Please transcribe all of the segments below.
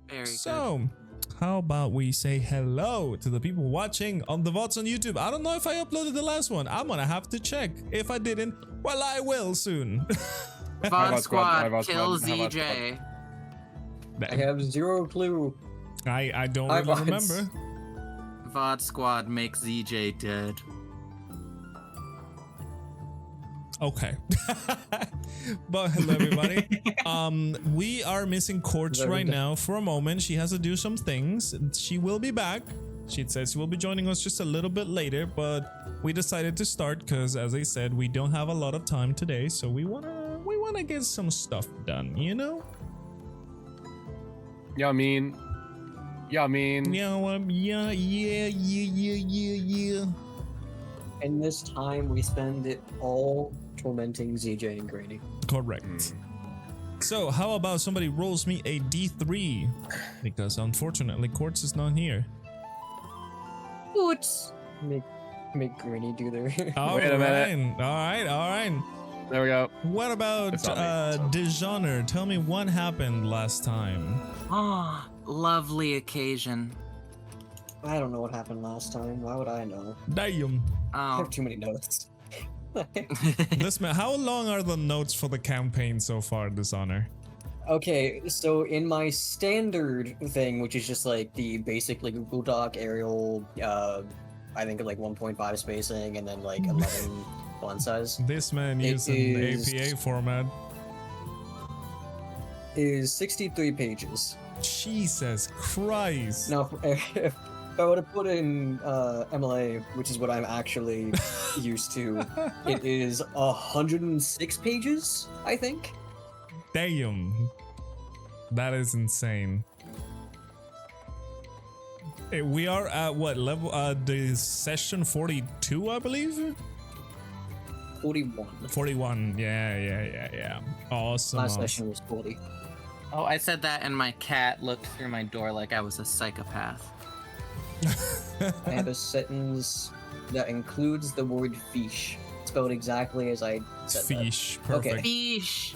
Very So, how about we say hello to the people watching on the VODs on YouTube? I don't know if I uploaded the last one. I'm gonna have to check. If I didn't, well, I will soon. good. VOD squad, kill ZJ. I have zero clue. I don't Hi, really VODs. remember. VOD squad makes ZJ dead. Okay. But hello everybody. We are missing Quartz right now for a moment. She has to do some things. She will be back. She says she will be joining us just a little bit later, but we decided to start because, as I said, we don't have a lot of time today, so we wanna get some stuff done, you know? Yeah, I mean. Yeah. And this time we spend it all tormenting ZJ and Grady. Correct. So how about somebody rolls me a D3? Because unfortunately Quartz is not here. What? Make Grady do their. All Wait a minute. All right. There we go. What about It's on me, so. Dejeuner? Tell me what happened last time. Ah, lovely occasion. I don't know what happened last time. Why would I know? Damn. I Oh, have too many notes. This man, how long are the notes for the campaign so far, Dishonor? Okay, so in my standard thing, which is just like the basic like Google Doc Arial, I think like 1.5 spacing and then like 11 font size, This man It used an is- APA format. is 63 pages. Jesus Christ. Now, if I would have put in MLA, which is what I'm actually used to, it is 106 pages, I think. Damn. That is insane. We are at what level? The session 42, I believe? 41. 41. Yeah. Awesome. Last session was 40. oh, I said that, and my cat looked through my door like I was a psychopath. I have a sentence that includes the word fish, spelled exactly as I said that. Fish. Okay. Perfect. Fish.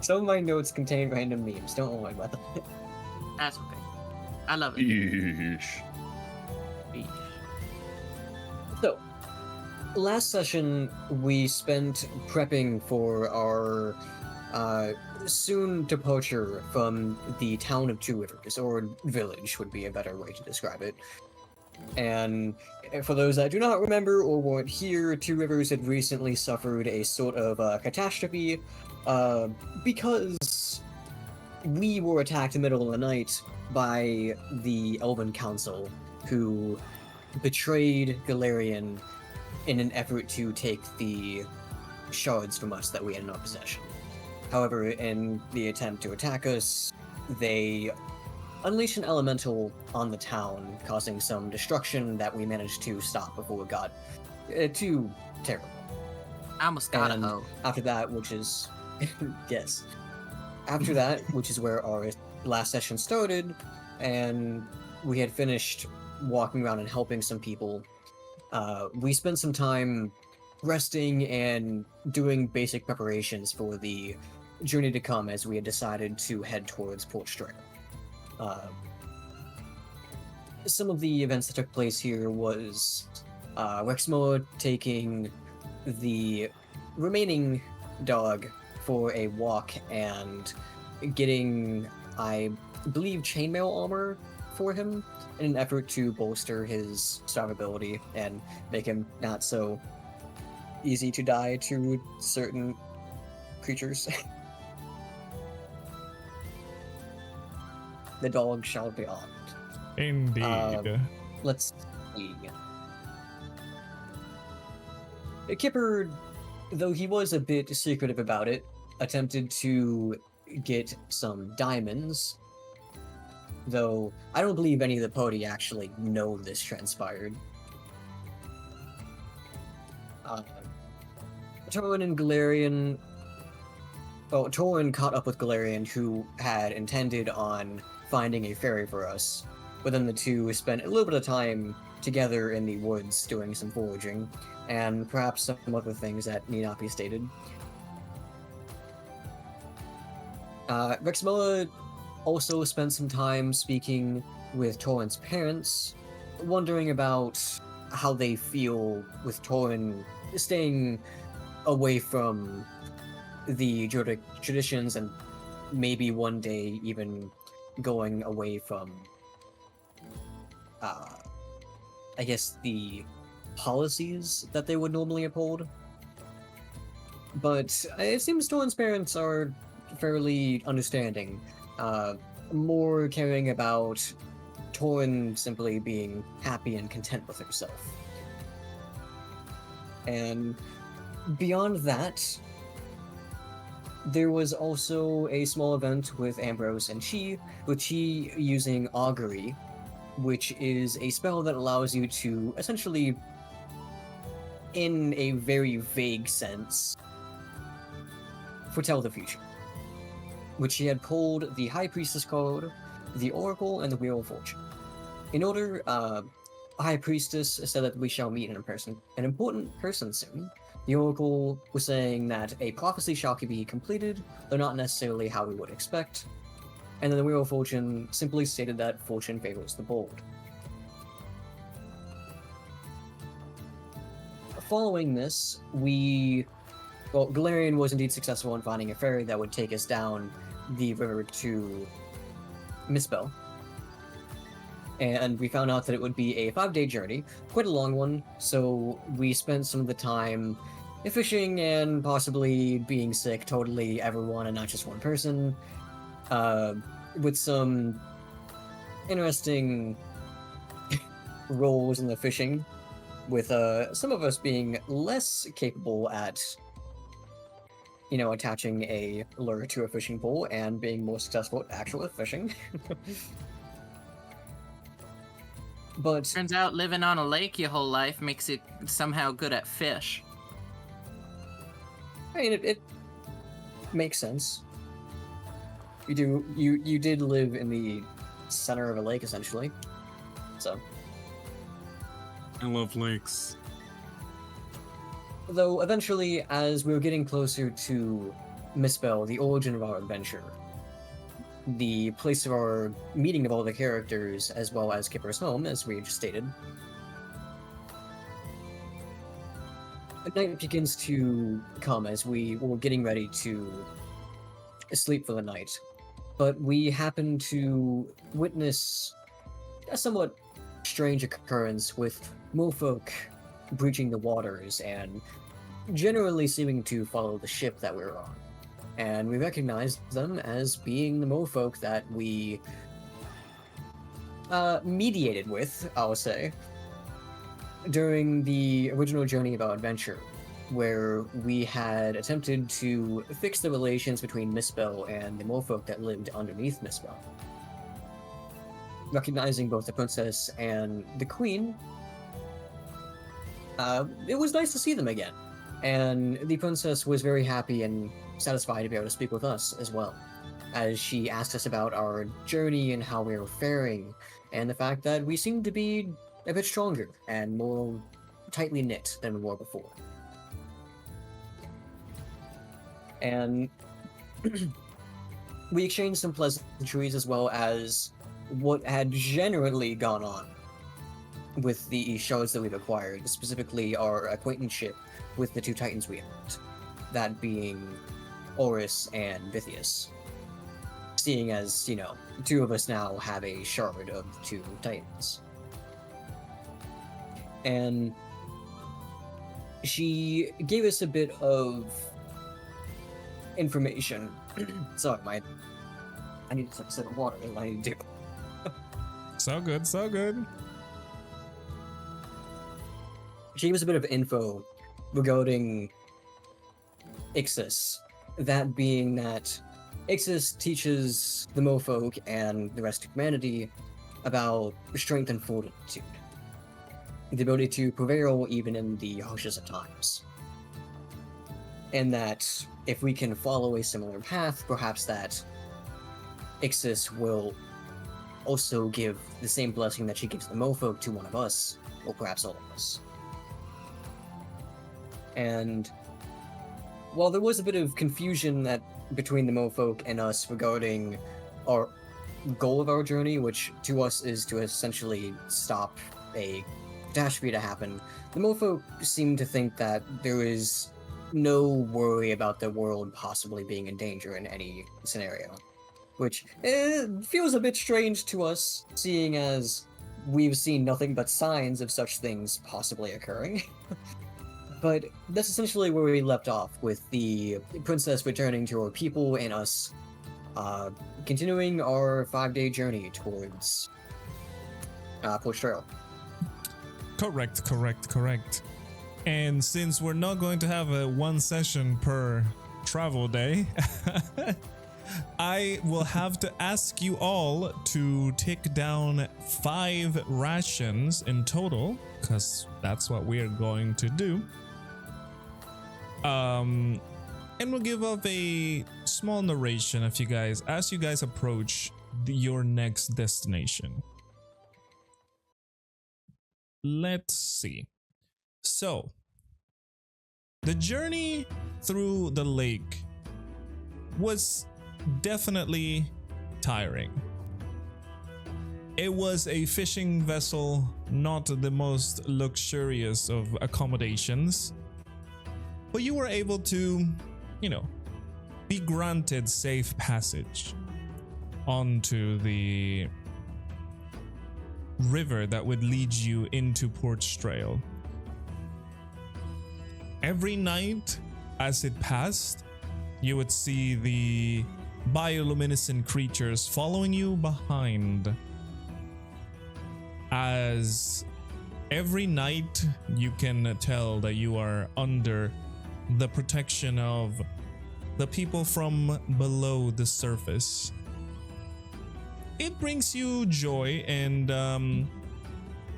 Some of my notes contain random memes. Don't worry about that. That's okay. I love it. Yeesh. Fish. So, last session we spent prepping for our soon departure from the town of Two Rivers, or village would be a better way to describe it. And for those that do not remember or weren't here, Two Rivers had recently suffered a sort of catastrophe because we were attacked in the middle of the night by the Elven Council, who betrayed Galarian in an effort to take the shards from us that we had in our possession. However, in the attempt to attack us, they unleashed an elemental on the town, causing some destruction that we managed to stop before it got too terrible. I almost got And it though. after that, which is yes, after that, which is where our last session started, and we had finished walking around and helping some people. We spent some time resting and doing basic preparations for the journey to come, as we had decided to head towards Port Strale. Some of the events that took place here was Rexmoa taking the remaining dog for a walk and getting, I believe, chainmail armor for him in an effort to bolster his survivability and make him not so easy to die to certain creatures. The dog shall be armed. Indeed. Let's see. Kipper, though he was a bit secretive about it, attempted to get some diamonds. Though I don't believe any of the party actually know this transpired. Taurin and Galarian. Oh, Taurin caught up with Galarian, who had intended on finding a ferry for us. But then the two spent a little bit of time together in the woods doing some foraging, and perhaps some other things that need not be stated. Rexmoa also spent some time speaking with Taurin's parents, wondering about how they feel with Taurin staying away from the Druidic traditions and maybe one day even going away from, I guess, the policies that they would normally uphold. But it seems Taurin's parents are fairly understanding, more caring about Taurin simply being happy and content with herself. And beyond that, there was also a small event with Ambrose and Chi, with Chi using Augury, which is a spell that allows you to essentially, in a very vague sense, foretell the future. Which she had pulled the High Priestess card, the Oracle, and the Wheel of Fortune. In order, High Priestess said that we shall meet an important person soon. The Oracle was saying that a prophecy shall be completed, though not necessarily how we would expect. And then the Wheel of Fortune simply stated that fortune favors the bold. Following this, Galarian was indeed successful in finding a ferry that would take us down the river to Misspell. And we found out that it would be a 5-day journey, quite a long one, so we spent some of the time fishing and possibly being sick, totally everyone and not just one person, with some interesting roles in the fishing, with some of us being less capable at attaching a lure to a fishing pole and being more successful at actual fishing. But Turns out living on a lake your whole life makes you somehow good at fish. I mean, it makes sense. You did live in the center of a lake, essentially. So. I love lakes. Though eventually, as we were getting closer to Misspell, the origin of our adventure, the place of our meeting of all the characters, as well as Kipper's home, as we just stated, the night begins to come as we were getting ready to sleep for the night. But we happen to witness a somewhat strange occurrence with merfolk breaching the waters and generally seeming to follow the ship that we were on. And we recognized them as being the merfolk that we mediated with, I'll say, during the original journey of our adventure, where we had attempted to fix the relations between Misspell and the merfolk that lived underneath Misspell. Recognizing both the princess and the queen, it was nice to see them again. And the princess was very happy and satisfied to be able to speak with us as well, as she asked us about our journey and how we were faring, and the fact that we seemed to be a bit stronger and more tightly knit than we were before. And we exchanged some pleasantries as well as what had generally gone on with the shards that we've acquired, specifically our acquaintanceship with the two titans we met, that being Oris and Vithius. Seeing as, two of us now have a shard of the two titans. And she gave us a bit of information. Sorry, I need to take a sip of water. I need to do. So good, so good. She gave us a bit of info regarding Ixis. That being that Ixis teaches the merfolk and the rest of humanity about strength and fortitude. The ability to prevail even in the harshest of times. And that if we can follow a similar path, perhaps that Ixis will also give the same blessing that she gives the merfolk to one of us, or perhaps all of us. And while there was a bit of confusion between the merfolk and us regarding our goal of our journey, which to us is to essentially stop a catastrophe to happen, the Mofolk seem to think that there is no worry about the world possibly being in danger in any scenario. Which feels a bit strange to us, seeing as we've seen nothing but signs of such things possibly occurring. But that's essentially where we left off, with the princess returning to her people and us continuing our 5-day journey towards Port Strale. Correct. And since we're not going to have a one session per travel day, I will have to ask you all to take down 5 rations in total, because that's what we are going to do. And we'll give up a small narration of you guys as you guys approach your next destination. Let's see. So, the journey through the lake was definitely tiring. It was a fishing vessel, not the most luxurious of accommodations, but you were able to, be granted safe passage onto the river that would lead you into Port Strale. Every night as it passed, you would see the bioluminescent creatures following you behind, as every night you can tell that you are under the protection of the people from below the surface. It brings you joy and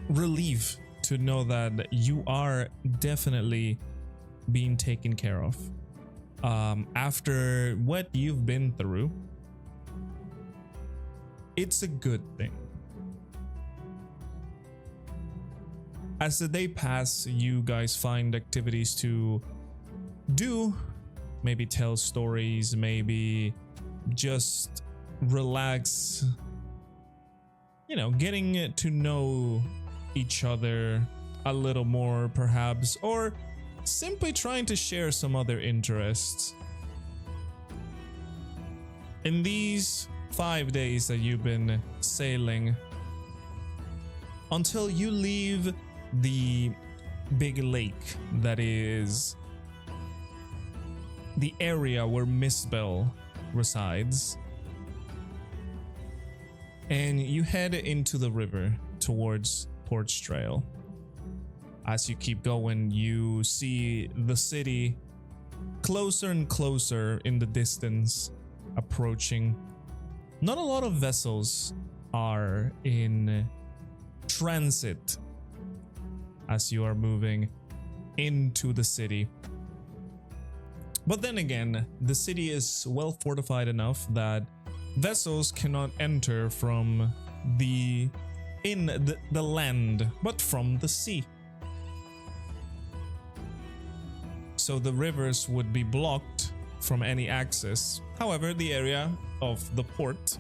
relief to know that you are definitely being taken care of. After what you've been through, it's a good thing. As the day passes, you guys find activities to do, maybe tell stories, maybe just relax, getting to know each other a little more perhaps, or simply trying to share some other interests. In these 5 days that you've been sailing, until you leave the big lake that is the area where Mistbell resides, and you head into the river towards Port Strale. As you keep going, you see the city closer and closer in the distance, approaching. Not a lot of vessels are in transit as you are moving into the city. But then again, the city is well fortified enough that vessels cannot enter from the land, but from the sea. So the rivers would be blocked from any access. However, the area of the port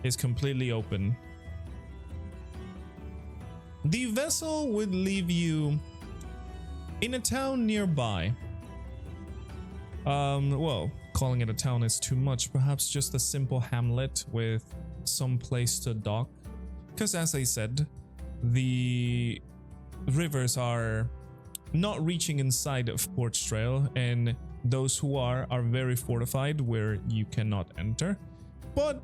is completely open. The vessel would leave you in a town nearby. Well, calling it a town is too much. Perhaps just a simple hamlet with some place to dock. Because as I said, the rivers are not reaching inside of Port Strale, and those who are very fortified where you cannot enter. But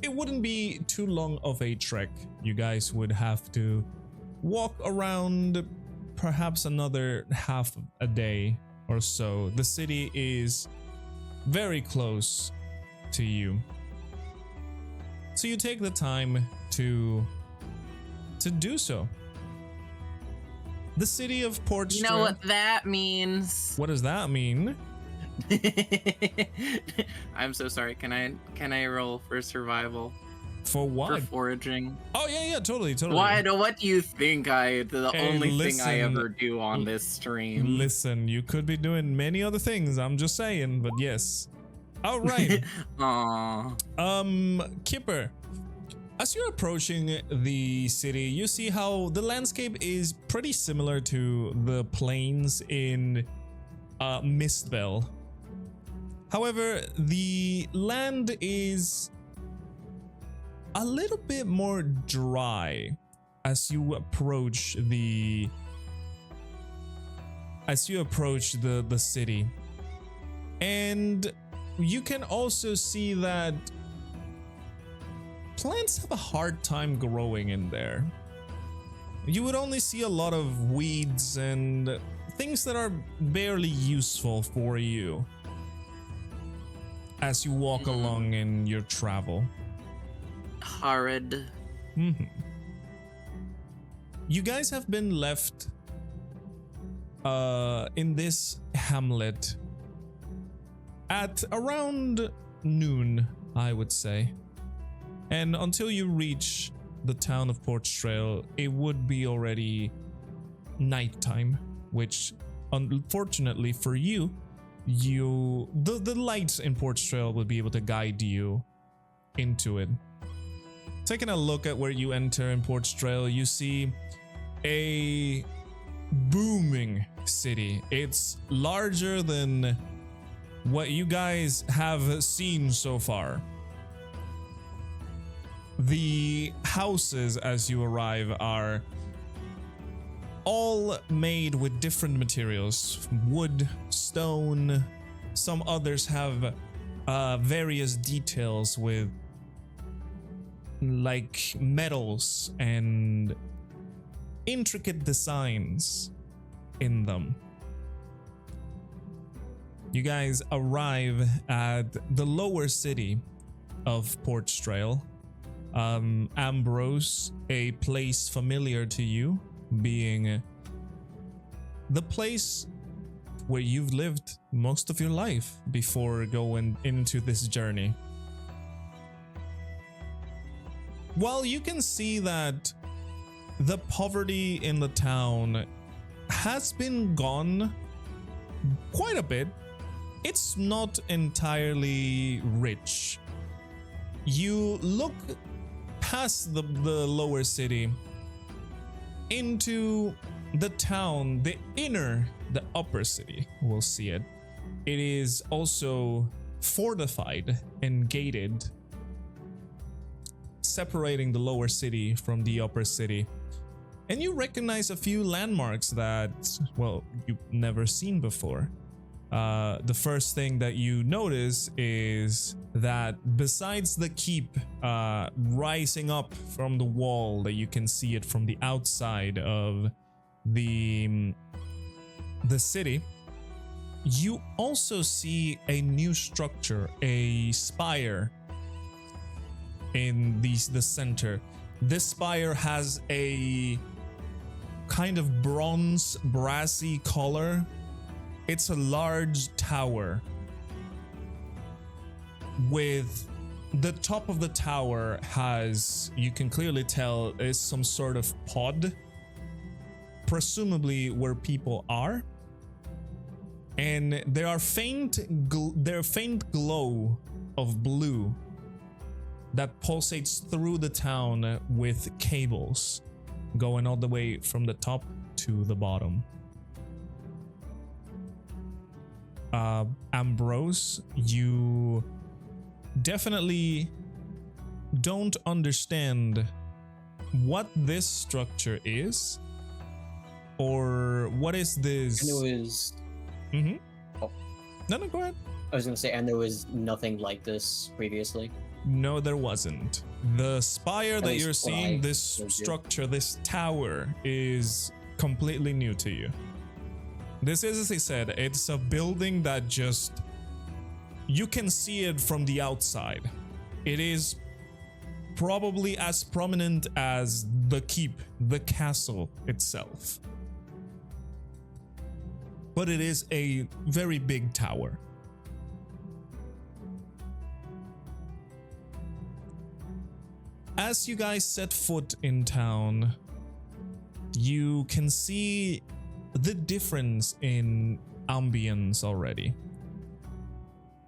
it wouldn't be too long of a trek. You guys would have to walk around perhaps another half a day or so. The city is very close to you, so you take the time to do so. The city of Port Strale. You know what that means? What does that mean? I'm so sorry. Can I roll for survival? For what? For foraging. Oh yeah, totally. What do you think the Hey, only thing I listen. ever do on this stream? Listen, you could be doing many other things, I'm just saying, but yes. All right. Aw. Kipper, as you're approaching the city, you see how the landscape is pretty similar to the plains in Mistbell. However, the land is a little bit more dry as you approach the city. And you can also see that plants have a hard time growing in there. You would only see a lot of weeds and things that are barely useful for you as you walk along in your travel. Horrid. You guys have been left in this hamlet at around noon, I would say. And until you reach the town of Port Strale, it would be already nighttime, which unfortunately for you, the lights in Port Strale will be able to guide you into it. Taking a look at where you enter in Port Strale, you see a booming city. It's larger than what you guys have seen so far. The houses as you arrive are all made with different materials: wood, stone. Some others have various details with like metals and intricate designs in them. You guys arrive at the lower city of Port Strale. Ambrose, a place familiar to you, being the place where you've lived most of your life before going into this journey. While you can see that the poverty in the town has been gone quite a bit, it's not entirely rich. You look past the lower city into the town, the upper city, we'll see it. It is also fortified and gated, separating the lower city from the upper city. And you recognize a few landmarks that, well, you've never seen before. The first thing that you notice is that besides the keep rising up from the wall, that you can see it from the outside of the city, you also see a new structure, a spire in the center. This spire has a kind of bronze brassy color. It's a large tower with the top of the tower has, you can clearly tell, is some sort of pod, presumably where people are. And there are faint glow of blue that pulsates through the town with cables going all the way from the top to the bottom. Ambrose, you definitely don't understand what this structure is, or what is this. And there was. Oh. No, go ahead. I was gonna say, and there was nothing like this previously. No, there wasn't. The spire that least you're what seeing, I this told you. structure, this tower, is completely new to you. This is, as I said, it's a building that just, you can see it from the outside. It is probably as prominent as the keep, the castle itself. But it is a very big tower. As you guys set foot in town, you can see the difference in ambience already.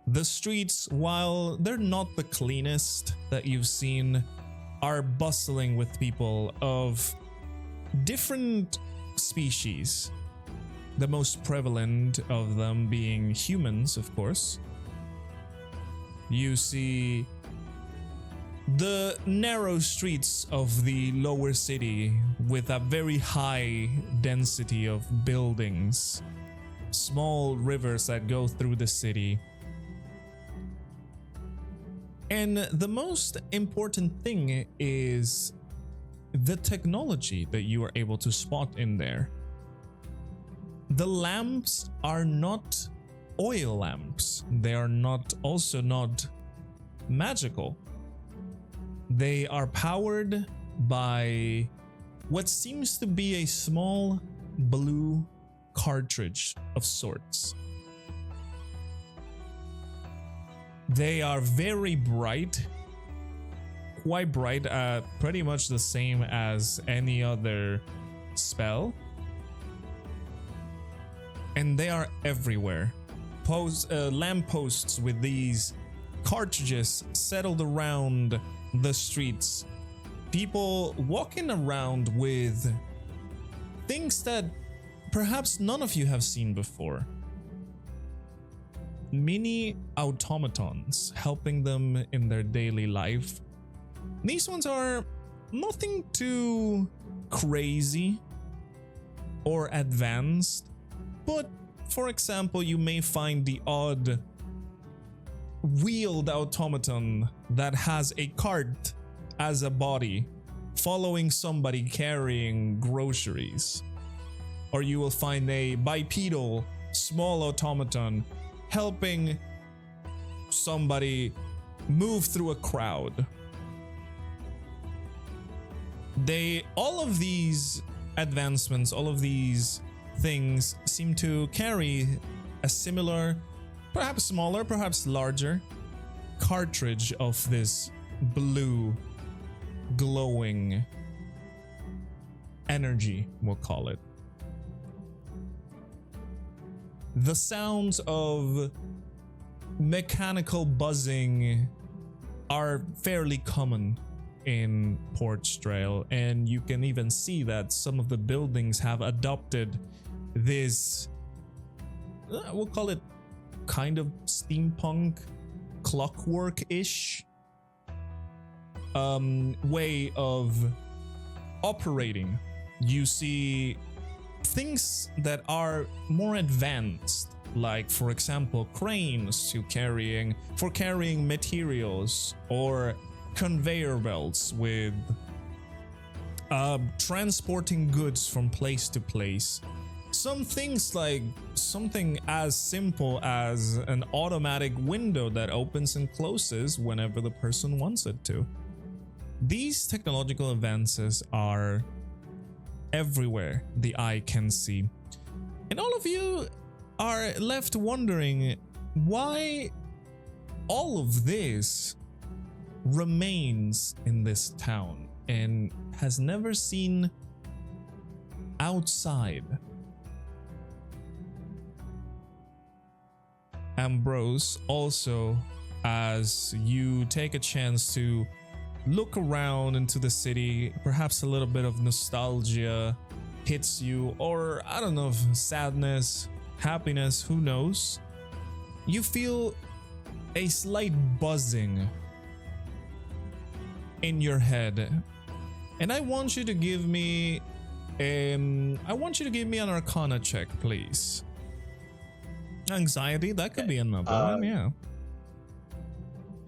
The streets, while they're not the cleanest that you've seen, are bustling with people of different species. The most prevalent of them being humans, of course. You see the narrow streets of the lower city with a very high density of buildings, small rivers that go through the city. And the most important thing is the technology that you are able to spot in there. The lamps are not oil lamps. They are also not magical. They are powered by what seems to be a small blue cartridge of sorts. They are very bright, quite bright, pretty much the same as any other spell. And they are everywhere. Lampposts with these cartridges settled around the streets. People walking around with things that perhaps none of you have seen before. Mini automatons helping them in their daily life. These ones are nothing too crazy or advanced, but for example, you may find the odd wheeled automaton that has a cart as a body, following somebody carrying groceries. Or you will find a bipedal small automaton helping somebody move through a crowd. All of these advancements, all of these things seem to carry a similar, perhaps smaller, perhaps larger cartridge of this blue glowing energy, we'll call it. The sounds of mechanical buzzing are fairly common in Port Strale, and you can even see that some of the buildings have adopted this, we'll call it kind of steampunk, clockwork-ish way of operating. You see things that are more advanced, like for example cranes for carrying materials, or conveyor belts with transporting goods from place to place. Some things like something as simple as an automatic window that opens and closes whenever the person wants it to. These technological advances are everywhere the eye can see. And all of you are left wondering why all of this remains in this town and has never seen outside. Ambrose, also, as you take a chance to look around into the city, perhaps a little bit of nostalgia hits you, or I don't know, sadness, happiness, who knows. You feel a slight buzzing in your head, and I want you to give me an Arcana check, please. Anxiety, that could be another one, yeah.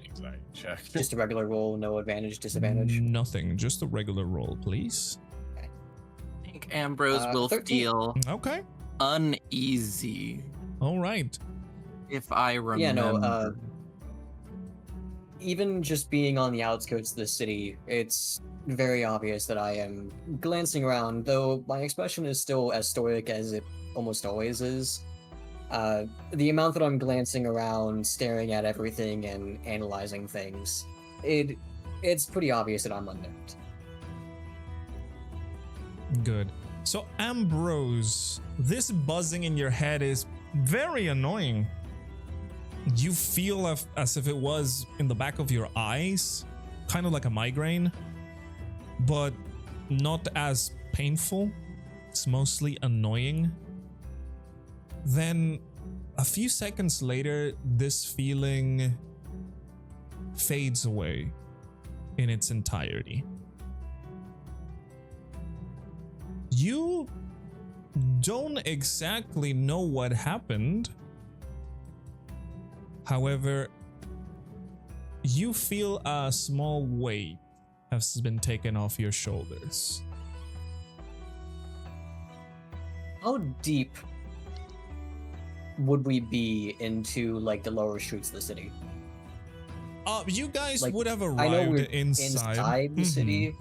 Anxiety check. Just a regular roll, no advantage, disadvantage. Nothing, just a regular roll, please. I think Ambrose will 13. feel Okay. uneasy, All right. if I remember. Yeah, no, even just being on the outskirts of the city, it's very obvious that I am glancing around, though my expression is still as stoic as it almost always is. The amount that I'm glancing around, staring at everything and analyzing things, it's pretty obvious that I'm unnerved. Good. So Ambrose, this buzzing in your head is very annoying. You feel as if it was in the back of your eyes, kind of like a migraine, but not as painful. It's mostly annoying. Then a few seconds later, this feeling fades away in its entirety. You don't exactly know what happened. However, you feel a small weight has been taken off your shoulders. How deep would we be into like the lower streets of the city? You guys Like, would have I know arrived we're inside. the Mhm. city.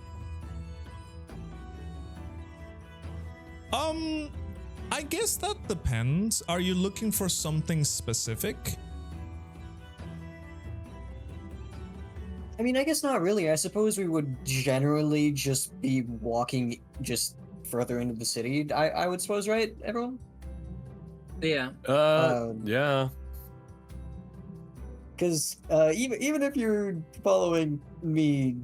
I guess that depends. Are you looking for something specific? I mean, I guess not really. I suppose we would generally just be walking just further into the city. I would suppose, right, everyone? Yeah. Yeah. Because even if you're following me,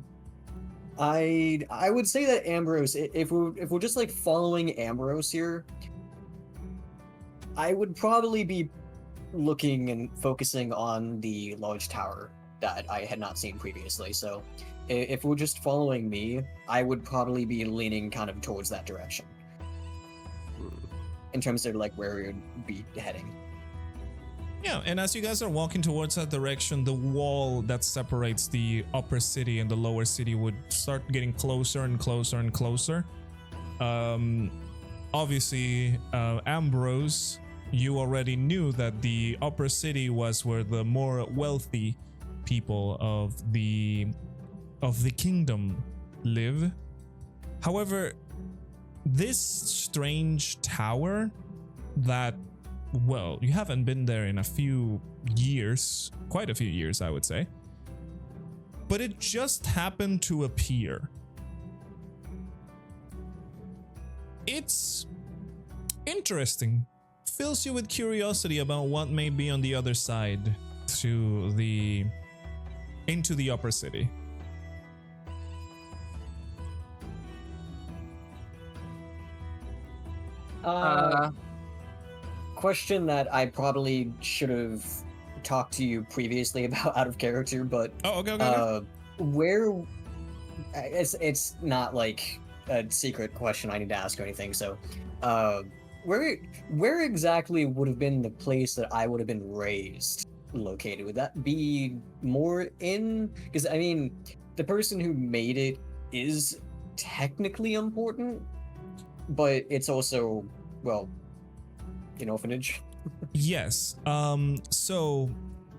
I would say that Ambrose, if we're just like following Ambrose here, I would probably be looking and focusing on the large tower that I had not seen previously. So if we're just following me, I would probably be leaning kind of towards that direction in terms of like where we would be heading. Yeah, and as you guys are walking towards that direction, the wall that separates the upper city and the lower city would start getting closer and closer and closer. Obviously, Ambrose, you already knew that the upper city was where the more wealthy people of the kingdom live. However, this strange tower that, well, you haven't been there in a few years, quite a few years, I would say, but it just happened to appear. It's interesting. Fills you with curiosity about what may be on the other side into the upper city. Question that I probably should have talked to you previously about out of character, but Okay. where it's not like a secret question I need to ask or anything. So, where exactly would have been the place that I would have been raised located? Would that be more in? Because I mean, the person who made it is technically important, but it's also, well, an orphanage. Yes. So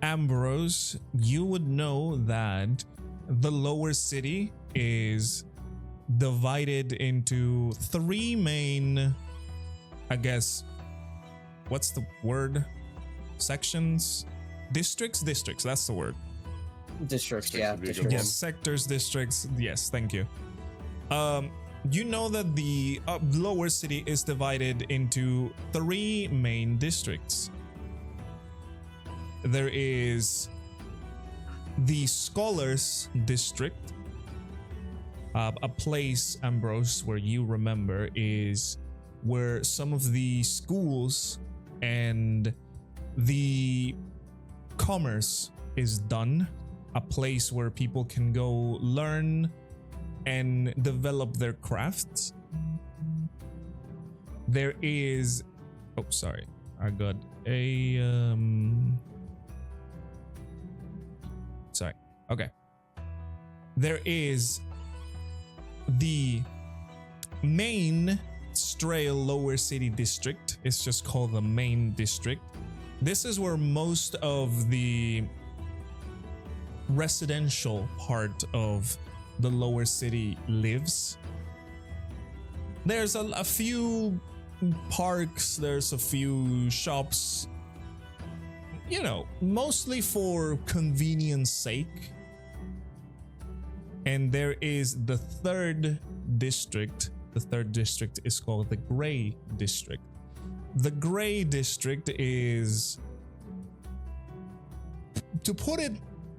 Ambrose, you would know that the lower city is divided into three main, I guess, what's the word? Sections? Districts, that's the word. Districts, yeah. would be a good Districts. Yes, sectors, districts. Yes, thank you. You know that the lower city is divided into three main districts. There is the Scholars District, a place, Ambrose, where you remember is where some of the schools and the commerce is done, a place where people can go learn and develop their crafts. There is, oh sorry, I got a sorry, okay. There is the main Strale Lower City District. It's just called the main district. This is where most of the residential part of the lower city lives. There's a few parks, there's a few shops, you know, mostly for convenience sake. And there is the third district. The third district is called the Gray District. The Gray District is to put it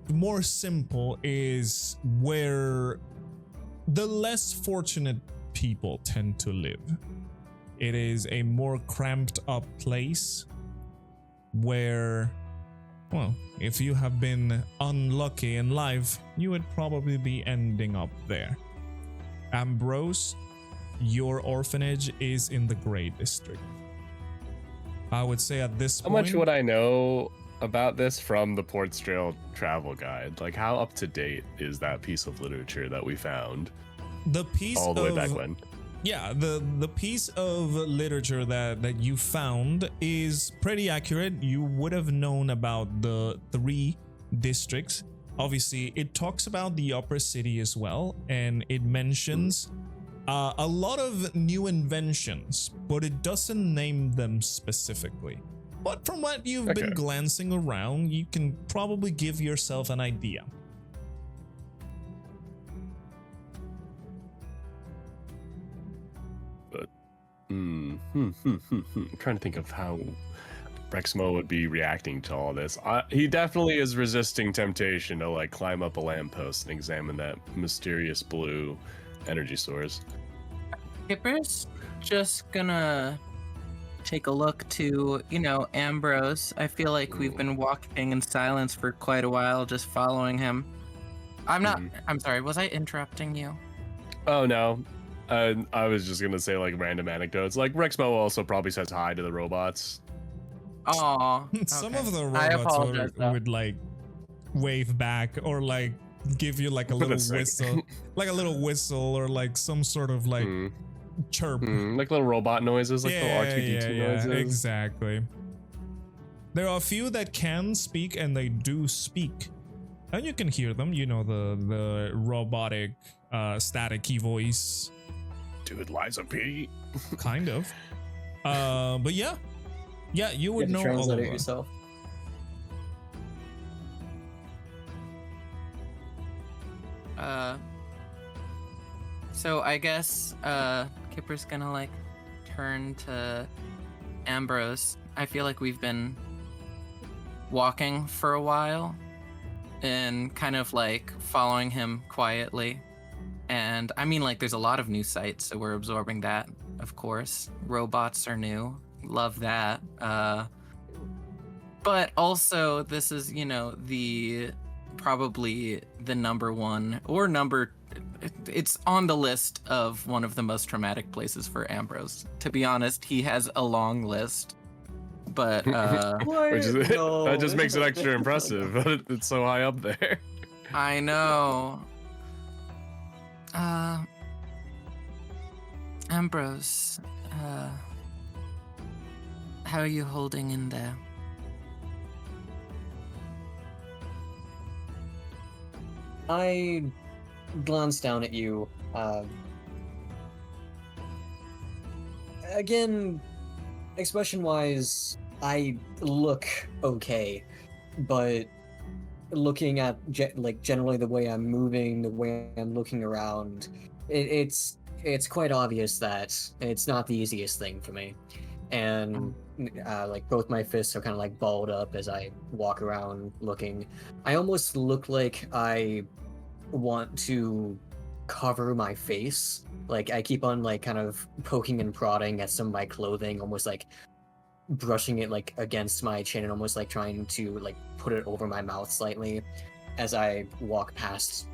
more simple, is where the less fortunate people tend to live. It is a more cramped up place where, well, if you have been unlucky in life, you would probably be ending up there. Ambrose, your orphanage is in the Grey District. I would say at this How point... much would I know about this from the Port Strale travel guide? Like, how up to date is that piece of literature that we found The piece all the of... way back when? Yeah, the piece of literature that you found is pretty accurate. You would have known about the 3 districts. Obviously, it talks about the upper city as well, and it mentions a lot of new inventions, but it doesn't name them specifically. But from what you've been glancing around, you can probably give yourself an idea. I'm trying to think of how Rexmoa would be reacting to all this. He definitely is resisting temptation to like climb up a lamppost and examine that mysterious blue energy source. Kipper's just gonna take a look to, Ambrose. I feel like we've been walking in silence for quite a while, just following him. I'm sorry, was I interrupting you? Oh no. I was just gonna say like random anecdotes. Like Rexmoa also probably says hi to the robots. Aw. Some okay. of the I apologize, robots though. would like wave back or like give you like a little That's sick. whistle, like a little whistle or like some sort of like chirp. Like little robot noises, like little R2D2 noises. Exactly. There are a few that can speak and they do speak, and you can hear them. The robotic staticky voice. Dude, Liza P. Kind of. But yeah, you would You know have to all translate of it them. yourself. So I guess Kipper's gonna like turn to Ambrose. I feel like we've been walking for a while and kind of like following him quietly. And I mean, like, there's a lot of new sites, so we're absorbing that, of course. Robots are new. Love that. But also, this is, probably the number one or it's on the list of one of the most traumatic places for Ambrose. To be honest, he has a long list. But That just makes it extra impressive. It's so high up there. I know. Ambrose, how are you holding in there? I glance down at you. Again, expression-wise, I look okay, but looking at generally the way I'm moving, the way I'm looking around, it's quite obvious that it's not the easiest thing for me. And like both my fists are kind of like balled up as I walk around looking. I almost look like I want to cover my face. Like I keep on like kind of poking and prodding at some of my clothing, almost like brushing it like against my chin and almost like trying to like put it over my mouth slightly as we walk past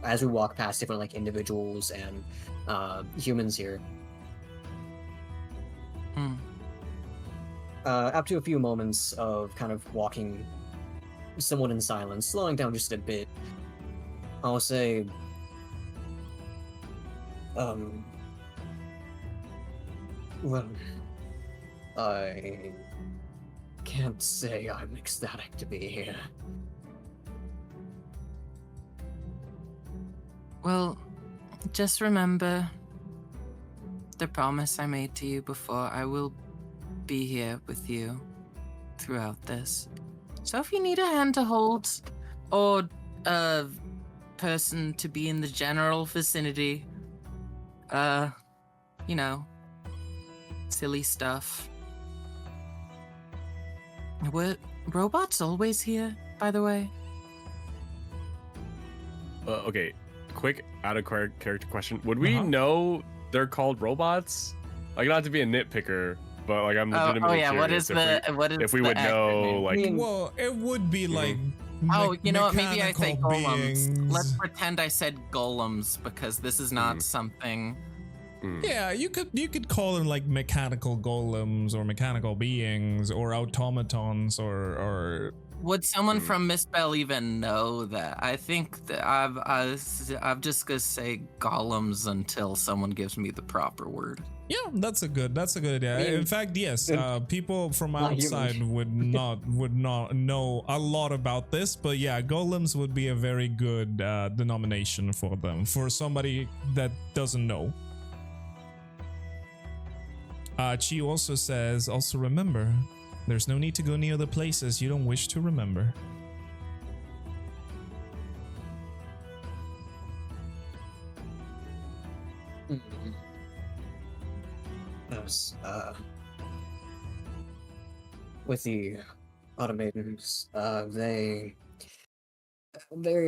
different like individuals and humans here. After a few moments of kind of walking somewhat in silence, slowing down just a bit, I'll say, well, I can't say I'm ecstatic to be here. Well, just remember the promise I made to you before. I will be here with you throughout this. So if you need a hand to hold or a person to be in the general vicinity, silly stuff. Were robots always here, by the way? Okay, quick out of character question. Would we Uh-huh. know they're called robots? Like, not to be a nitpicker, but like I'm Oh legitimately yeah, what is curious the if we would accurate know name? like Well, it would be like Oh, you know what? Maybe I say mechanical golems. beings. Let's pretend I said golems because this is not Mm. something. Yeah, you could call them like mechanical golems or mechanical beings or automatons or Would someone from Misspell even know that? I think that I'm just gonna say golems until someone gives me the proper word. yeah, that's a good idea. I mean, In fact, yes, people from not human. outside would not know a lot about this, but yeah, golems would be a very good denomination for them for somebody that doesn't know. Chi also says, also remember, there's no need to go near the places you don't wish to remember. Yes, with the automatons, they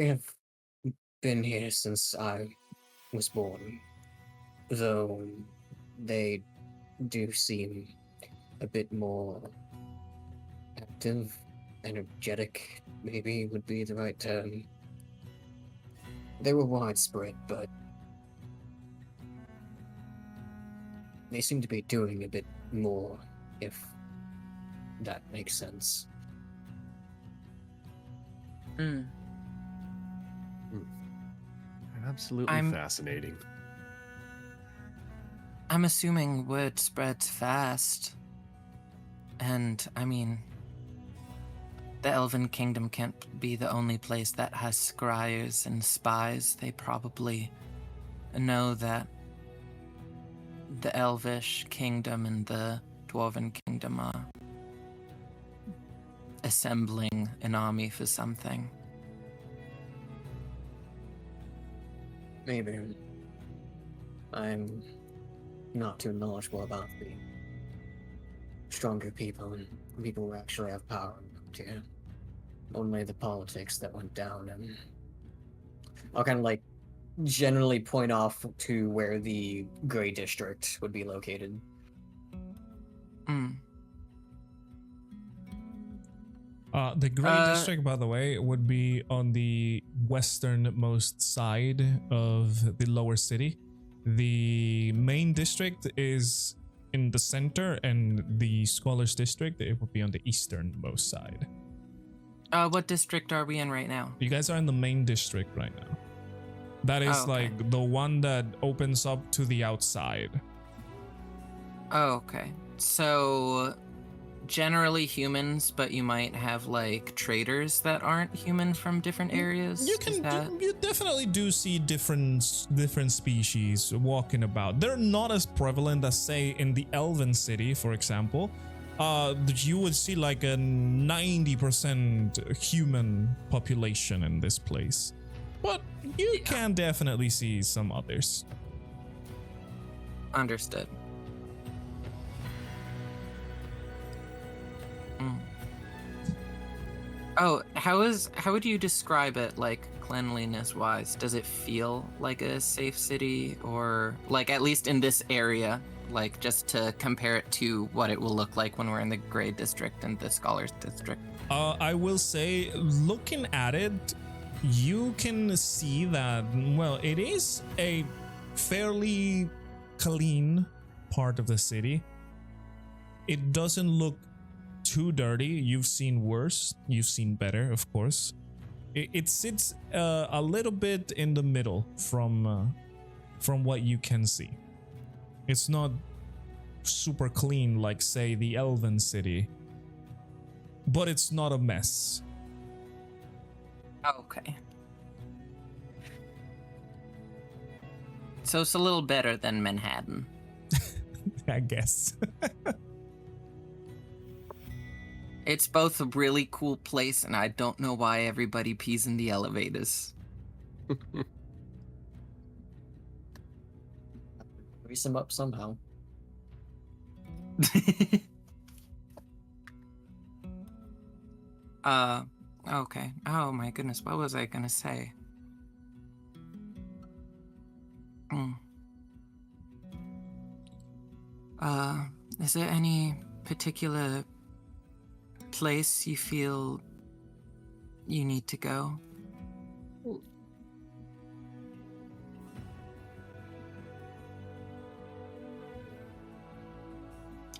have been here since I was born, though they do seem a bit more active, energetic, maybe would be the right term. They were widespread, but they seem to be doing a bit more, if that makes sense. absolutely I'm- fascinating. I'm assuming word spreads fast. And, I mean, the Elven Kingdom can't be the only place that has scryers and spies. They probably know that the Elvish Kingdom and the Dwarven Kingdom are assembling an army for something. Maybe. I'm not too knowledgeable about the stronger people and people who actually have power around here. Only the politics that went down, and I'll kind of like generally point off to where the Gray District would be located. The Grey Uh, District, by the way, would be on the westernmost side of the lower city. The main district is in the center, and the Scholars District, it would be on the easternmost side. What district are we in right now? You guys are in the main district right now. That is Oh, okay. like the one that opens up to the outside. Oh, okay. So, generally humans, but you might have like traders that aren't human from different areas. You Is can that... you definitely do see different species walking about. They're not as prevalent as say in the Elven City, for example. You would see like a 90% human population in this place, but you can definitely see some others. Understood. Oh, how would you describe it, like cleanliness wise? Does it feel like a safe city, or like at least in this area, like just to compare it to what it will look like when we're in the Gray District and the Scholars District? I will say, looking at it, you can see that, well, it is a fairly clean part of the city. It doesn't look too dirty. You've seen worse. You've seen better, of course. It sits a little bit in the middle from what you can see. It's not super clean like, say, the Elven City, but it's not a mess. Okay. So it's a little better than Manhattan. I guess. It's both a really cool place, and I don't know why everybody pees in the elevators. Grease them up somehow. Okay. Oh my goodness, what was I gonna say? Is there any particular place you feel you need to go?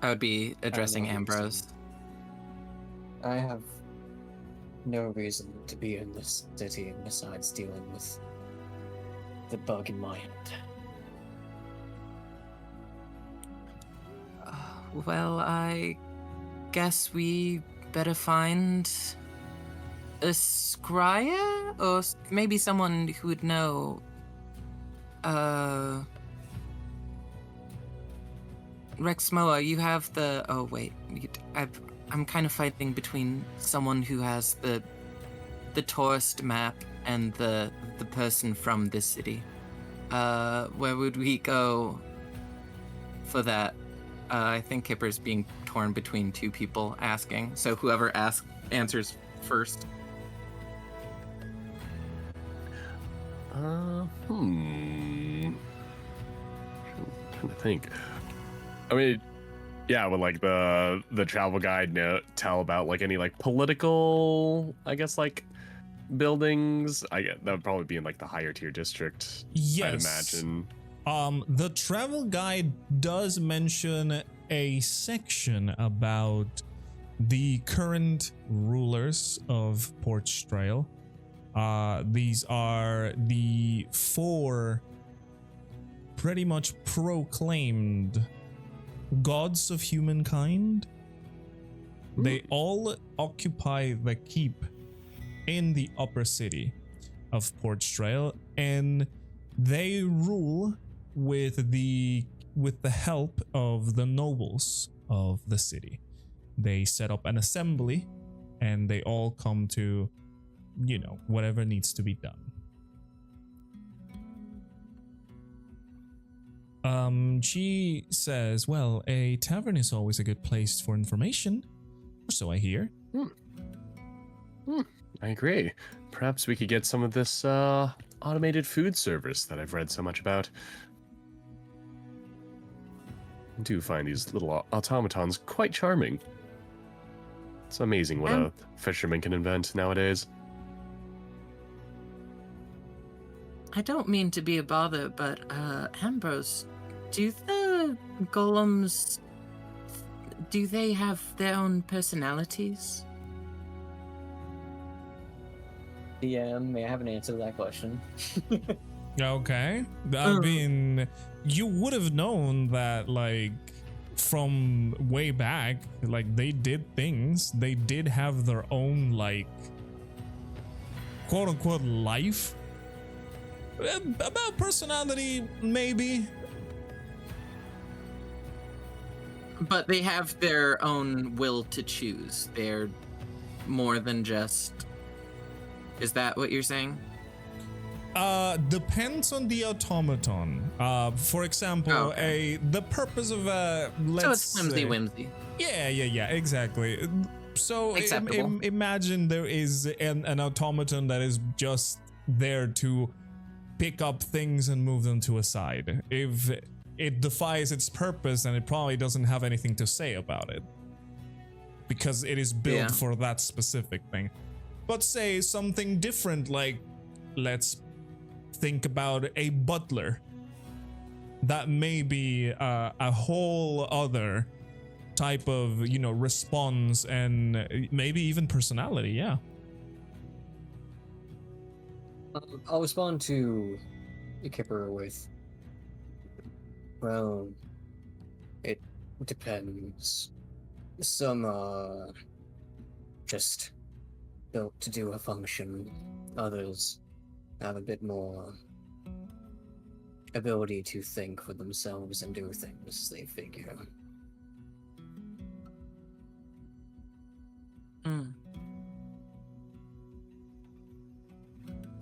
I would be addressing Ambrose. I have no reason to be in this city besides dealing with the bug in my head. Well, I guess we better find a scryer? Or maybe someone who would know. Rexmoa, you have the. Oh, wait. I'm kind of fighting between someone who has the tourist map and the person from this city. Where would we go for that? I think Kipper's being torn between two people asking, so whoever answers first. Trying to think. I mean, yeah, would like the travel guide tell about like any like political, I guess, like buildings? I get that would probably be in like the higher tier district. Yes. I'd imagine. The travel guide does mention a section about the current rulers of Port Strale. These are the 4 pretty much proclaimed gods of humankind. They all occupy the keep in the upper city of Port Strale, and they rule with the help of the nobles of the city. They set up an assembly and they all come to, you know, whatever needs to be done. She says, well, a tavern is always a good place for information, or so I hear. I agree. Perhaps we could get some of this automated food service that I've read so much about. I do find these little automatons quite charming. It's amazing what a fisherman can invent nowadays. I don't mean to be a bother, but Ambrose, do the golems, do they have their own personalities? DM, may I have an answer to that question? Okay. I mean, you would have known that, like, from way back, like, they did things. They did have their own, like, quote unquote life. About personality, maybe. But they have their own will to choose. They're more than just... Is that what you're saying? Depends on the automaton. For example, the purpose of let's so it's flimsy say, whimsy. Yeah, exactly. So imagine there is an automaton that is just there to pick up things and move them to a side. If it defies its purpose, then it probably doesn't have anything to say about it, because it is built for that specific thing. But say something different, like, let's think about a butler. That may be a whole other type of, you know, response and maybe even personality, yeah. I'll respond to Kipper with, well, it depends. Some are just built to do a function. Others have a bit more ability to think for themselves and do things they figure.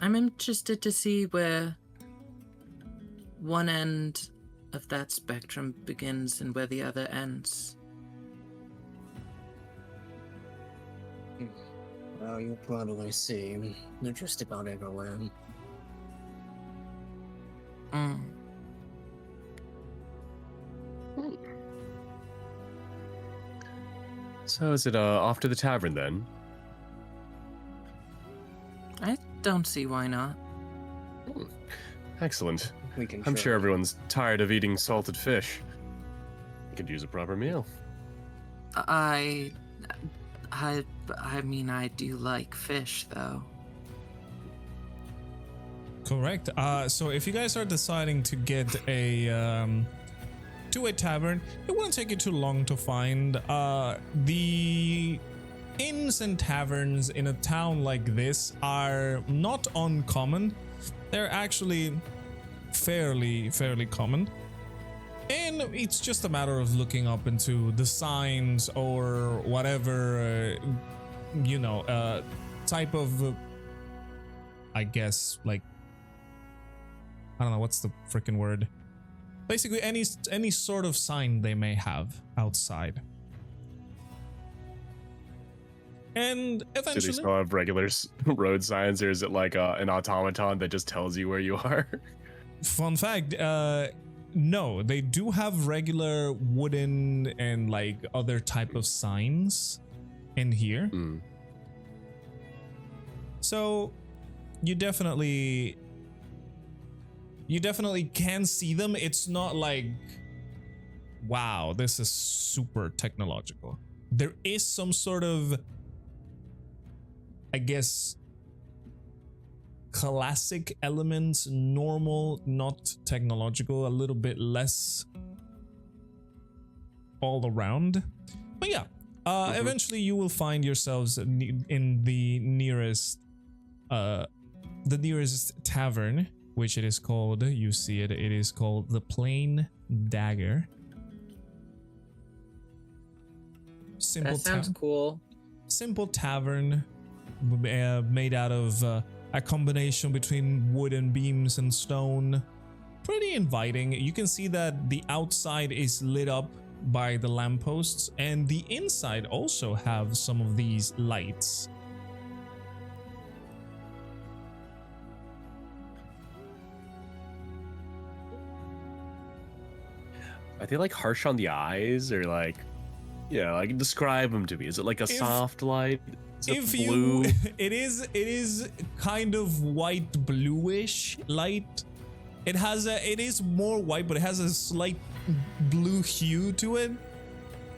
I'm interested to see where one end of that spectrum begins and where the other ends. Well, you'll probably see. They're just about everywhere. So is it off to the tavern then? I don't see why not. Excellent. We can. I'm try. sure everyone's tired of eating salted fish. You could use a proper meal. I mean, I do like fish, though. Correct. So if you guys are deciding to get to a tavern, it won't take you too long to find. The inns and taverns in a town like this are not uncommon. They're actually fairly common. And it's just a matter of looking up into the signs or whatever, type of, I guess, like, I don't know, what's the freaking word? Basically, any sort of sign they may have outside. And Do they eventually, still have regular road signs, or is it like an automaton that just tells you where you are? fun fact, no, they do have regular wooden and like other type of signs in here. Mm. So you definitely can see them. It's not like, wow, this is super technological. There is some sort of, I guess, classic elements, normal, not technological, a little bit less all around. But yeah, eventually you will find yourselves in the nearest tavern, which it is called, you see it, it is called the Plain Dagger. Simple That sounds cool. Simple tavern made out of a combination between wooden beams and stone. Pretty inviting. You can see that the outside is lit up by the lampposts, and the inside also have some of these lights. Are they like harsh on the eyes, or like, yeah, like describe them to me? Is it like a soft light? Is it blue? It is kind of white bluish light. It is more white, but it has a slight blue hue to it.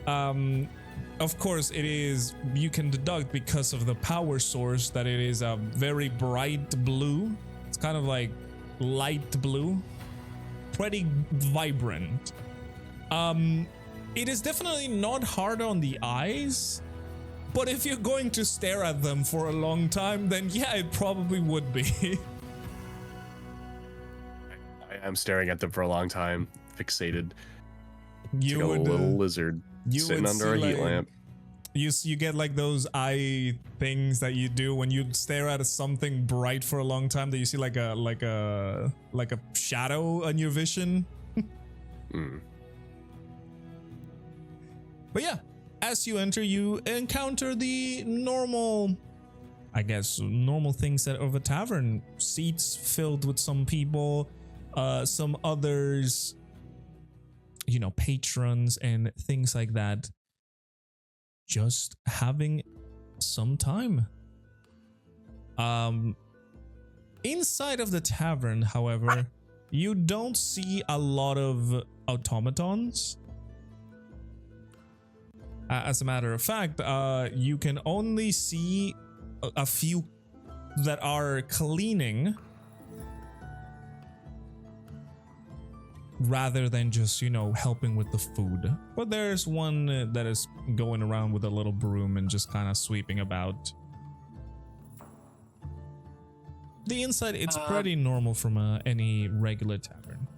Of course, it is, you can deduct because of the power source that it is a very bright blue. It's kind of like light blue, pretty vibrant. It is definitely not hard on the eyes, but if you're going to stare at them for a long time, then yeah, it probably would be. I am staring at them for a long time, fixated. You like would, a little lizard sitting under a heat lamp. You get like those eye things that you do when you stare at something bright for a long time, that you see like a shadow on your vision. Mm. But yeah, as you enter, you encounter the normal, I guess, normal things that of a tavern. Seats filled with some people, some others, patrons and things like that. Just having some time. Inside of the tavern, however, you don't see a lot of automatons. As a matter of fact, you can only see a few that are cleaning rather than just, helping with the food. But there's one that is going around with a little broom and just kind of sweeping about. The inside, it's pretty normal from any regular tavern.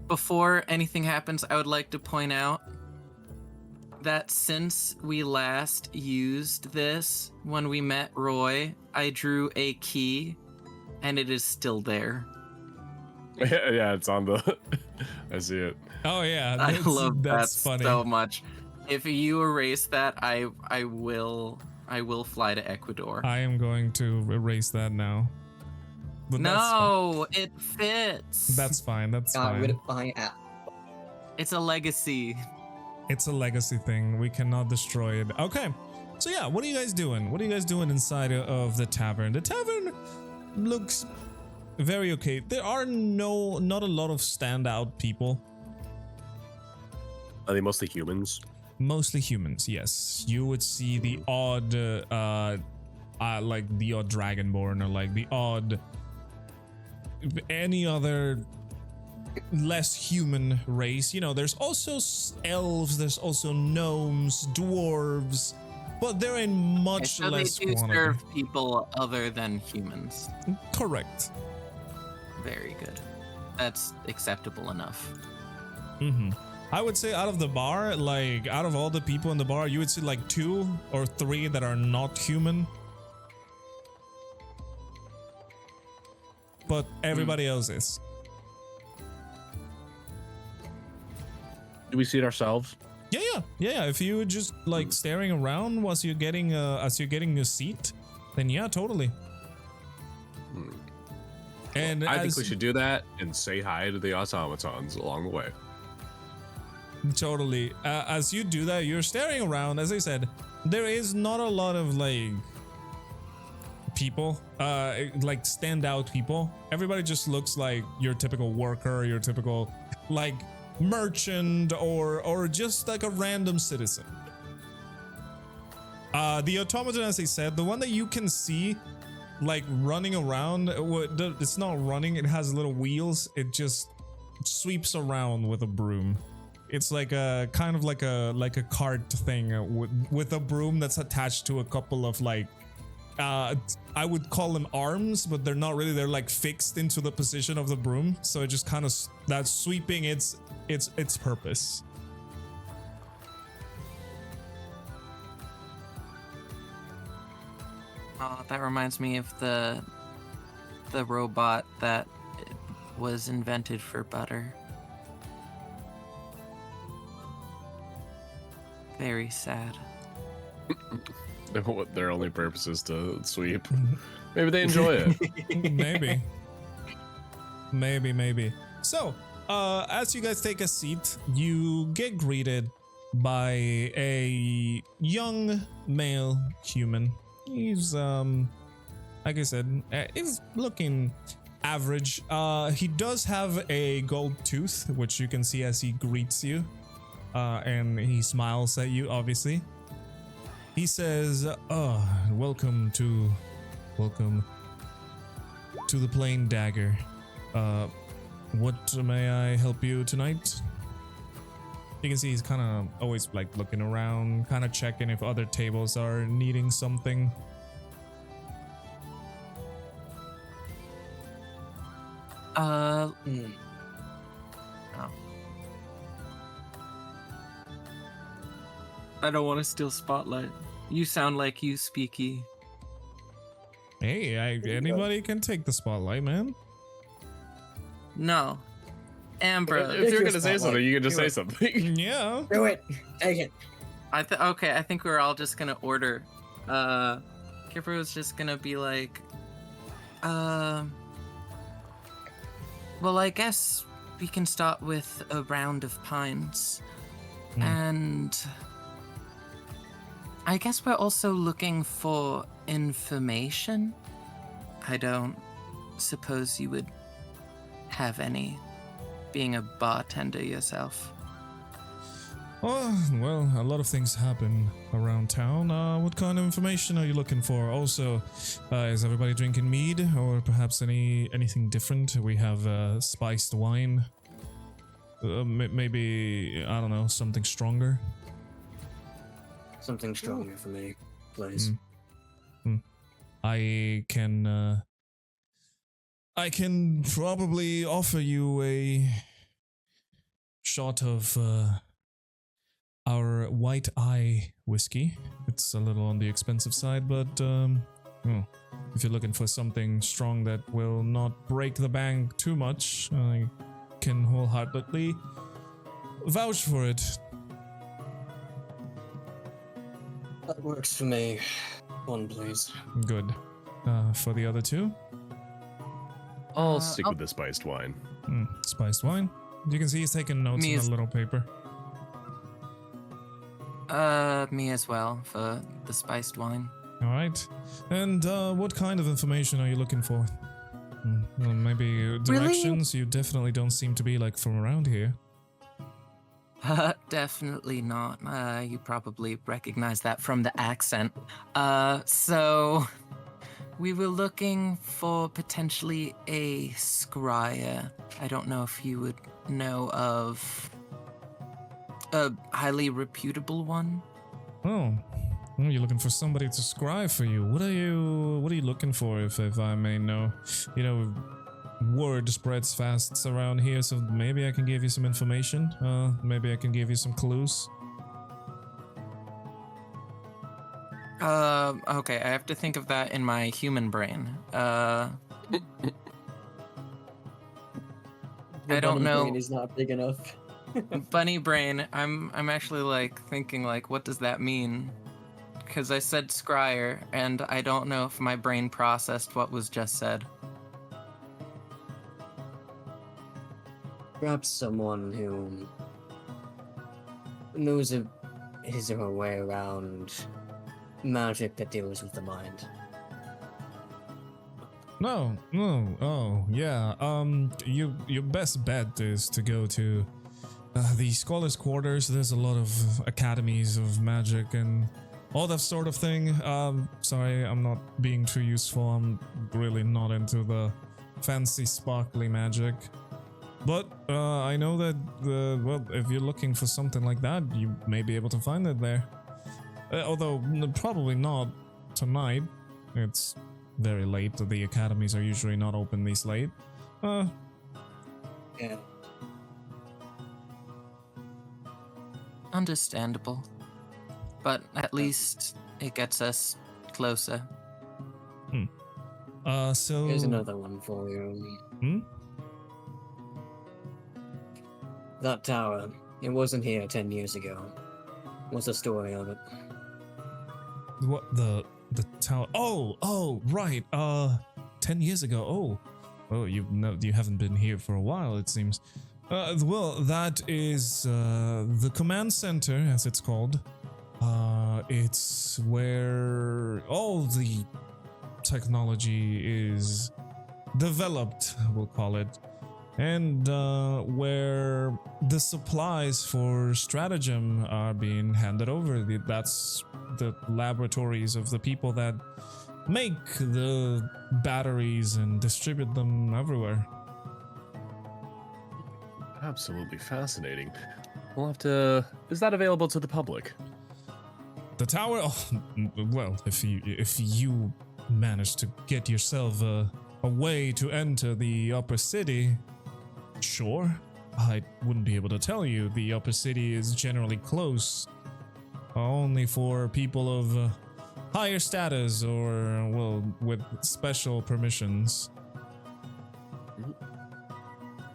Before anything happens, I would like to point out that since we last used this when we met Roy, I drew a key and it is still there. Yeah, it's on the. I see it. Oh yeah, I love that funny. so much. If you erase that, I will fly to Ecuador. I am going to erase that now. But no, it fits. That's fine. That's Got fine. rid of my app. It's a legacy. It's a legacy thing. We cannot destroy it. Okay. So yeah, what are you guys doing? What are you guys doing inside of the tavern? The tavern looks very okay. There are not a lot of standout people. Are they mostly humans? Mostly humans, yes. You would see the odd, like the odd dragonborn or like the odd, any other less human race. You know, there's also elves, there's also gnomes, dwarves, but they're in much so less they do quantity. serve people other than humans. Correct. Very good. That's acceptable enough. Mm-hmm. I would say out of the bar, like out of all the people in the bar, you would see like 2 or 3 that are not human. But everybody else is. Do we see it ourselves? Yeah. If you were just like staring around as you're getting a seat, then yeah, totally. And I think we should do that and say hi to the automatons along the way. Totally. As you do that, you're staring around. As I said, there is not a lot of like people, like standout people. Everybody just looks like your typical worker, your typical like merchant, or just like a random citizen. The automaton, as I said, the one that you can see like running around, it's not running, it has little wheels. It just sweeps around with a broom. It's like a kind of like a cart thing with a broom that's attached to a couple of like I would call them arms, but they're not really. They're like fixed into the position of the broom, so it just kind of that's sweeping its purpose. That reminds me of the robot that was invented for butter. Very sad. Their only purpose is to sweep. Maybe they enjoy it. Maybe. So, as you guys take a seat, you get greeted by a young male human. He's like I said, he's looking average. He does have a gold tooth, which you can see as he greets you, and he smiles at you. Obviously, he says, welcome to the Plain Dagger. What may I help you tonight?" You can see he's kind of always like looking around, kind of checking if other tables are needing something. Oh. I don't want to steal spotlight. You sound like you speaky. Hey, anybody can take the spotlight, man. No. Ambrose. If you're gonna say something, you can just say something. Yeah. Do it. Take it. Okay, I think we're all just gonna order. Kipper was just gonna be like, well, I guess we can start with a round of pints. And I guess we're also looking for information. I don't suppose you would have any, being a bartender yourself. Oh, well, a lot of things happen around town. What kind of information are you looking for? Also, is everybody drinking mead or perhaps anything different? We have spiced wine. Maybe, I don't know, something stronger. Something stronger for me, please. I can probably offer you a shot of our white eye whiskey. It's a little on the expensive side, but if you're looking for something strong that will not break the bank too much, I can wholeheartedly vouch for it. That works for me. One, please. Good. For the other two? I'll stick with the spiced wine. Spiced wine. You can see he's taking notes in a little paper. Me as well, for the spiced wine. All right. And what kind of information are you looking for? Well, maybe directions? You definitely don't seem to be like from around here. Definitely not. You probably recognize that from the accent. So we were looking for potentially a scryer. I don't know if you would know of a highly reputable one. Oh, well, you're looking for somebody to scry for you. What are you looking for, if I may know? You know, word spreads fast around here, so maybe I can give you some information. Maybe I can give you some clues. Okay, I have to think of that in my human brain. I don't know. Brain is not big enough. Bunny brain. I'm actually like thinking like, what does that mean? Because I said scryer, and I don't know if my brain processed what was just said. Perhaps someone who knows his or her way around magic that deals with the mind. No, oh, yeah. Your best bet is to go to the Scholars' Quarters. There's a lot of academies of magic and all that sort of thing. Sorry, I'm not being too useful. I'm really not into the fancy, sparkly magic. But I know that, well, if you're looking for something like that, you may be able to find it there. Although, probably not tonight. It's very late. The academies are usually not open this late. Yeah. Understandable. But at least it gets us closer. So... Here's another one for you. That tower, it wasn't here 10 years ago. What's the story of it? What, the tower? Oh, right. 10 years ago. Oh, you haven't been here for a while, it seems. Well, that is the command center, as it's called. It's where all the technology is developed, we'll call it, and where the supplies for stratagem are being handed over. That's the laboratories of the people that make the batteries and distribute them everywhere. Absolutely fascinating. We'll have to... Is that available to the public? The tower? Oh, well, if you manage to get yourself a way to enter the upper city, sure. I wouldn't be able to tell you. The upper city is generally closed only for people of higher status or, well, with special permissions.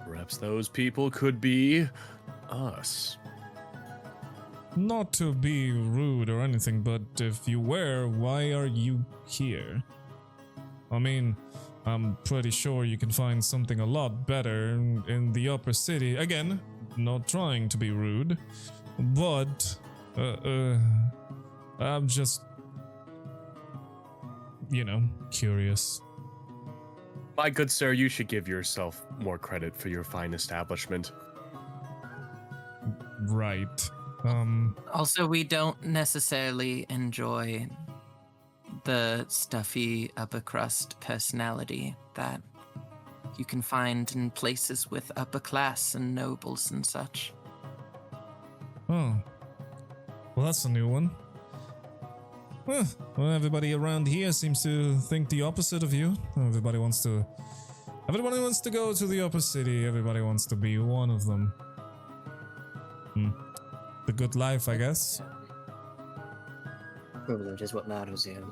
Perhaps those people could be us. Not to be rude or anything, but if you were, why are you here? I mean, I'm pretty sure you can find something a lot better in the upper city. Again, not trying to be rude, but I'm just, curious. My good sir, you should give yourself more credit for your fine establishment. Right. Also, we don't necessarily enjoy the stuffy upper crust personality that you can find in places with upper class and nobles and such. Oh. Well, that's a new one. Well, everybody around here seems to think the opposite of you. Everybody wants to go to the upper city. Everybody wants to be one of them. The good life, I guess. Privilege is what matters here.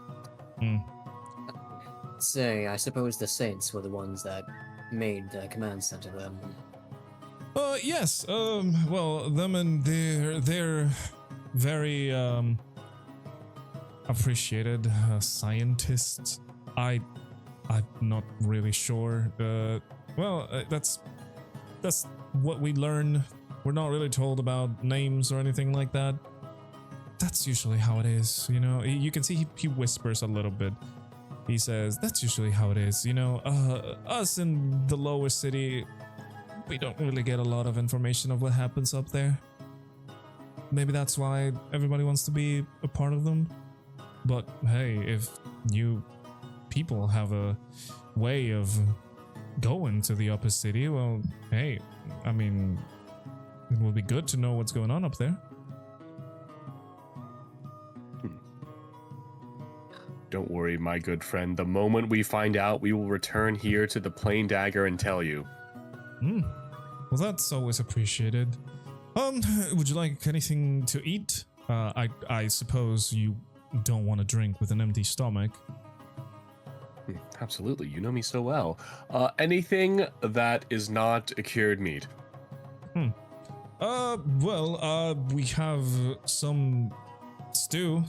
Say, I suppose the Saints were the ones that made the command center then. Yes. Well, them and they're very appreciated scientists. I'm not really sure. Well, that's what we learn. We're not really told about names or anything like that. that's usually how it is. You know, you can see he whispers a little bit. He says, that's usually how it is. You know, us in the lower city, we don't really get a lot of information of what happens up there. Maybe that's why everybody wants to be a part of them. But hey, if you people have a way of going to the upper city, well, hey, I mean, it will be good to know what's going on up there. Don't worry, my good friend. The moment we find out, we will return here to the Plain Dagger and tell you. Well, that's always appreciated. Would you like anything to eat? I suppose you don't want to drink with an empty stomach. Absolutely, you know me so well. Anything that is not a cured meat. Well, we have some stew.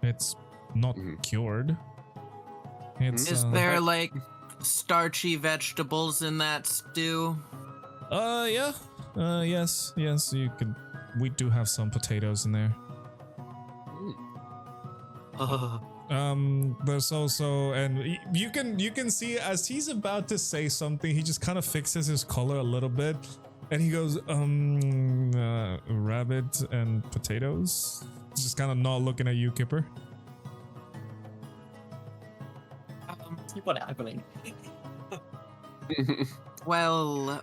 It's not cured. It's, Is there like starchy vegetables in that stew? Yeah. Yes, you could. We do have some potatoes in there. There's also, and you can see as he's about to say something, he just kind of fixes his color a little bit, and he goes, rabbit and potatoes. Just kind of not looking at you, Kipper. What's happening? Well,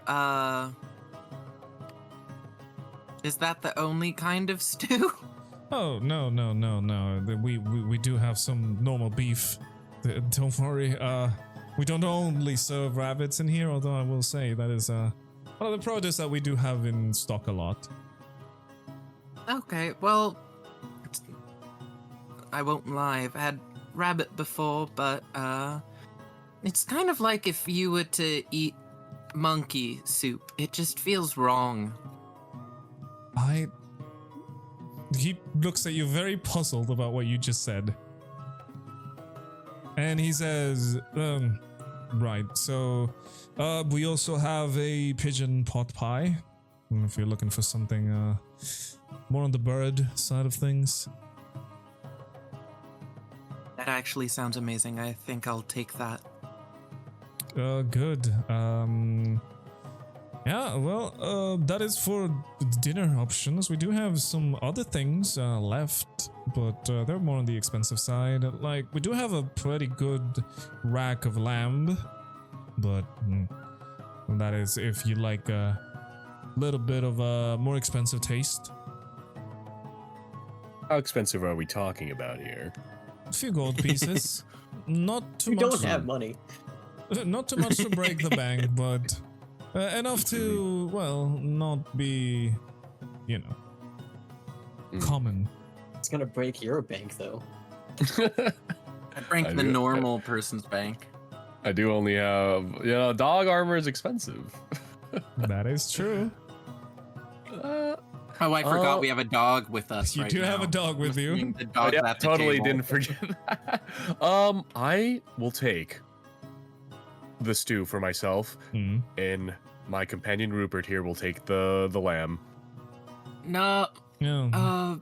is that the only kind of stew? Oh, no. We do have some normal beef. Don't worry. We don't only serve rabbits in here, although I will say that is one of the produce that we do have in stock a lot. Okay, well, I won't lie. I've had rabbit before, but it's kind of like if you were to eat monkey soup. It just feels wrong. He looks at you very puzzled about what you just said. And he says, right, so we also have a pigeon pot pie. If you're looking for something more on the bird side of things. That actually sounds amazing. I think I'll take that. Good. Yeah, well, that is for dinner options. We do have some other things left, but they're more on the expensive side. Like, we do have a pretty good rack of lamb, but that is if you like a little bit of a more expensive taste. How expensive are we talking about here? A few gold pieces. Not too You much. don't have money. Not too much to break the bank, but enough to, well, not be, you know, common. It's gonna break your bank, though. I break the normal person's bank. I do only have, dog armor is expensive. That is true. Oh, I forgot we have a dog with us. You right do now. have a dog with you. The dog's Yeah, at the totally table. didn't forget that. I will take the stew for myself, and my companion Rupert here will take the lamb. No. Yeah. Uh.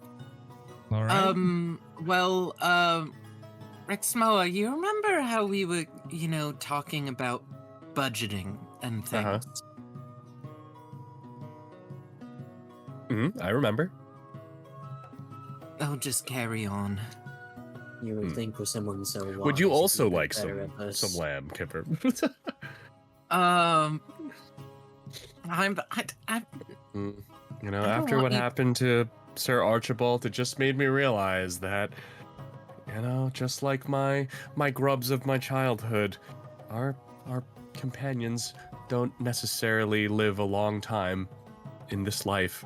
All right. Well. Rexmoa, you remember how we were, talking about budgeting and things? I remember. Oh, just carry on. You would think for someone so wise, Would you also you'd be like better at this. some lamb, Kipper? I After what happened to Sir Archibald, it just made me realize that, just like my grubs of my childhood, our companions don't necessarily live a long time in this life.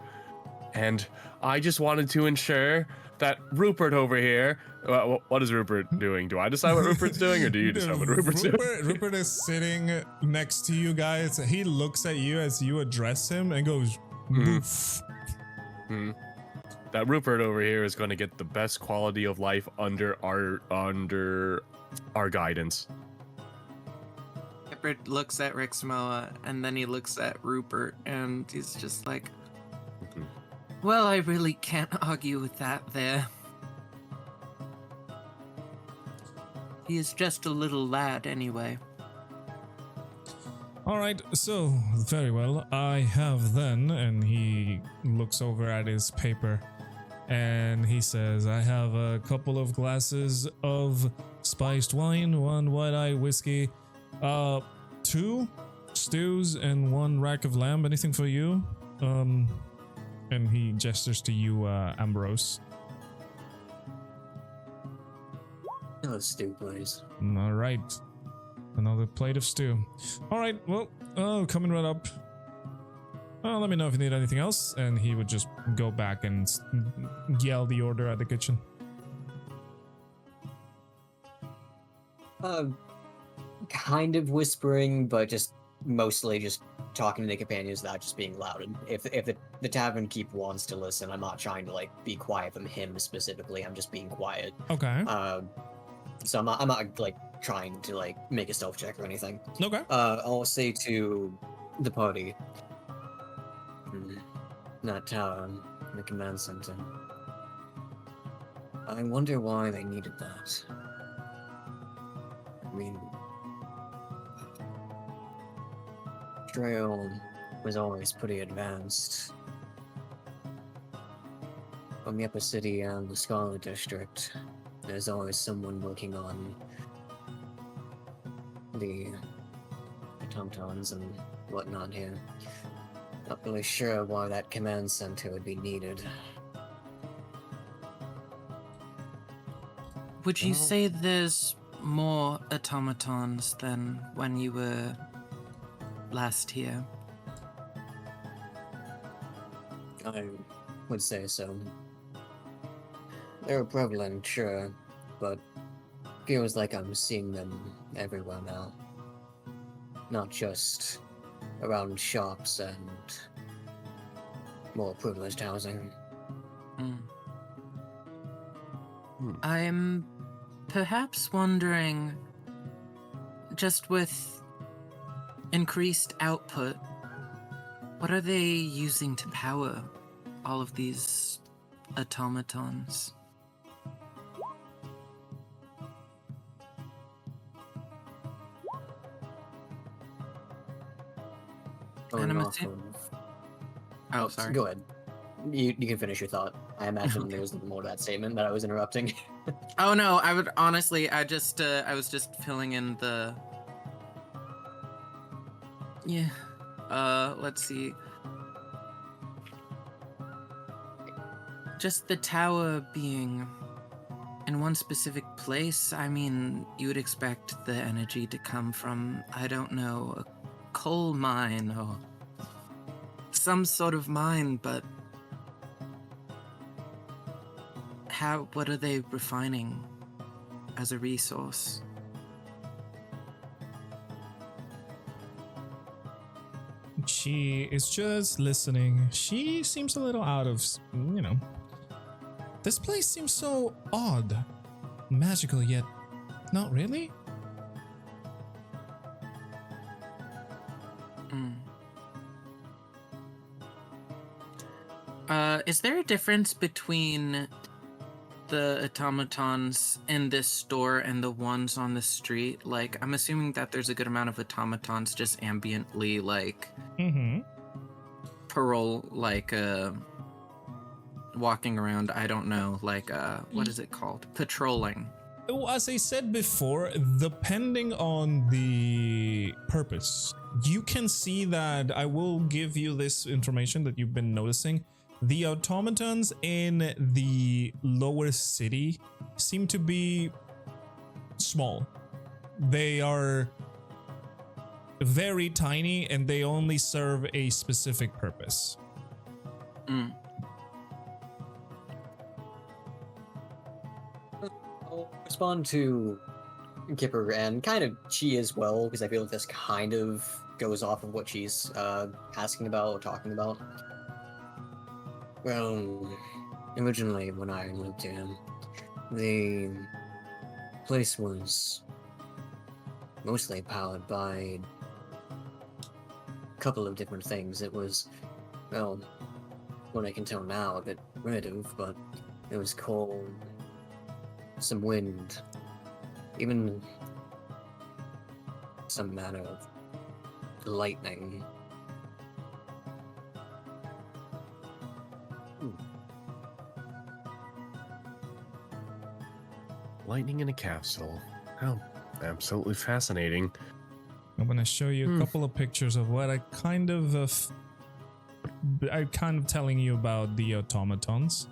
And I just wanted to ensure that Rupert over here, what is Rupert doing? Do I decide what Rupert's doing, or do you decide what Rupert's doing? Rupert is sitting next to you guys. He looks at you as you address him and goes, "Woof." That Rupert over here is going to get the best quality of life under our guidance. Kipper looks at Rexmoa, and then he looks at Rupert, and he's just like, well, I really can't argue with that there. He is just a little lad anyway. All right, so very well. I have then, and he looks over at his paper and he says, I have a couple of glasses of spiced wine, 1 white-eye whiskey, 2 stews, and 1 rack of lamb. Anything for you? And he gestures to you, Ambrose. Oh, stew, please. All right. Another plate of stew. All right, well, coming right up. Let me know if you need anything else. And he would just go back and yell the order at the kitchen. Kind of whispering, but just mostly just talking to the companions without just being loud. And if the tavern keep wants to listen, I'm not trying to like be quiet from him specifically. I'm just being quiet. Okay. So I'm not like trying to like make a stealth check or anything. Okay. I'll say to the party, that tower, the command center. I wonder why they needed that. I mean, Strale was always pretty advanced. From the upper city and the Scarlet District, there's always someone working on the automatons and whatnot here. Not really sure why that command center would be needed. Would you Well- say there's more automatons than when you were last here? I would say so. They're prevalent, sure, but feels like I'm seeing them everywhere now. Not just around shops and more privileged housing. I'm perhaps wondering, just with increased output, what are they using to power all of these automatons? Going I'm off assu- of- Oh, sorry. Go ahead. You can finish your thought. I imagine there's more to that statement that I was interrupting. Oh no, I would honestly, I was just filling in the. Yeah. Let's see. Just the tower being in one specific place. I mean, you would expect the energy to come from, I don't know, a coal mine or some sort of mine, but what are they refining as a resource? She is just listening. She seems a little out of, this place seems so odd. Magical, yet not really. Is there a difference between the automatons in this store and the ones on the street? Like, I'm assuming that there's a good amount of automatons just ambiently, like, parole, like, walking around, I don't know, like, what is it called? Patrolling. Well, as I said before, depending on the purpose, you can see that I will give you this information that you've been noticing. The automatons in the lower city seem to be small. They are very tiny and they only serve a specific purpose. I'll respond to Kipper and kind of she as well, because I feel like this kind of goes off of what she's asking about or talking about. Well, originally when I lived here, the place was mostly powered by a couple of different things. It was, well, what I can tell now, a bit primitive, but it was coal, some wind, Even some manner of lightning. Lightning in a capsule. How absolutely fascinating. I'm gonna show you a couple of pictures of what I'm kind of telling you about the automatons.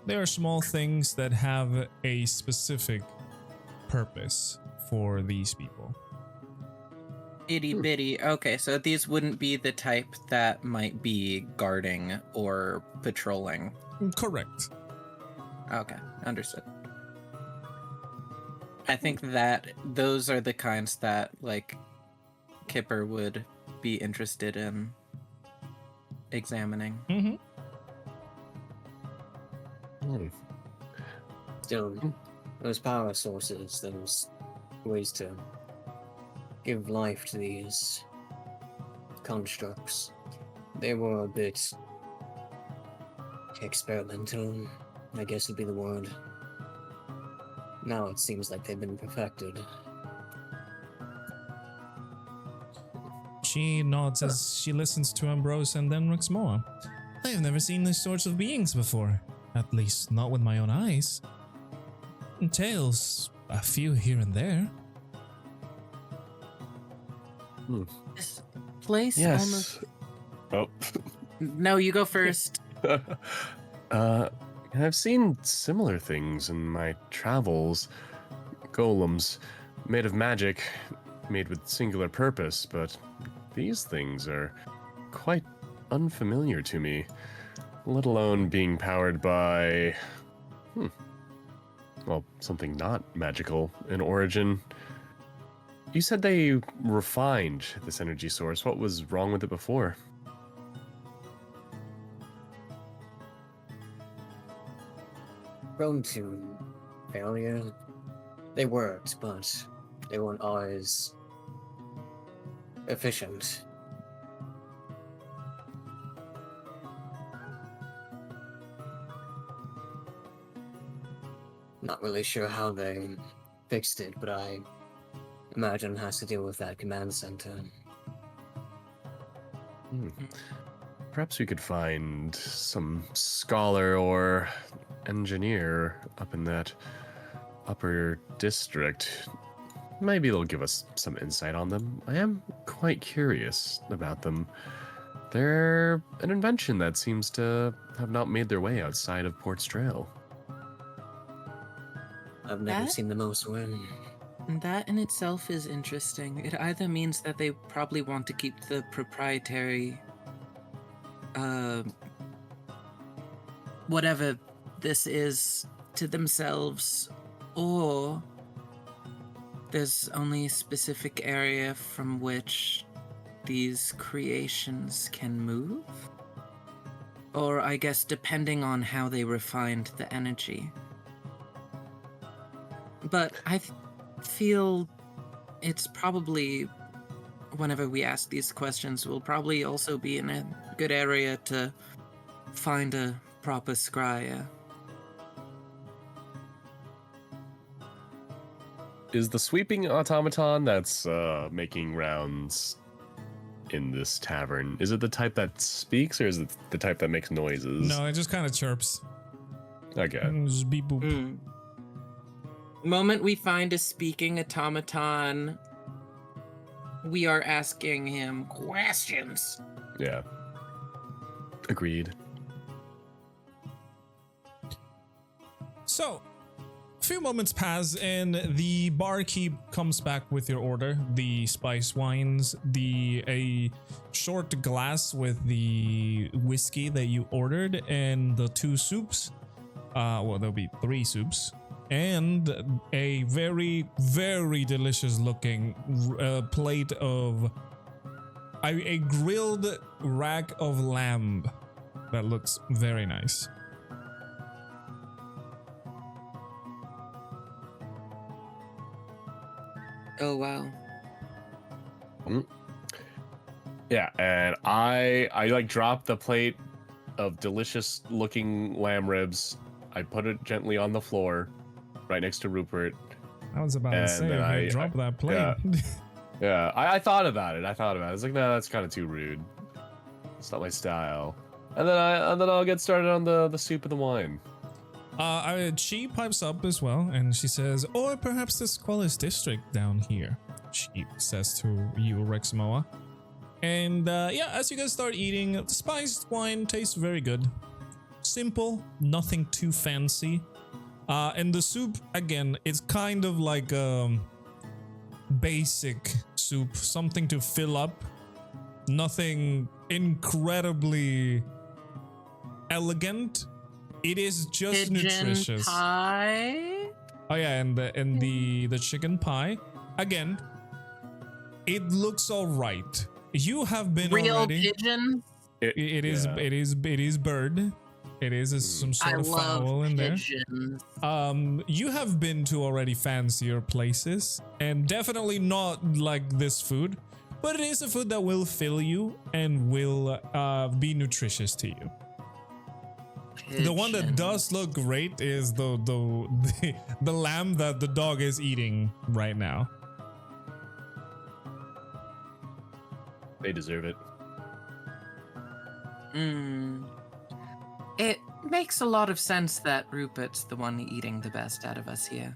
They are small things that have a specific purpose for these people. Itty bitty. Okay, so these wouldn't be the type that might be guarding or patrolling. Correct. Okay, understood. I think that those are the kinds that, like, Kipper would be interested in examining. Mm-hmm. Still, those power sources, those ways to give life to these constructs, they were a bit experimental, I guess would be the word. Now it seems like they've been perfected. She nods as she listens to Ambrose and then Rexmoa. I have never seen these sorts of beings before. At least not with my own eyes. Tails, a few here and there. This place Yes. almost... Oh. No, you go first. I've seen similar things in my travels. Golems, made of magic, made with singular purpose, but these things are quite unfamiliar to me, let alone being powered by, well, something not magical in origin. You said they refined this energy source. What was wrong with it before? Prone to failure. They worked, but they weren't always efficient. Not really sure how they fixed it, but I imagine it has to deal with that command center. Perhaps we could find some scholar or engineer up in that upper district. Maybe they'll give us some insight on them. I am quite curious about them. They're an invention that seems to have not made their way outside of Port Strale. I've never That- seen them elsewhere. That in itself is interesting. It either means that they probably want to keep the proprietary, whatever this is, to themselves, or there's only a specific area from which these creations can move. Or I guess depending on how they refined the energy. But I feel it's probably, whenever we ask these questions, we'll probably also be in a good area to find a proper scryer. Is the sweeping automaton that's making rounds in this tavern, is it the type that speaks or is it the type that makes noises? No, it just kind of chirps. Okay. Just beep boop. Moment we find a speaking automaton, we are asking him questions. Yeah. Agreed. So, a few moments pass and the barkeep comes back with your order. The spice wines, a short glass with the whiskey that you ordered, and the 2 soups. Well, there'll be 3 soups. And a very, very delicious looking plate of a grilled rack of lamb that looks very nice. Oh, wow. Yeah, and I like drop the plate of delicious looking lamb ribs. I put it gently on the floor. right next to Rupert. I was about to And say, then if you drop that plate. Yeah, I thought about it. I was like, no, that's kind of too rude. It's not my style. And then I'll get started on the soup and the wine. She pipes up as well, and she says, or perhaps the Squallis district down here, she says to you, Rexmoa. And yeah, as you guys start eating, the spiced wine tastes very good. Simple, nothing too fancy. And the soup, again, it's kind of like basic soup, something to fill up. Nothing incredibly elegant. It is just nutritious. Pie? Oh yeah, and the chicken pie. Again, it looks all right. You have been Real already. pigeons? It is bird. It is some sort of fowl in there. Pigeons. You have been to already fancier places, and definitely not like this food, but it is a food that will fill you and will be nutritious to you. The one that does look great is the lamb that the dog is eating right now. They deserve it. It makes a lot of sense that Rupert's the one eating the best out of us here.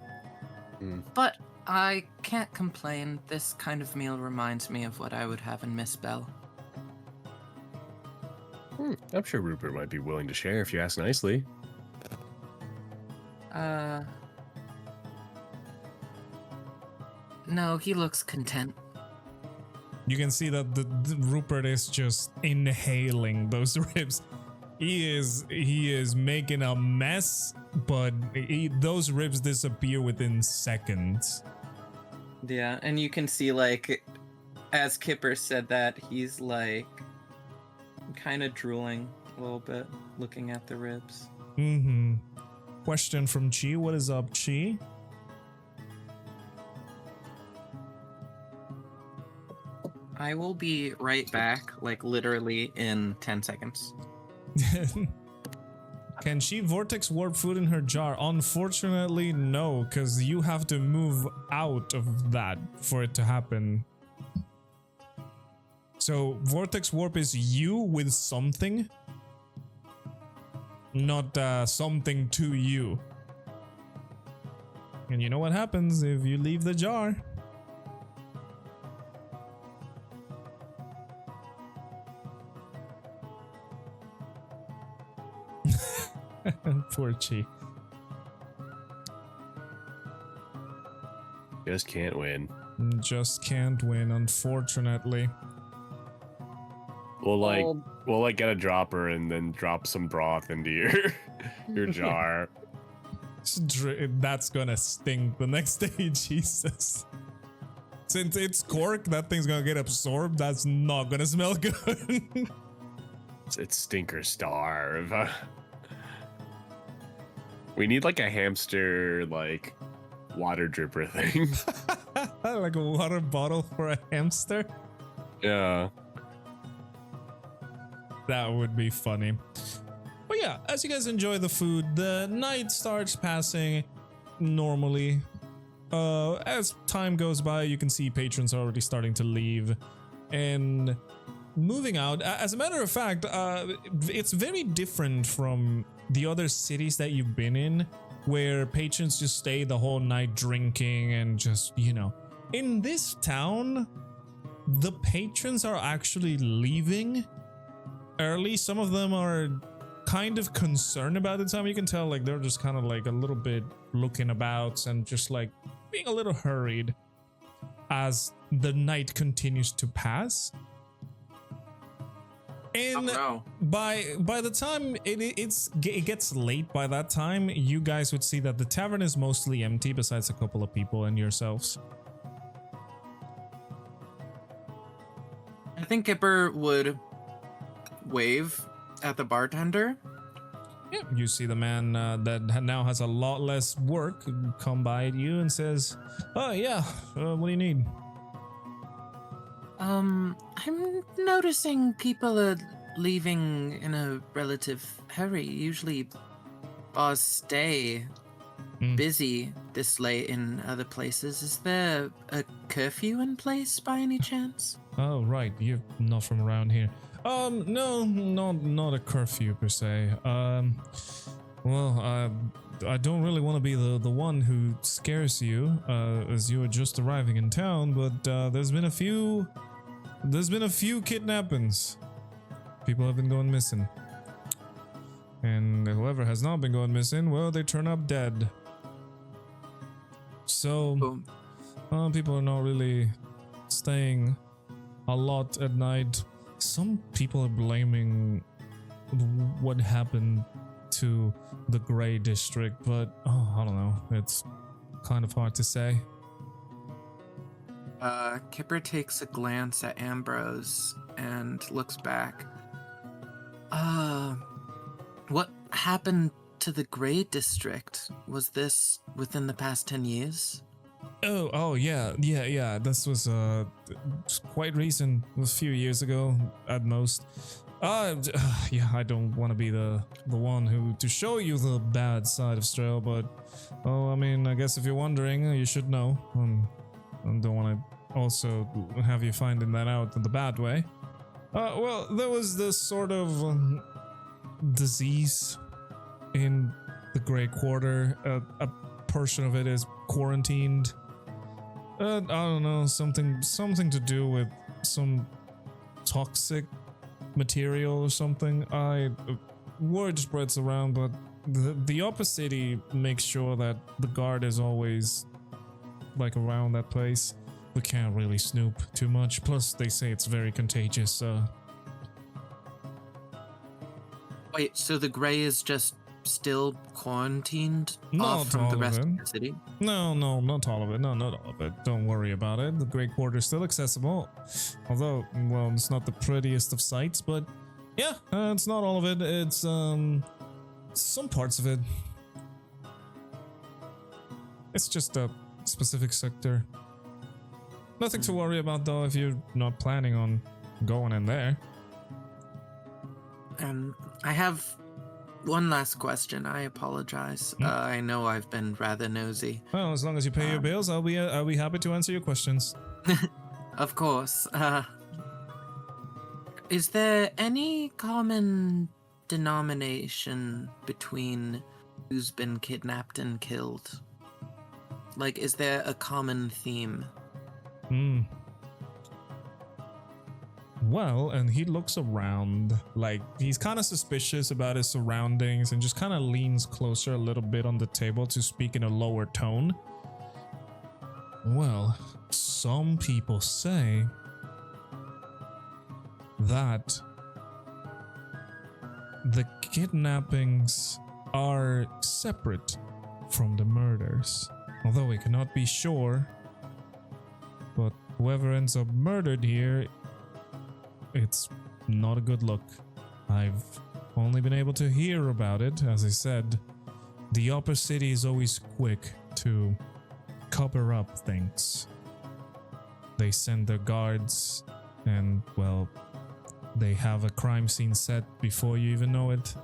But I can't complain. This kind of meal reminds me of what I would have in Miss Bell. I'm sure Rupert might be willing to share if you ask nicely. No, he looks content. You can see that the Rupert is just inhaling those ribs. He is making a mess, but those ribs disappear within seconds. Yeah, and you can see, like, as Kipper said that, he's like kind of drooling a little bit, looking at the ribs. Question from Chi. What is up, Chi? I will be right back, like literally in 10 seconds. Can she vortex warp food in her jar? Unfortunately, no, because you have to move out of that for it to happen. So vortex warp is you with something, not something to you. And you know what happens if you leave the jar? Poor Chi. Just can't win. Just can't win, unfortunately. We'll get a dropper and then drop some broth into your jar. That's gonna stink the next day, Jesus. Since it's cork, that thing's gonna get absorbed. That's not gonna smell good. It's stinker starve. We need like a hamster like water dripper thing. Like a water bottle for a hamster? Yeah. That would be funny. But yeah, as you guys enjoy the food, the night starts passing normally. As time goes by, you can see patrons are already starting to leave and moving out. As a matter of fact, it's very different from the other cities that you've been in, where patrons just stay the whole night drinking and just, you know. In this town, the patrons are actually leaving early. Some of them are kind of concerned about the time. You can tell, like, they're just kind of like a little bit looking about and just like being a little hurried as the night continues to pass. And by the time it gets late, by that time you guys would see that the tavern is mostly empty besides a couple of people and yourselves. I think Kipper would wave at the bartender. Yeah, you see the man that now has a lot less work come by at you and says, "Oh yeah, what do you need?" I'm noticing people are leaving in a relative hurry. Usually bars stay busy this late in other places. Is there a curfew in place by any chance? Oh, right. You're not from around here. No, not a curfew per se. Well, I don't really want to be the one who scares you, as you are just arriving in town, but there's been a few kidnappings. People have been going missing. And whoever has not been going missing, well, they turn up dead. So, people are not really staying a lot at night. Some people are blaming what happened to the Grey District, but I don't know. It's kind of hard to say. Kipper takes a glance at Ambrose and looks back. What happened to the Grey District? Was this within the past 10 years? Oh, yeah. This was quite recent. It was a few years ago at most. Yeah, I don't want to be the one who to show you the bad side of Strale, but I mean, I guess if you're wondering, you should know. I don't want to also have you finding that out in the bad way. Well, there was this sort of disease in the Grey Quarter. A portion of it is quarantined. I don't know, something to do with some toxic material or something. Word spreads around, but the upper city makes sure that the guard is always like around that place. We can't really snoop too much. Plus, they say it's very contagious. So. Wait, so the Grey is just still quarantined off Not from all the of rest it. of the city? No, not all of it. No, not all of it. Don't worry about it. The Grey Quarter is still accessible. Although, well, it's not the prettiest of sights, but yeah, it's not all of it. It's, some parts of it. It's just a specific sector. Nothing to worry about, though, if you're not planning on going in there. I have one last question. I apologize. I know I've been rather nosy. Well, as long as you pay your bills, I'll be happy to answer your questions. Of course. Is there any common denomination between who's been kidnapped and killed? Like, is there a common theme? Well, and he looks around, like he's kind of suspicious about his surroundings and just kind of leans closer a little bit on the table to speak in a lower tone. Well, some people say that the kidnappings are separate from the murders. Although we cannot be sure, but whoever ends up murdered here, it's not a good look. I've only been able to hear about it. As I said, the upper city is always quick to cover up things. They send their guards and, well, they have a crime scene set before you even know it.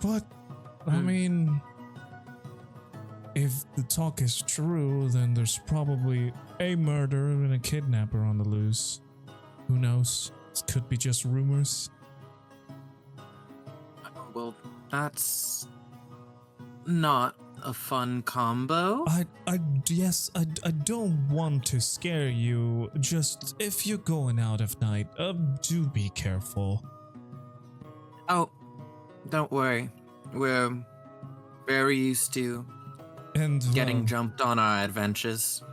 But, I mean, if the talk is true, then there's probably a murderer and a kidnapper on the loose. Who knows? This could be just rumors. Well, that's not a fun combo. I don't want to scare you. Just if you're going out at night, do be careful. Oh, don't worry. We're very used to getting jumped on our adventures.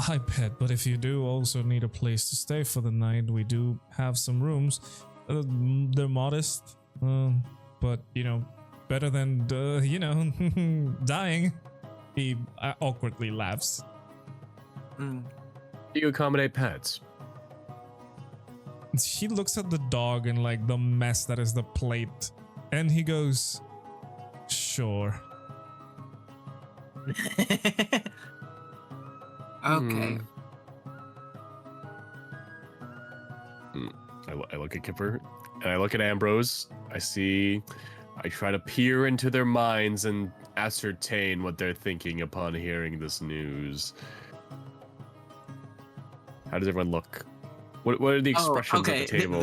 I bet, but if you do also need a place to stay for the night, we do have some rooms. They're modest, but, you know, better than, dying. He awkwardly laughs. Do you accommodate pets? He looks at the dog and, like, the mess that is the plate, and he goes, sure. Okay. I look at Kipper and I look at Ambrose. I try to peer into their minds and ascertain what they're thinking upon hearing this news. How does everyone look? What are the expressions okay. at the table?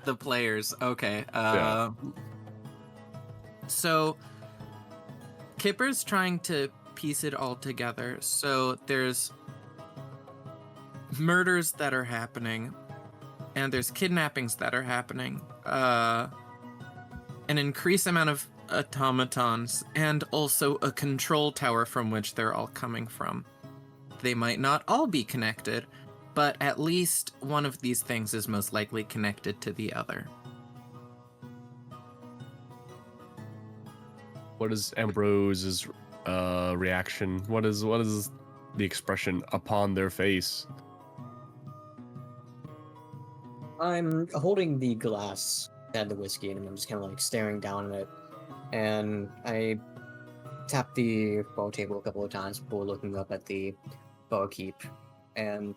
The players. Okay. Yeah. So Kipper's trying to piece it all together. So there's murders that are happening, and there's kidnappings that are happening. An increased amount of automatons, and also a control tower from which they're all coming from. They might not all be connected, but at least one of these things is most likely connected to the other. What is Ambrose's reaction? What is the expression upon their face? I'm holding the glass that had the whiskey in it, and I'm just kind of like staring down at it. And I tap the bar table a couple of times before looking up at the barkeep. And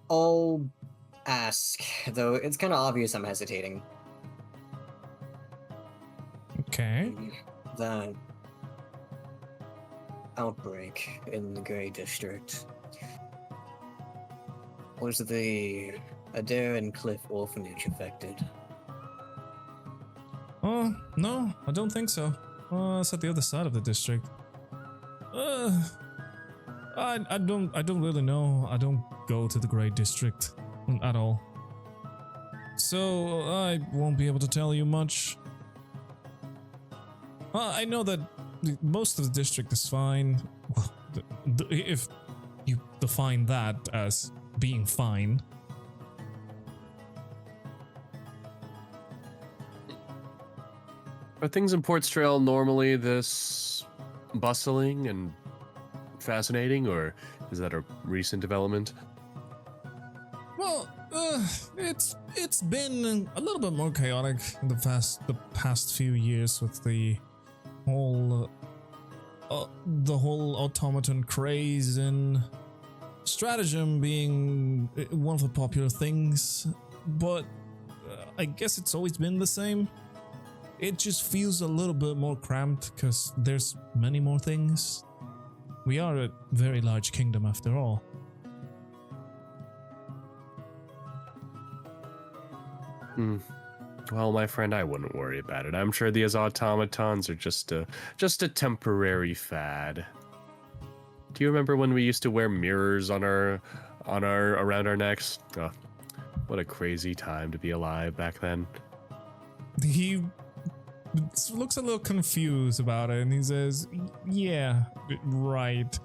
I'll ask, though it's kind of obvious I'm hesitating. Okay. The outbreak in the Grey District. Was the Adair and Cliff Orphanage affected? Oh, no, I don't think so. It's at the other side of the district. I don't really know. I don't go to the Grey District at all. So I won't be able to tell you much. I know that most of the district is fine. Well, if you define that as being fine. Are things in Port Strale normally this bustling and fascinating, or is that a recent development? Well, it's been a little bit more chaotic in the past few years with the whole automaton craze and stratagem being one of the popular things, but I guess it's always been the same. It just feels a little bit more cramped because there's many more things. We are a very large kingdom after all. Well, my friend, I wouldn't worry about it. I'm sure these automatons are just a temporary fad. Do you remember when we used to wear mirrors on our around our necks? Oh, what a crazy time to be alive back then. He looks a little confused about it, and he says, "Yeah, right.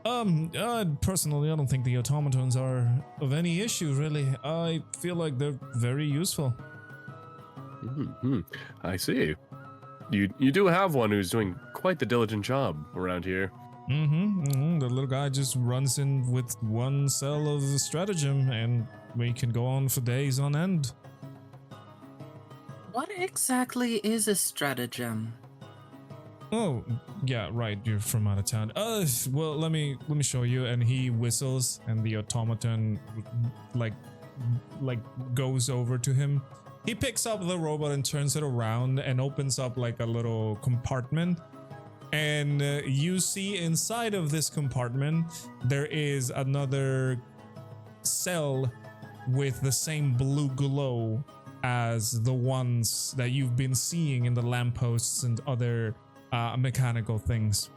Personally, I don't think the automatons are of any issue, really. I feel like they're very useful." I see. You do have one who's doing quite the diligent job around here. The little guy just runs in with one cell of stratagem, and we can go on for days on end. What exactly is a stratagem? Oh, yeah, right. You're from out of town. Well, let me show you. And he whistles, and the automaton like goes over to him. He picks up the robot and turns it around and opens up like a little compartment. And you see inside of this compartment there is another cell with the same blue glow as the ones that you've been seeing in the lampposts and other mechanical things.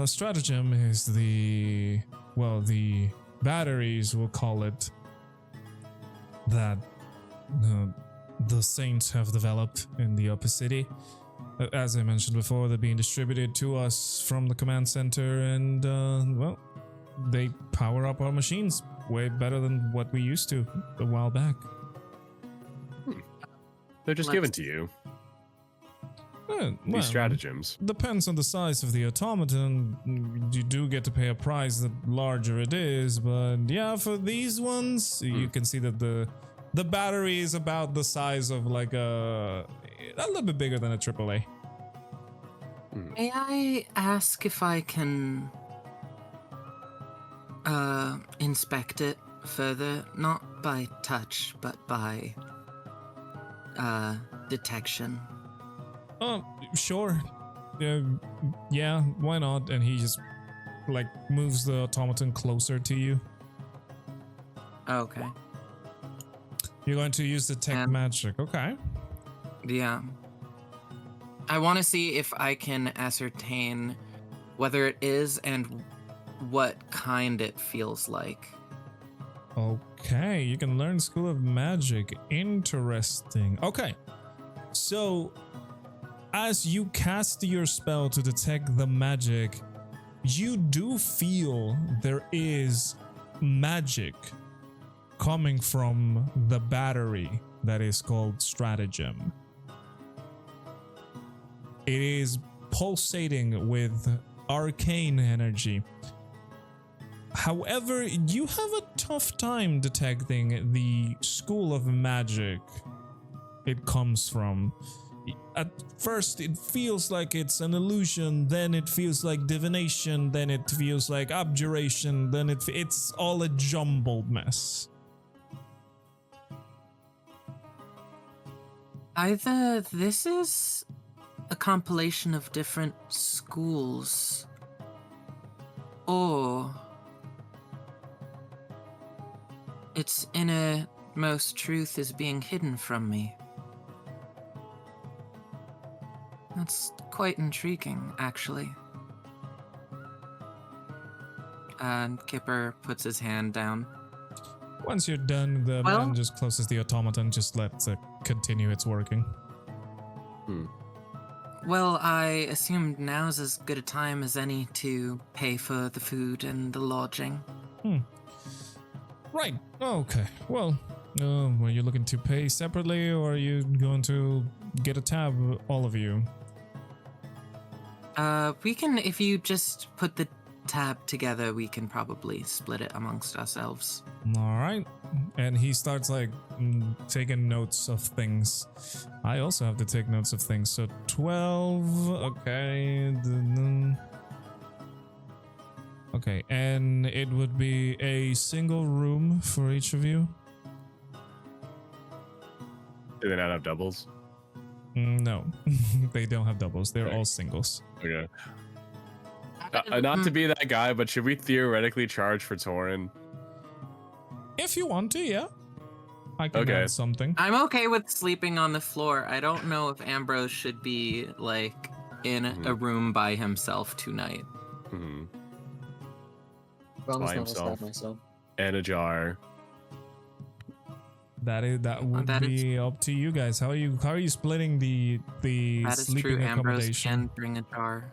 Stratagem is the batteries, we'll call it, that the Saints have developed in the upper city. As I mentioned before, they're being distributed to us from the command center, and they power up our machines way better than what we used to a while back. They're just given to you. These stratagems. Depends on the size of the automaton. You do get to pay a price the larger it is, but yeah, for these ones, you can see that the battery is about the size of like a little bit bigger than a AAA. May I ask if I can inspect it further, not by touch, but by detection? Oh, sure. yeah, why not? And he just like moves the automaton closer to you. Okay. You're going to use detect magic. Okay. Yeah. I want to see if I can ascertain whether it is and what kind it feels like. Okay, you can learn School of Magic. Interesting. Okay, so as you cast your spell to detect the magic, you do feel there is magic coming from the battery that is called Stratagem. It is pulsating with arcane energy. However, you have a tough time detecting the school of magic it comes from. At first, it feels like it's an illusion, then it feels like divination, then it feels like abjuration, then it's all a jumbled mess. Either this is a compilation of different schools, or its innermost truth is being hidden from me. That's quite intriguing, actually. And Kipper puts his hand down. Once you're done, the man just closes the automaton, just lets it continue its working. Well, I assumed now's as good a time as any to pay for the food and the lodging. Right. Okay. Well, were you looking to pay separately, or are you going to get a tab, all of you? We can, if you just put the tab together, we can probably split it amongst ourselves. All right. And he starts like taking notes of things. I also have to take notes of things. So 12. Okay. Okay, and it would be a single room for each of you? Do they not have doubles? No, they don't have doubles. They're all singles. Okay. Not to be that guy, but should we theoretically charge for Taurin? If you want to, yeah. I can add something. I'm okay with sleeping on the floor. I don't know if Ambrose should be, like, in a room by himself tonight. By himself. And a jar. That would be up to you guys. How are you splitting the that is sleeping true. Ambrose accommodation? can bring a jar.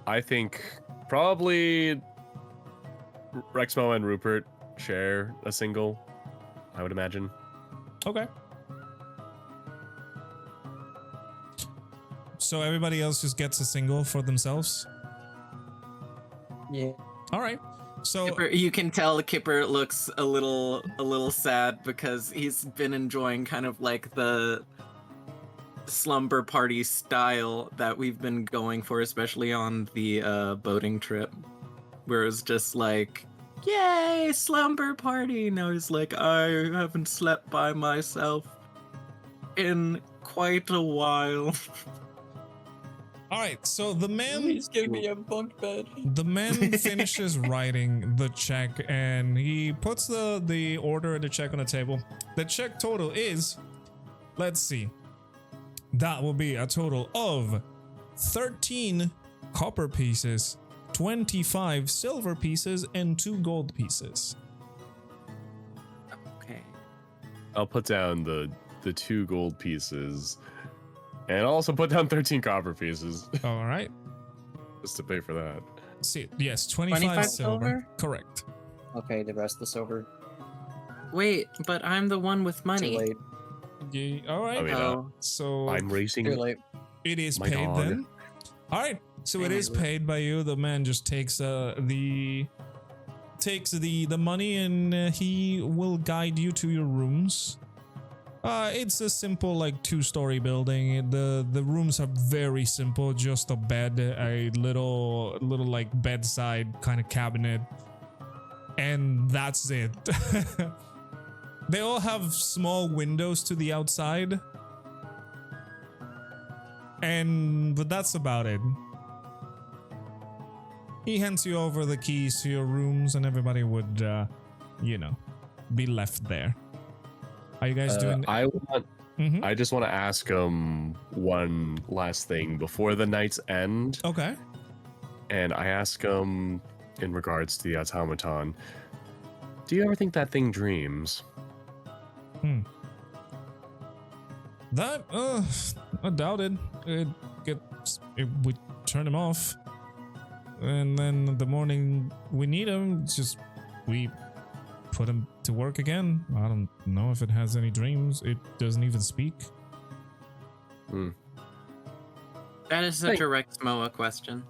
I think probably Rexmoa and Rupert share a single, I would imagine. Okay. So everybody else just gets a single for themselves? Yeah. All right. So Kipper, you can tell Kipper looks a little sad because he's been enjoying kind of like the slumber party style that we've been going for, especially on the boating trip, where it's just like, yay, slumber party. Now he's like, I haven't slept by myself in quite a while. all right, so the man Please give me a bunk bed. The man finishes writing the check and he puts the order and the check on the table. The check total is, let's see, that will be a total of 13 copper pieces, 25 silver pieces, and 2 gold pieces. Okay. I'll put down the 2 gold pieces. And I'll also put down 13 copper pieces. All right. Just to pay for that. See, yes, 25 silver. Correct. Okay, the rest of the silver. Wait, but I'm the one with Too money. late. Yeah, all right. I mean, So I'm racing. Too late. it is my paid dog. then. All right. So it is paid by you. The man just takes the money and he will guide you to your rooms. It's a simple like 2-story building. The rooms are very simple, just a bed, a little like bedside kind of cabinet, and that's it. They all have small windows to the outside, But that's about it. He hands you over the keys to your rooms, and everybody would, be left there. Are you guys doing? I just want to ask one last thing before the night's end. Okay. And I ask in regards to the automaton, do you ever think that thing dreams? That I doubt it. We turn him off, and then the morning we need him, it's just we put him to work again. I don't know if it has any dreams. It doesn't even speak. That is such a Rexmoa question.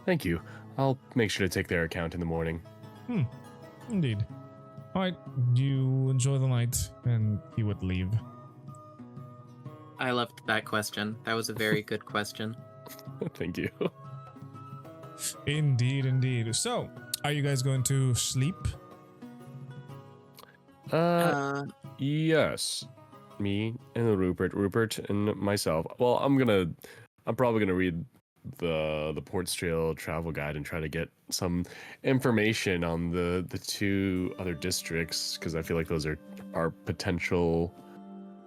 Thank you. I'll make sure to take their account in the morning. Indeed. All right, you enjoy the night, and he would leave. I loved that question. That was a very good question. Thank you. Indeed, indeed. So, are you guys going to sleep? Yes. Me and Rupert and myself. Well, I'm probably gonna read the Port Strale travel guide and try to get some information on the two other districts, because I feel like those are our potential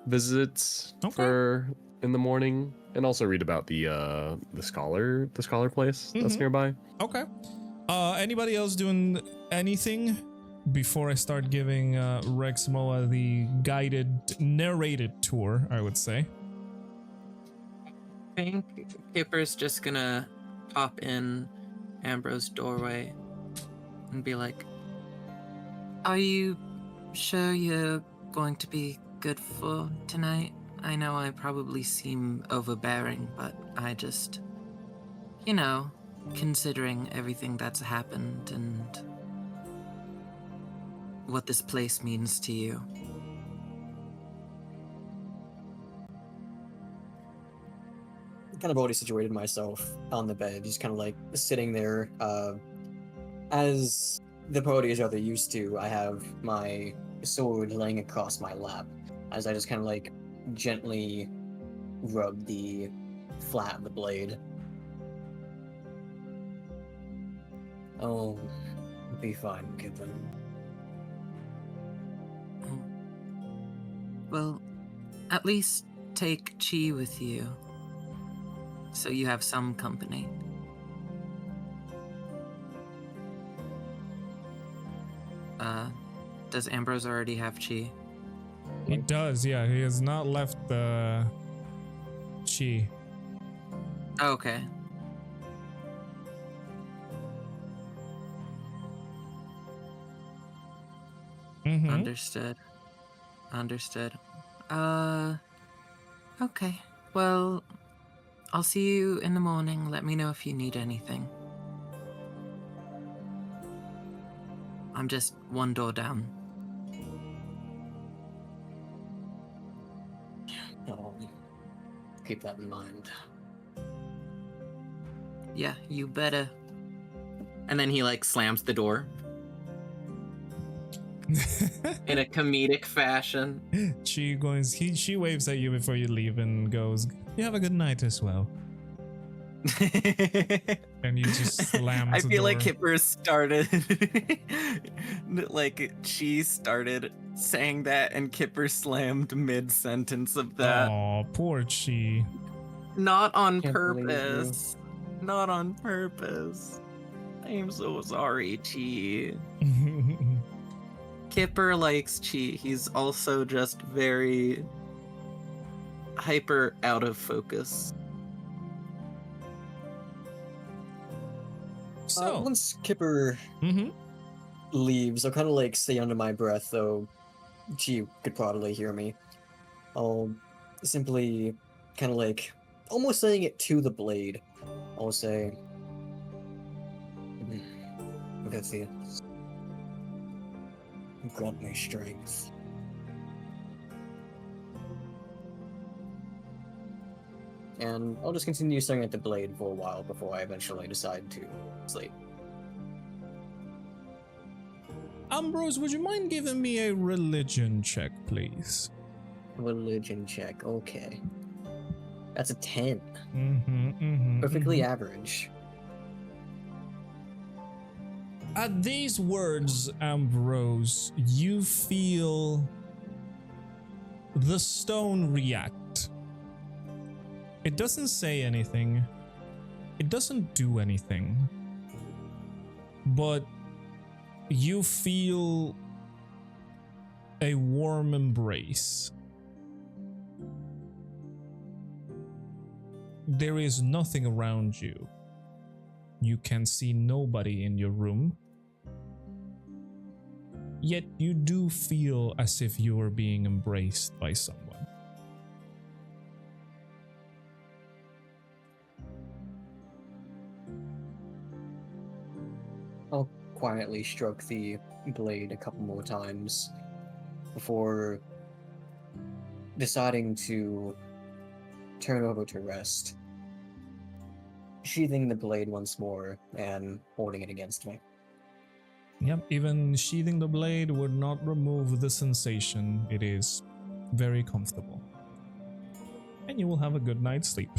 visits for in the morning, and also read about the scholar place that's nearby. Okay. Anybody else doing anything before I start giving Rexmoa the guided, narrated tour, I would say? I think Kipper's just gonna pop in Ambrose's doorway and be like, "Are you sure you're going to be good for tonight? I know I probably seem overbearing, but I just, considering everything that's happened and what this place means to you." Kind of already situated myself on the bed, just kind of like sitting there. As the party is rather used to, I have my sword laying across my lap as I just kind of like gently rub the flat of the blade. Oh, be fine, Kipper. Well, at least take Chi with you, so you have some company. Does Ambrose already have Chi? He does, yeah. He has not left the Chi. Okay. Understood. Okay. Well, I'll see you in the morning. Let me know if you need anything. I'm just one door down. I'll keep that in mind. Yeah, you better. And then he slams the door in a comedic fashion. She waves at you before you leave and goes, "You have a good night as well." And you just slam the I feel door. like Kipper started she started saying that and Kipper slammed mid-sentence of that. Oh, poor Chi. Not on Can't believe purpose. Not on purpose. I'm so sorry, Chi. Kipper likes Chi. He's also just very hyper out of focus. So Once Kipper leaves, I'll kind of say under my breath, though she could probably hear me. I'll simply kind of almost saying it to the blade. I'll say, "Vithius, grant me strength." And I'll just continue staring at the blade for a while before I eventually decide to sleep. Ambrose, would you mind giving me a religion check, please? Religion check, okay. That's a 10. Mm-hmm, Perfectly average. At these words, Ambrose, you feel the stone react. It doesn't say anything. It doesn't do anything. But you feel a warm embrace. There is nothing around you. You can see nobody in your room. Yet you do feel as if you are being embraced by someone. I'll quietly stroke the blade a couple more times before deciding to turn over to rest, sheathing the blade once more and holding it against me. Yep, even sheathing the blade would not remove the sensation. It is very comfortable. And you will have a good night's sleep.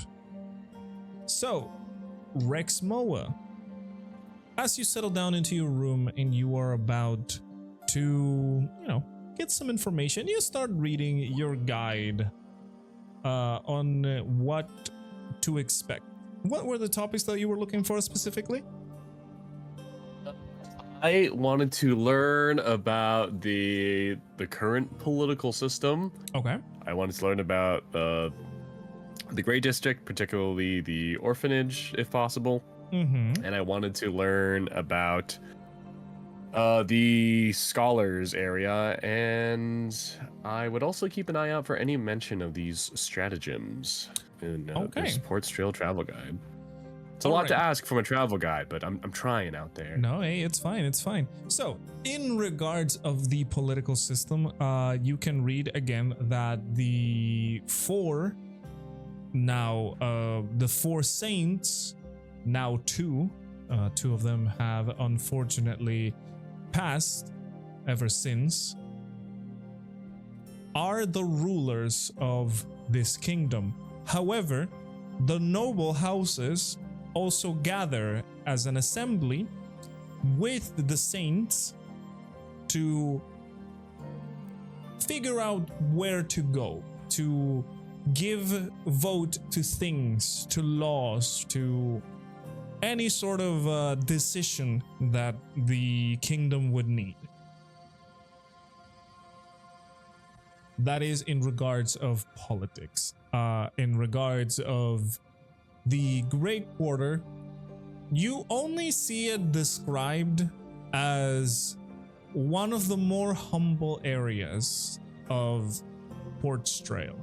So, Rexmoa, as you settle down into your room and you are about to, get some information, you start reading your guide on what to expect. What were the topics that you were looking for specifically? I wanted to learn about the current political system. Okay. I wanted to learn about the Grey District, particularly the orphanage, if possible. Mm-hmm. And I wanted to learn about the scholars area, and I would also keep an eye out for any mention of these stratagems in this Port Strale travel guide. It's a lot to ask from a travel guide, but I'm trying out there. No, hey, it's fine. It's fine. So, in regards of the political system, you can read again that the four saints, now two of them have unfortunately passed ever since, are the rulers of this kingdom. However, the noble houses also gather as an assembly with the saints to figure out where to go, to give vote to things, to laws, to any sort of decision that the kingdom would need. That is in regards of politics. In regards of the Great Quarter, you only see it described as one of the more humble areas of Port Strale.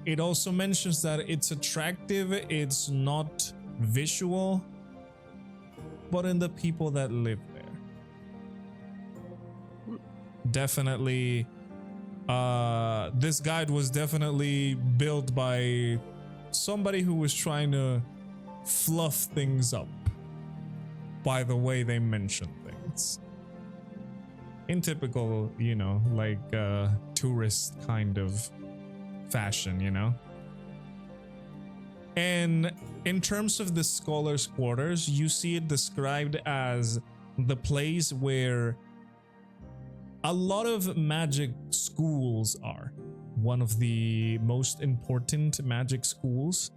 It also mentions that it's attractive, it's not visual, but in the people that live there. Definitely, this guide was definitely built by somebody who was trying to fluff things up by the way they mention things. In typical, tourist kind of fashion, And in terms of the scholars' quarters, you see it described as the place where a lot of magic schools are. One of the most important magic schools,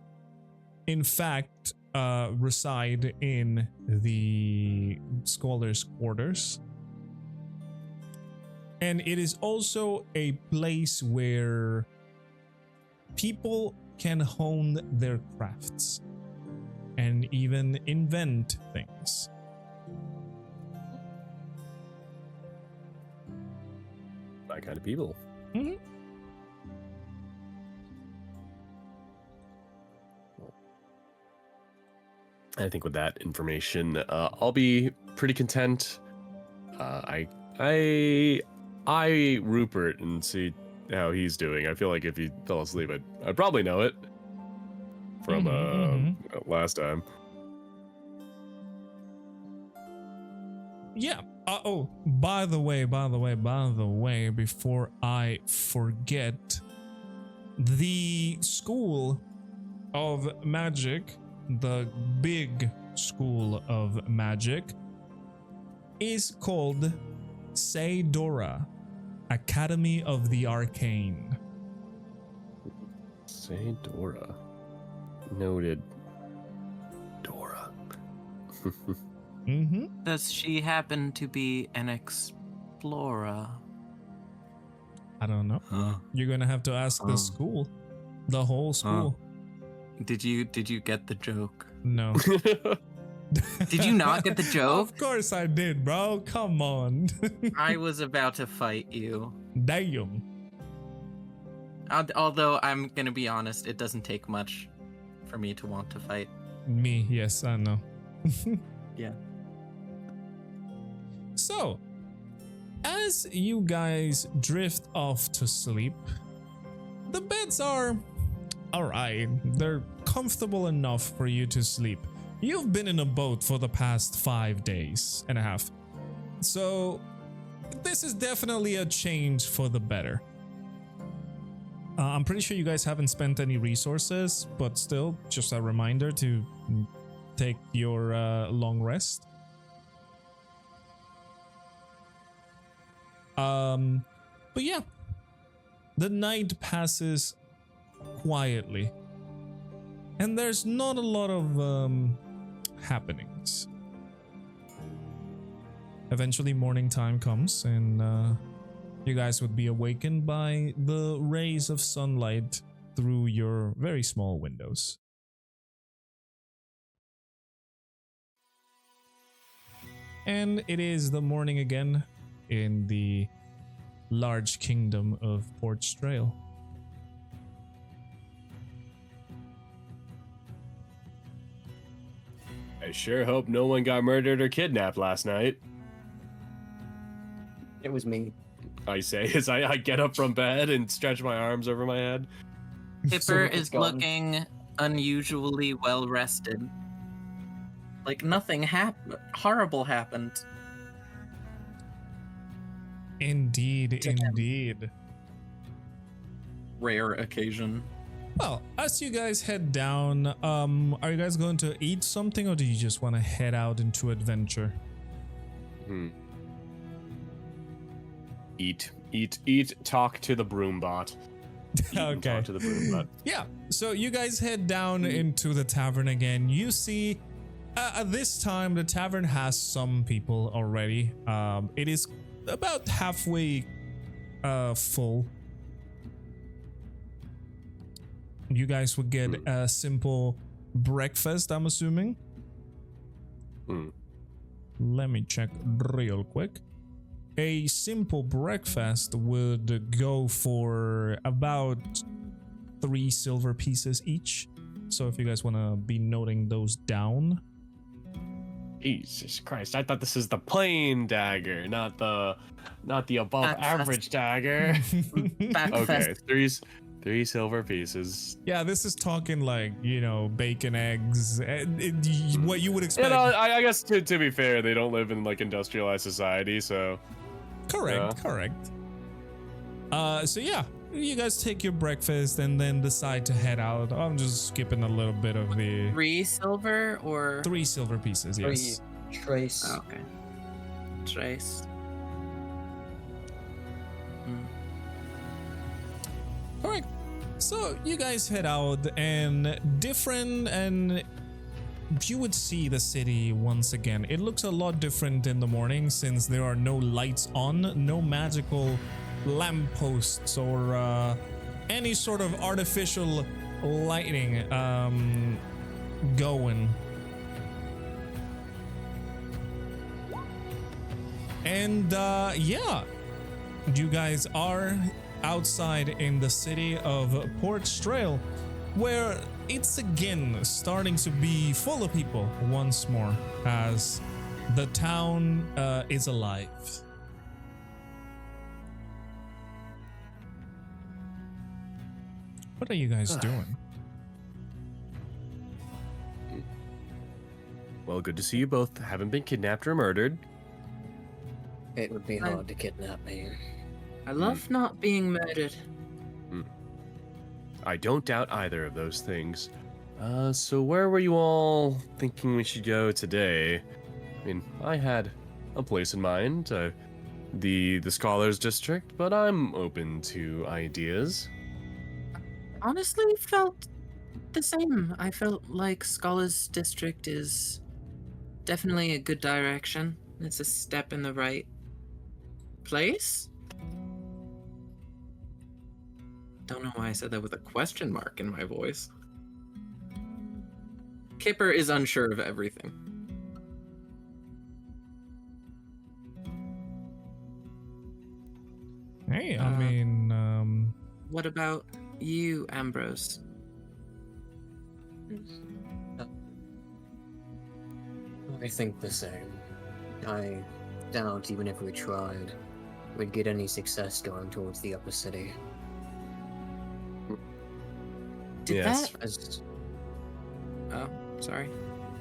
in fact, reside in the scholars' quarters. And it is also a place where people can hone their crafts and even invent things. My kind of people. Mm-hmm. I think with that information, I'll be pretty content. I Rupert and see how he's doing. I feel like if he fell asleep, I'd probably know it from last time. Yeah. By the way, before I forget, The school of magic, the big school of magic, is called Seidora, Academy of the Arcane. Say Dora. Noted. Dora. Mm-hmm. Does she happen to be an explorer? I don't know. You're gonna have to ask the school, the whole school. Did you get the joke? No. Did you not get the joke? Of course I did, bro. Come on. I was about to fight you. Damn. Although I'm gonna be honest, it doesn't take much for me to want to fight. Me, yes, I know. Yeah. So, as you guys drift off to sleep, the beds are alright. They're comfortable enough for you to sleep. You've been in a boat for the past 5 days and a half. So, this is definitely a change for the better. I'm pretty sure you guys haven't spent any resources, but still, just a reminder to take your long rest. But yeah, the night passes quietly, and there's not a lot of happenings. Eventually, morning time comes, and you guys would be awakened by the rays of sunlight through your very small windows. And it is the morning again in the large kingdom of Port Strale. I sure hope no one got murdered or kidnapped last night. It was me. I say as I get up from bed and stretch my arms over my head. Kipper it's is gone. looking unusually well rested. Like nothing horrible happened. Indeed, indeed. Rare occasion. Well, as you guys head down, are you guys going to eat something, or do you just want to head out into adventure? Eat, talk to the broom bot. Okay. Talk to the broom bot. Yeah, so you guys head down into the tavern again. You see, at this time, the tavern has some people already. It is about halfway full. You guys would get a simple breakfast, I'm assuming. Let me check real quick. A simple breakfast would go for about 3 silver pieces each. So if you guys want to be noting those down. Jesus Christ! I thought this is the plain dagger, not the above average dagger. Okay, 3 silver pieces. Yeah, this is talking like, you know, bacon, eggs, what you would expect. You know, I guess to be fair, they don't live in like industrialized society, so. Correct, correct. So yeah, you guys take your breakfast and then decide to head out. I'm just skipping a little bit of the 3 silver or 3 silver pieces, yes. Trace. Oh, okay. Trace. Alright, so you guys head out and you would see the city once again. It looks a lot different in the morning since there are no lights on, no magical lampposts or any sort of artificial lighting going. And yeah, you guys are outside in the city of Port Strale, where it's again starting to be full of people once more as the town is alive. What are you guys doing? Well, good to see you both haven't been kidnapped or murdered. It would be hard to kidnap me. I love not being murdered. I don't doubt either of those things. So where were you all thinking we should go today? I mean, I had a place in mind, the Scholars District, but I'm open to ideas. Honestly, felt the same. I felt like Scholars District is definitely a good direction. It's a step in the right place. Don't know why I said that with a question mark in my voice. Kipper is unsure of everything. Hey, I mean, What about you, Ambrose? I think the same. I doubt even if we tried, we'd get any success going towards the upper city. Did Yes. that? As Oh, sorry.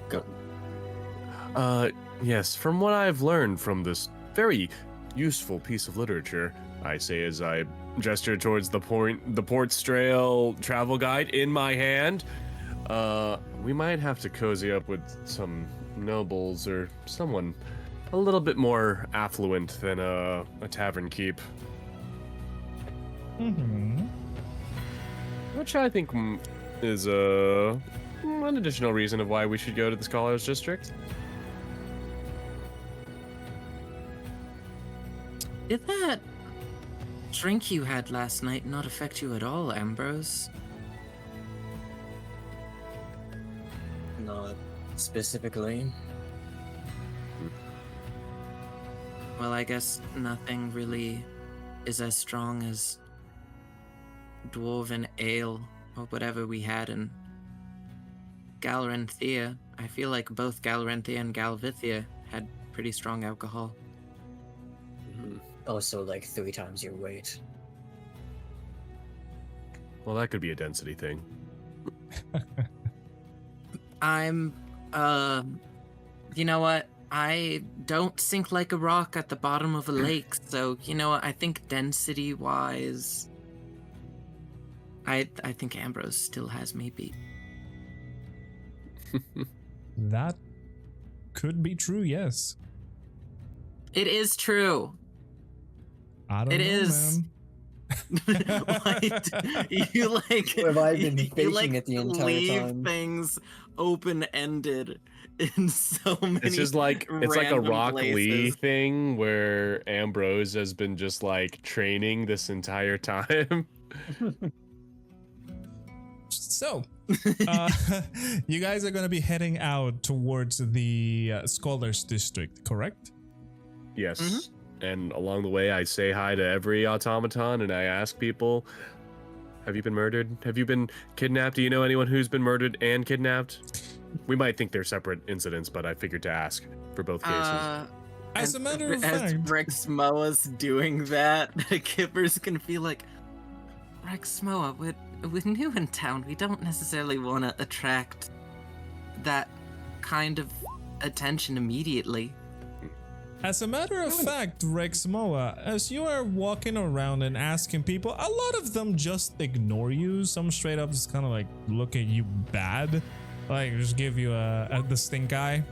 go. Yes, from what I've learned from this very useful piece of literature, I say as I gesture towards the Port Strale travel guide in my hand, we might have to cozy up with some nobles or someone a little bit more affluent than a tavern keep. Which I think is an additional reason of why we should go to the Scholars District. Did that drink you had last night not affect you at all, Ambrose? Not specifically. Well, I guess nothing really is as strong as dwarven ale or whatever we had in Galranthea. I feel like both Galranthea and Galvithia had pretty strong alcohol. Also, like 3 times your weight. Well, that could be a density thing. I'm, you know what? I don't sink like a rock at the bottom of a lake, so, you know what? I think density-wise, I think Ambrose still has me beat. that could be true, yes. It is true. I don't It know, is. man. You like Have I been you faking like it the entire leave time? things open-ended in so many It's just like it's like a random Rock Lee places. thing where Ambrose has been just like training this entire time. So, you guys are going to be heading out towards the Scholars District, correct? Yes. Mhm. And along the way, I say hi to every automaton and I ask people, have you been murdered? Have you been kidnapped? Do you know anyone who's been murdered and kidnapped? We might think they're separate incidents, but I figured to ask for both cases. As a matter of as fact, Rexmoa's doing that, Kipper's gonna feel like, Rexmoa, we're new in town. We don't necessarily want to attract that kind of attention immediately. as a matter of fact, Rexmoa, as you are walking around and asking people, a lot of them just ignore you. Some straight up just kind of like look at you bad, like just give you the stink eye.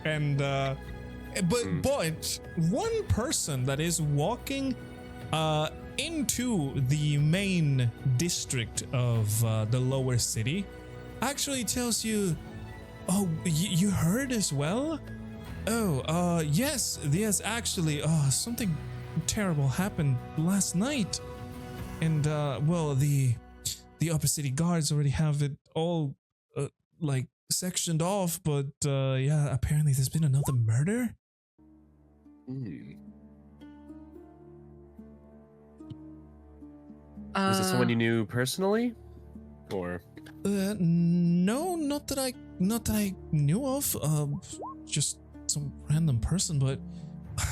And but one person that is walking into the main district of the lower city actually tells you, oh, you heard as well? Oh, yes, actually, something terrible happened last night. And, well, the upper city guards already have it all, like, sectioned off, but, yeah, apparently there's been another murder? Is it someone you knew personally? Or No, not that I knew of, just some random person, but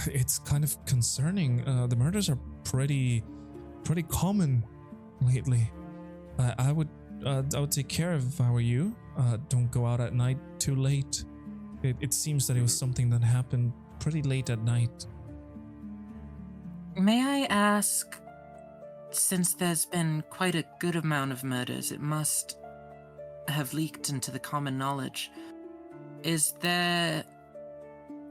it's kind of concerning. The murders are pretty common lately. I would take care if I were you. Don't go out at night too late. It seems that it was something that happened pretty late at night. May I ask since there's been quite a good amount of murders, it must have leaked into the common knowledge. Is there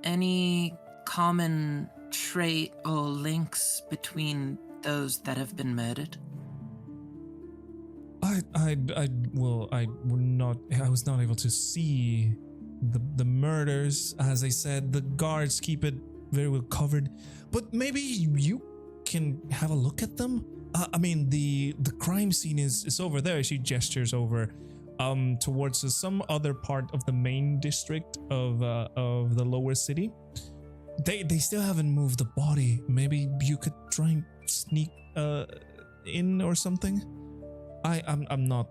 any common trait or links between those that have been murdered? I was not able to see the murders. As I said, the guards keep it very well covered, but maybe you can have a look at them. I mean, the crime scene is over there. She gestures over towards some other part of the main district of the lower city. They still haven't moved the body. Maybe you could try and sneak in or something. I'm not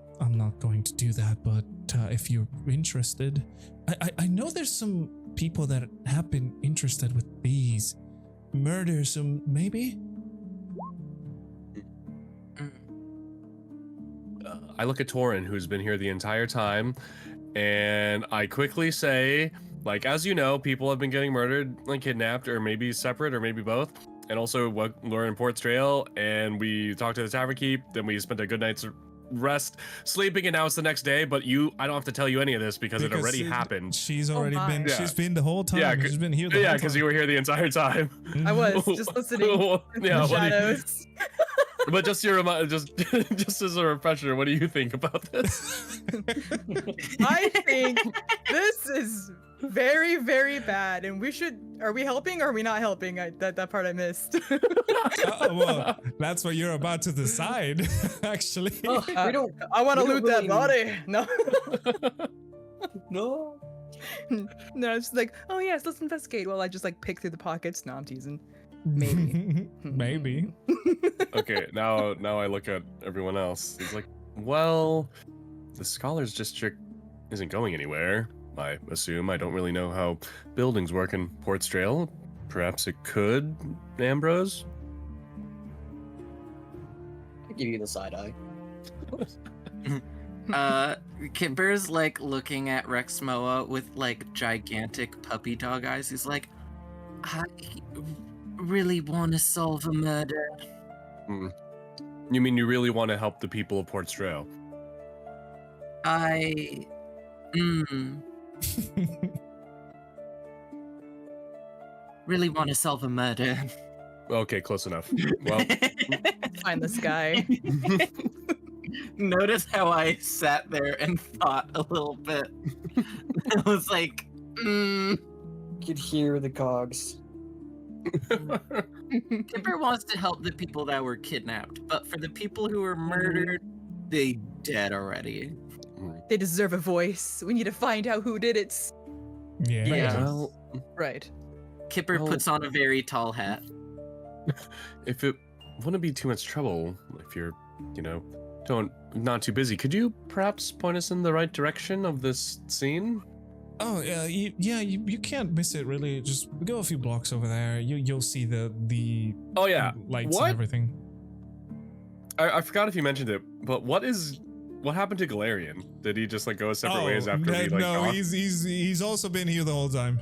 going to do that, but if you're interested, I know there's some people that have been interested with these murders, so maybe. I look at Taurin, who's been here the entire time, and I quickly say, like, as you know, people have been getting murdered, like kidnapped, or maybe separate, or maybe both. And also, we're in Port Strale, and we talked to the Tavern Keep, then we spent a good night's rest, sleeping, and now it's the next day. But I don't have to tell you any of this because it already happened. She's already been. Yeah. She's been the whole time. Yeah, she's been here. The whole time. Because you were here the entire time. I was just listening in the shadows. But just just as a refresher, what do you think about this? I think this is very, very bad, and we should. Are we helping or are we not helping? That part I missed. Well, that's what you're about to decide, actually. Oh, we don't. I want to we loot don't that body. No. No. No, it's just like, oh yes, let's investigate. Well, I just like pick through the pockets. No, I'm teasing. Maybe. Maybe. Okay, now I look at everyone else. It's like, well, the Scholars District isn't going anywhere. I assume. I don't really know how buildings work in Port Strale. Perhaps it could, Ambrose? I give you the side eye. Kipper's like looking at Rexmoa with like gigantic puppy dog eyes. He's like, I really want to solve a murder. You mean you really want to help the people of Port Strale? Really want to solve a murder. Okay, close enough. Well, Find this guy. Notice how I sat there and thought a little bit. I was like, You could hear the cogs. Kipper wants to help the people that were kidnapped, but for the people who were murdered, they dead already. They deserve a voice. We need to find out who did it. Yeah. well, Right. Kipper Well- puts on a very tall hat. if it wouldn't be too much trouble, if you're, not too busy, could you perhaps point us in the right direction of this scene? Oh yeah, you can't miss it really. Just go a few blocks over there. You'll see the Oh yeah, lights what? and everything. I forgot if you mentioned it, but what happened to Galarian? Did he just like go separate ways after we like no, talked? he's also been here the whole time.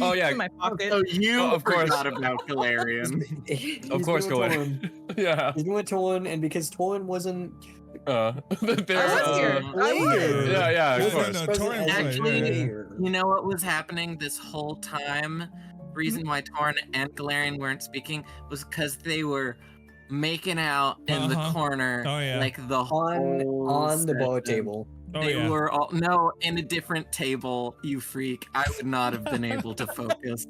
Oh yeah, In my pocket. So you of course. forgot about Galarian. of course, Galarian. Yeah. He's going to Taurin, and because Taurin wasn't. I was here. I was. Yeah, of No, course. no, Taurin was Actually, right, yeah. You know what was happening this whole time? Reason why Taurin and Galarian weren't speaking was because they were making out in the corner, Oh, yeah. like the whole on the bar session. table. Oh They yeah. were all in a different table. You freak! I would not have been able to focus.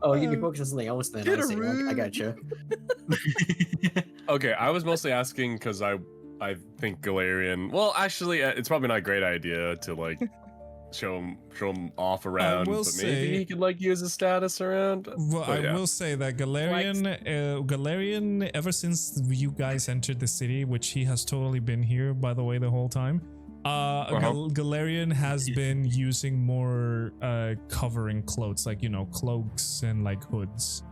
Oh, you can focus on something else then. I see. I gotcha. Okay, I was mostly asking because I think Galarian. Well, actually, it's probably not a great idea to like show him off around. will But maybe say- he could like use his status around. Well, But I yeah. will say that Galarian, ever since you guys entered the city, which he has totally been here, by the way, the whole time. Galarian has been using more covering clothes, like cloaks and like hoods.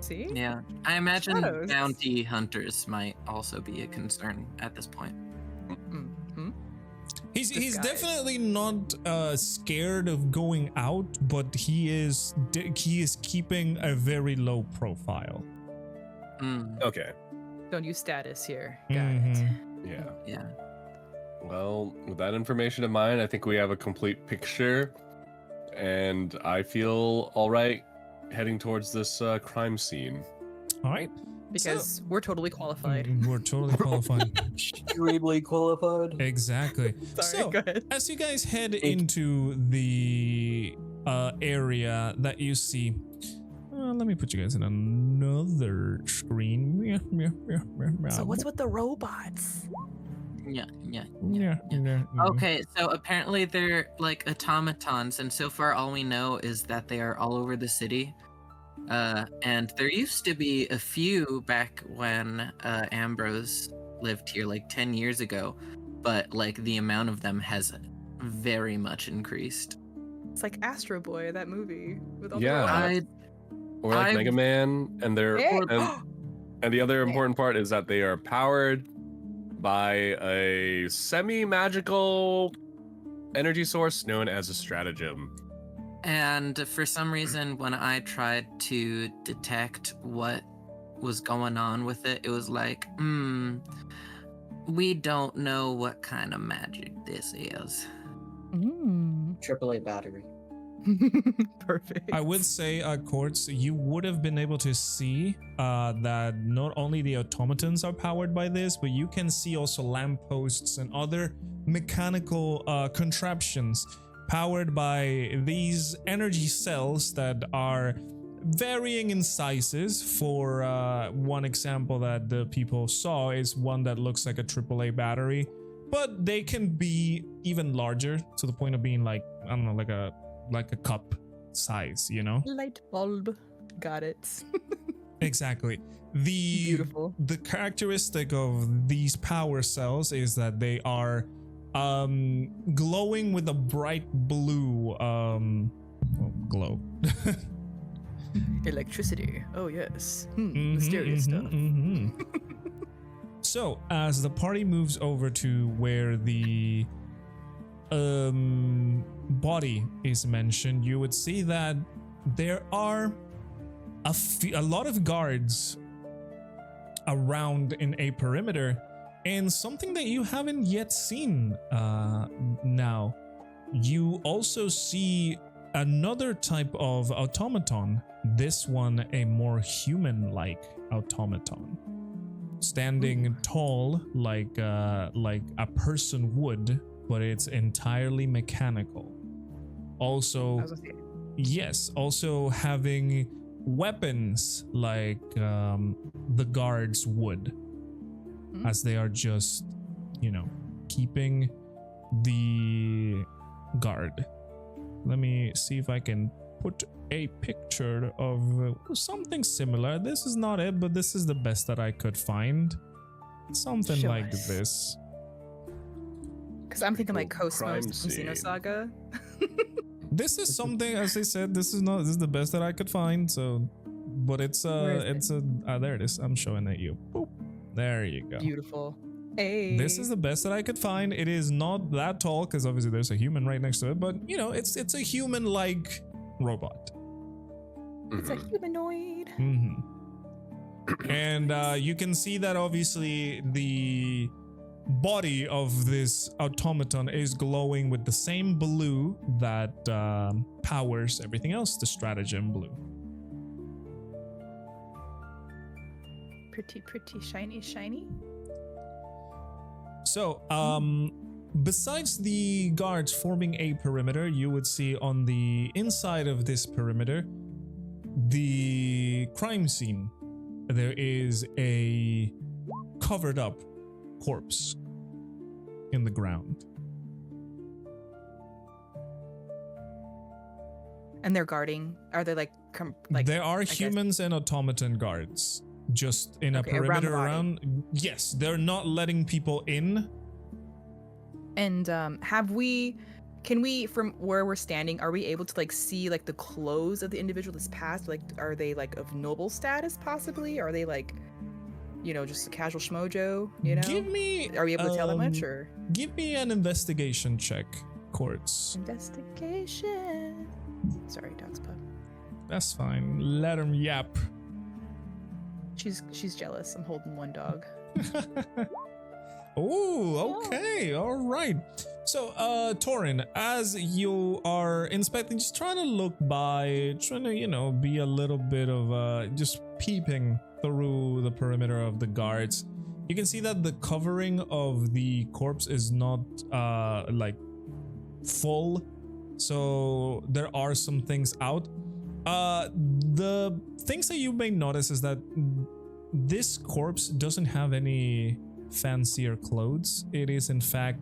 See? Yeah, I imagine Shadows. bounty hunters might also be a concern at this point. Mm-hmm. He's Disguise. definitely not scared of going out, but he is keeping a very low profile. Okay. Don't use status here. Got Mhm. it. Yeah. Yeah. Well, with that information in mind, I think we have a complete picture, and I feel all right heading towards this crime scene. All right. Because we're totally qualified. We're totally qualified. Extremely qualified. Exactly. Sorry, So, go ahead. as you guys head into the area that you see, let me put you guys in another screen. So what's with the robots? Yeah. Yeah. Okay, so apparently they're like automatons, and so far all we know is that they are all over the city. And there used to be a few back when Ambrose lived here, like 10 years ago, but like the amount of them has very much increased. It's like Astro Boy, that movie with all Yeah. the robots. Or like I've- Mega Man, and they're Hey! and the other important part is that they are powered by a semi-magical energy source known as a stratagem. And for some reason, when I tried to detect what was going on with it, it was like, we don't know what kind of magic this is. AAA battery. Perfect. I would say, Quartz, you would have been able to see that not only the automatons are powered by this, but you can see also lampposts and other mechanical contraptions powered by these energy cells that are varying in sizes. For one example that the people saw is one that looks like a AAA battery, but they can be even larger to the point of being like, I don't know, like a cup size, you know? Light bulb. Got it. Exactly. Beautiful. The characteristic of these power cells is that they are glowing with a bright blue glow. Electricity. Oh yes. Mysterious stuff. So as the party moves over to where the body is mentioned, you would see that there are a lot of guards around in a perimeter, and something that you haven't yet seen now, you also see another type of automaton, this one a more human-like automaton, standing tall like a person would, but it's entirely mechanical. Also, yes, also having weapons like the guards would, as they are just, keeping the guard. Let me see if I can put a picture of something similar. This is not it, but this is the best that I could find. Something Show like us. this. Because I'm thinking like Crime Cosmos from scene. Xenosaga. This is something, as I said, this is the best that I could find. So, but Where is there it is. I'm showing it you. Boop. There you go. Beautiful. Hey. This is the best that I could find. It is not that tall because obviously there's a human right next to it, but it's a human-like robot. It's a humanoid. And you can see that obviously the body of this automaton is glowing with the same blue that powers everything else, the stratagem blue. Pretty, shiny. So, besides the guards forming a perimeter, you would see on the inside of this perimeter the crime scene. There is a covered up corpse in the ground. And they're guarding. Are they like there are guess- humans and automaton guards just in a Okay, around perimeter the body. around. Yes, they're not letting people in. And can we, from where we're standing, are we able to like see like the clothes of the individual that's passed? Like, are they like of noble status possibly? Are they like, just a casual schmojo? Give me. Are we able to tell that much or? Give me an investigation check, Quartz. Investigation. Sorry, dog's pup. That's fine. Let him yap. She's jealous. I'm holding one dog. Oh, okay, all right. So, Taurin, as you are inspecting, just trying to look by, trying to, be a little bit of just peeping through the perimeter of the guards. You can see that the covering of the corpse is not like full, so there are some things out. The things that you may notice is that this corpse doesn't have any fancier clothes. It is in fact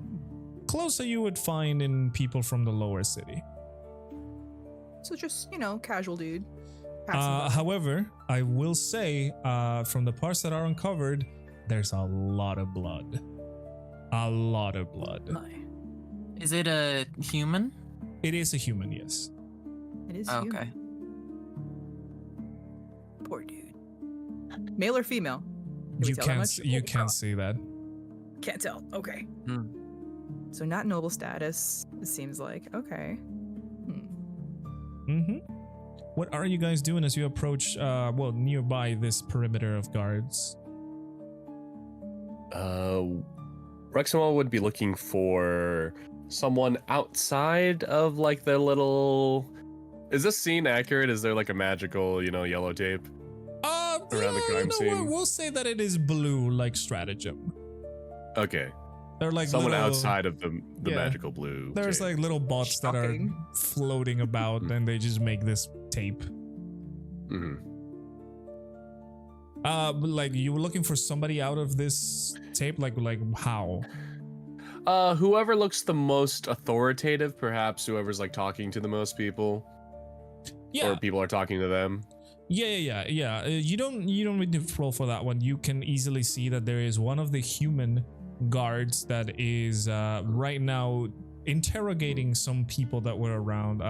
clothes that you would find in people from the lower city. So just, casual dude. Passing by. However, I will say, from the parts that are uncovered, there's a lot of blood. A lot of blood. Is it a human? It is a human, yes. It is Oh, human. okay. Poor dude. Male or female? Can we You tell that can't much? you can't see that. Can't tell. Okay. Hmm. So not noble status, it seems like. Okay. Mm-hmm. What are you guys doing as you approach nearby this perimeter of guards? Rexmoa would be looking for someone outside of like the little. Is this scene accurate? Is there like a magical, yellow tape around the crime scene? We'll say that it is blue, like stratagem. Okay, They're like someone little, outside of the yeah. magical blue. There's tape. like little bots that are Shocking. floating about, and they just make this tape. Mhm. But like you were looking for somebody out of this tape, like how? Whoever looks the most authoritative, perhaps whoever's like talking to the most people, Yeah, or people are talking to them. yeah. You don't need to roll for that one. You can easily see that there is one of the human guards that is right now interrogating some people that were around.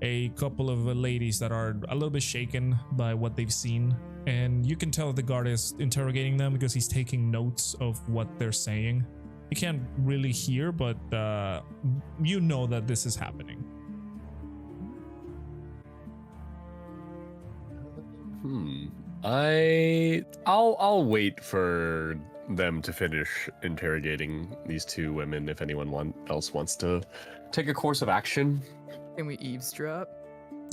A couple of ladies that are a little bit shaken by what they've seen, and you can tell the guard is interrogating them because he's taking notes of what they're saying. You can't really hear, but you know that this is happening. I'll wait for them to finish interrogating these two women. If anyone else wants to take a course of action. Can we eavesdrop?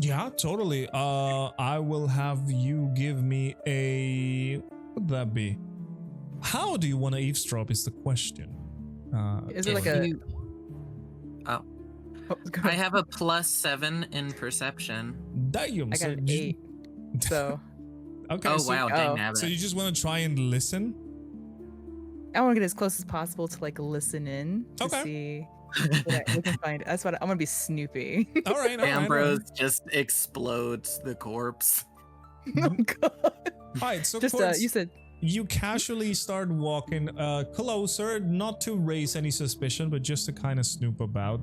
Yeah, totally. I will have you give me a. What would that be? How do you want to eavesdrop? Is the question. Is it If like a? you- Oh, Go I ahead. have a +7 in perception. Damn. I got an 8. So Okay. Oh so, wow, oh. dang nabbit. So you just want to try and listen? I want to get as close as possible to like listen in to Okay. see what we can find. That's what I'm gonna be Snoopy. All right. Ambrose just explodes the corpse. Oh god. All right. So Just Quartz, you said you casually start walking closer, not to raise any suspicion, but just to kind of snoop about.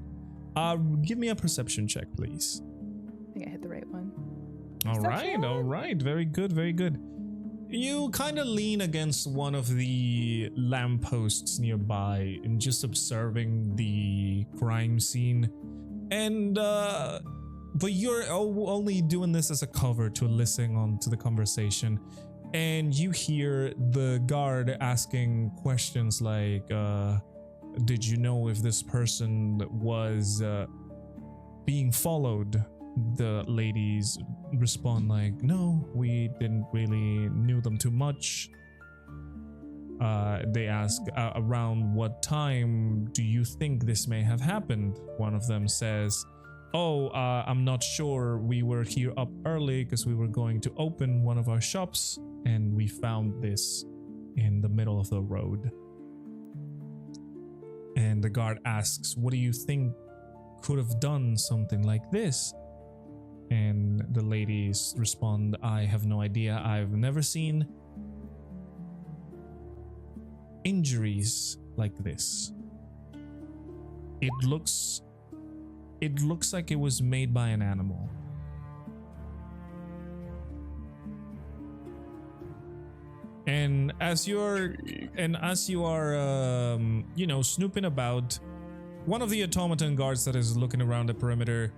Give me a perception check, please. I think I hit the right one. All Perception? right. Very good, very good. You kind of lean against one of the lampposts nearby and just observing the crime scene. And, but you're only doing this as a cover to listen on to the conversation. And you hear the guard asking questions like, did you know if this person was being followed? The ladies respond like, no, we didn't really knew them too much. They ask, around what time do you think this may have happened? One of them says, oh, I'm not sure. We were here up early because we were going to open one of our shops and we found this in the middle of the road. And the guard asks, what do you think could have done something like this? And the ladies respond, I have no idea. I've never seen injuries like this. It looks like it was made by an animal. And as you are snooping about, one of the automaton guards that is looking around the perimeter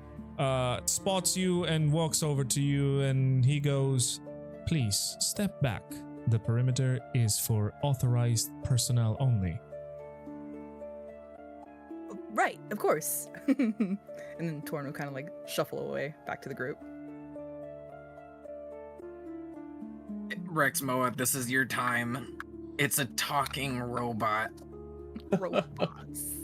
spots you and walks over to you, and he goes, please step back. The perimeter is for authorized personnel only. Right, of course. And then Taurin will kind of like shuffle away back to the group. Rexmoa, this is your time. It's a talking robot. Robots.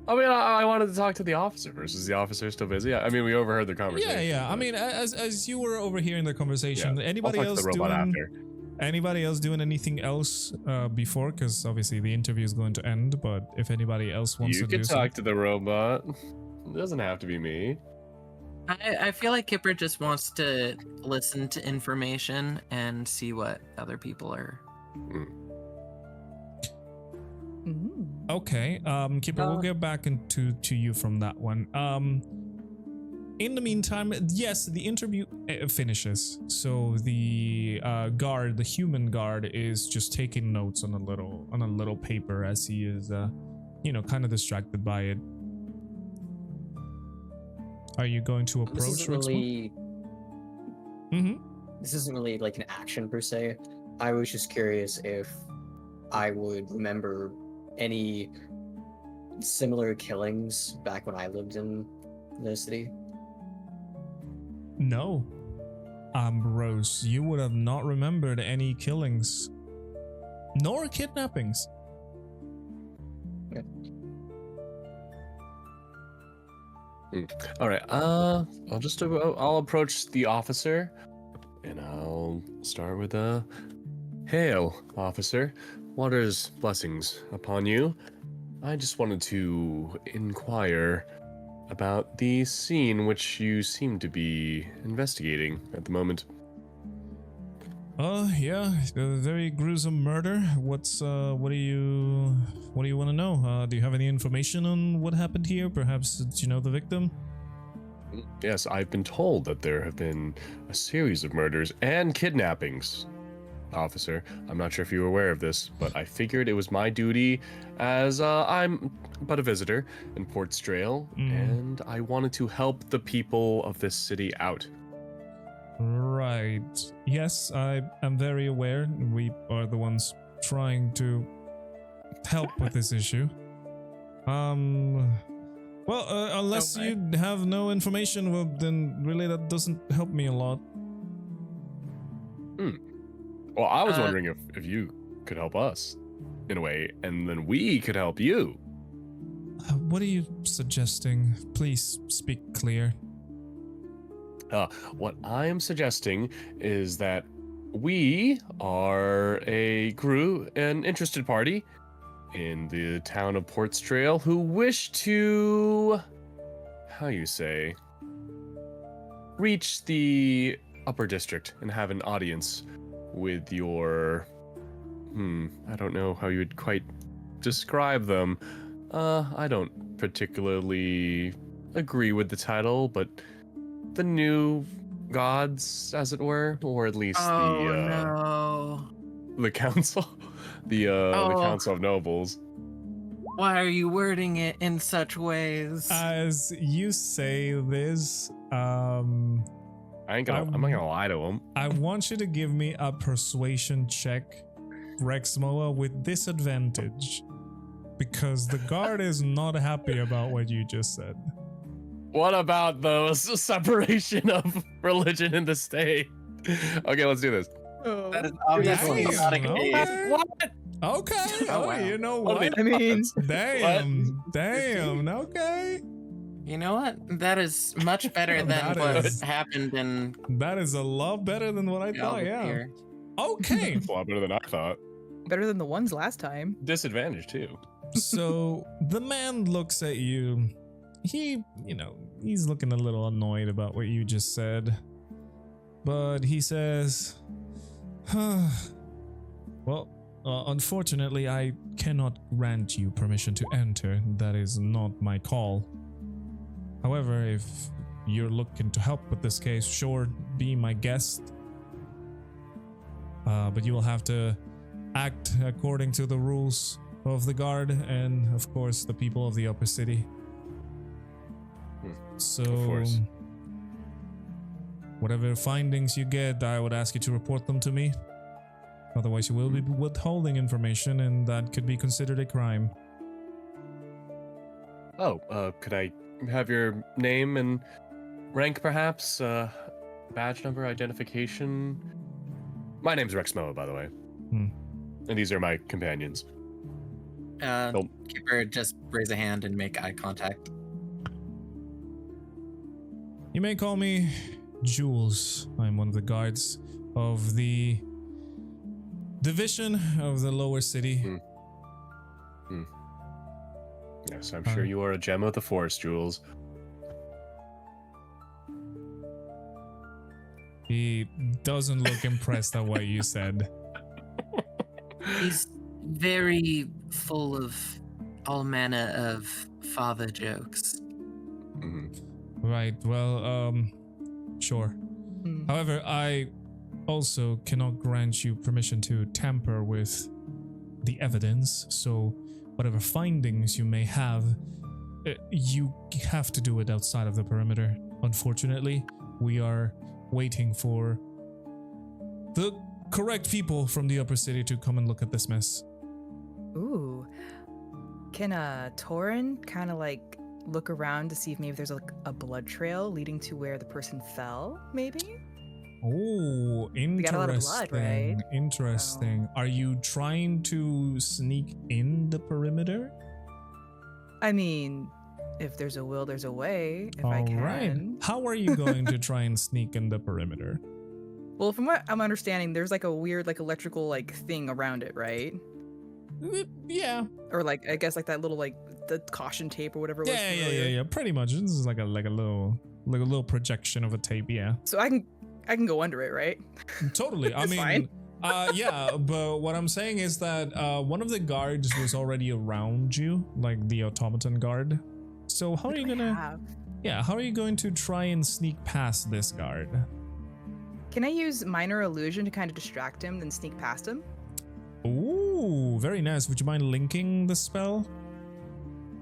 I mean, I wanted to talk to the officer first. Is the officer still busy? I mean, we overheard the conversation. Yeah. I but- mean, as you were overhearing the conversation, Yeah, anybody I'll talk else to the robot doing after. anybody else doing anything else before? Because obviously the interview is going to end. But if anybody else wants You to do can talk to the robot. It doesn't have to be me. I feel like Kipper just wants to listen to information and see what other people are. Okay, Kipper, we'll get back into you from that one. In the meantime, yes, the interview finishes. So the guard, the human guard, is just taking notes on a little paper as he is, kind of distracted by it. Are you going to This approach isn't really. This isn't really like an action per se. I was just curious if I would remember any similar killings back when I lived in the city. No. Ambrose, you would have not remembered any killings. Nor kidnappings. All right. I'll approach the officer, and I'll start with hail, officer. Water's blessings upon you. I just wanted to inquire about the scene which you seem to be investigating at the moment. Yeah, a very gruesome murder. What do you want to know? Do you have any information on what happened here? Perhaps do you know the victim? Yes, I've been told that there have been a series of murders and kidnappings. Officer, I'm not sure if you were aware of this, but I figured it was my duty, as I'm but a visitor in Port Strale, and I wanted to help the people of this city out. Right. Yes, I am very aware. We are the ones trying to help with this issue. Well, unless Okay. you have no information, well, then really that doesn't help me a lot. Well, I was Uh, wondering if you could help us, in a way, and then we could help you. What are you suggesting? Please speak clear. What I am suggesting is that we are an interested party in the town of Port Strale who wish to, reach the upper district and have an audience with your, I don't know how you would quite describe them. I don't particularly agree with the title, but the new gods, as it were, or at least No. the council, the council of nobles. Why are you wording it in such ways? As you say this, I'm not gonna lie to them. I want you to give me a persuasion check, Rexmoa, with disadvantage. Because the guard is not happy about what you just said. What about the separation of religion and the state? Okay, let's do this. That is obviously Damn, not a case. okay. What? Okay. Oh, wow. You know What are what? the I mean, Damn. Okay. You know what? That is much better than That what is- happened in That is a lot better than what I thought. Yeah. here. Okay. It's a lot better than I thought. better than the ones last time. Disadvantage too. So the man looks at you. He's looking a little annoyed about what you just said. But he says, well, unfortunately, I cannot grant you permission to enter. That is not my call. However, if you're looking to help with this case, sure, be my guest. But you will have to act according to the rules of the guard and, of course, the people of the upper city. So, Of course. Whatever findings you get, I would ask you to report them to me. Otherwise, you will be withholding information, and that could be considered a crime. Oh, could I have your name and rank, perhaps? Badge number, identification? My name's Rexmoa, by the way. And these are my companions. Kipper, just raise a hand and make eye contact. You may call me Jules. I'm one of the guards of the division of the lower city. Yes, I'm sure you are a gem of the forest, Jules. He doesn't look impressed at what you said. He's very full of all manner of father jokes. Right, well, sure. However, I also cannot grant you permission to tamper with the evidence, so whatever findings you may have, you have to do it outside of the perimeter. Unfortunately, we are waiting for the correct people from the upper city to come and look at this mess. Ooh. Can Taurin kind of like look around to see if maybe there's like a blood trail leading to where the person fell, maybe? Oh, interesting. got a lot of blood, right? Interesting. Are you trying to sneak in the perimeter? I mean, if there's a will, there's a way, if I All can. right. How are you going to try and sneak in the perimeter? Well, from what I'm understanding, there's like a weird like electrical like thing around it, right? Yeah. Or like I guess like that little like the caution tape or whatever it was. Yeah. Pretty much. This is like a little projection of a tape. Yeah. So I can go under it, right? Totally. I It's mean, fine. yeah. But what I'm saying is that one of the guards was already around you, like the automaton guard. So how are you gonna? Yeah. How are you going to try and sneak past this guard? Can I use minor illusion to kind of distract him, then sneak past him? Ooh, very nice. Would you mind linking the spell?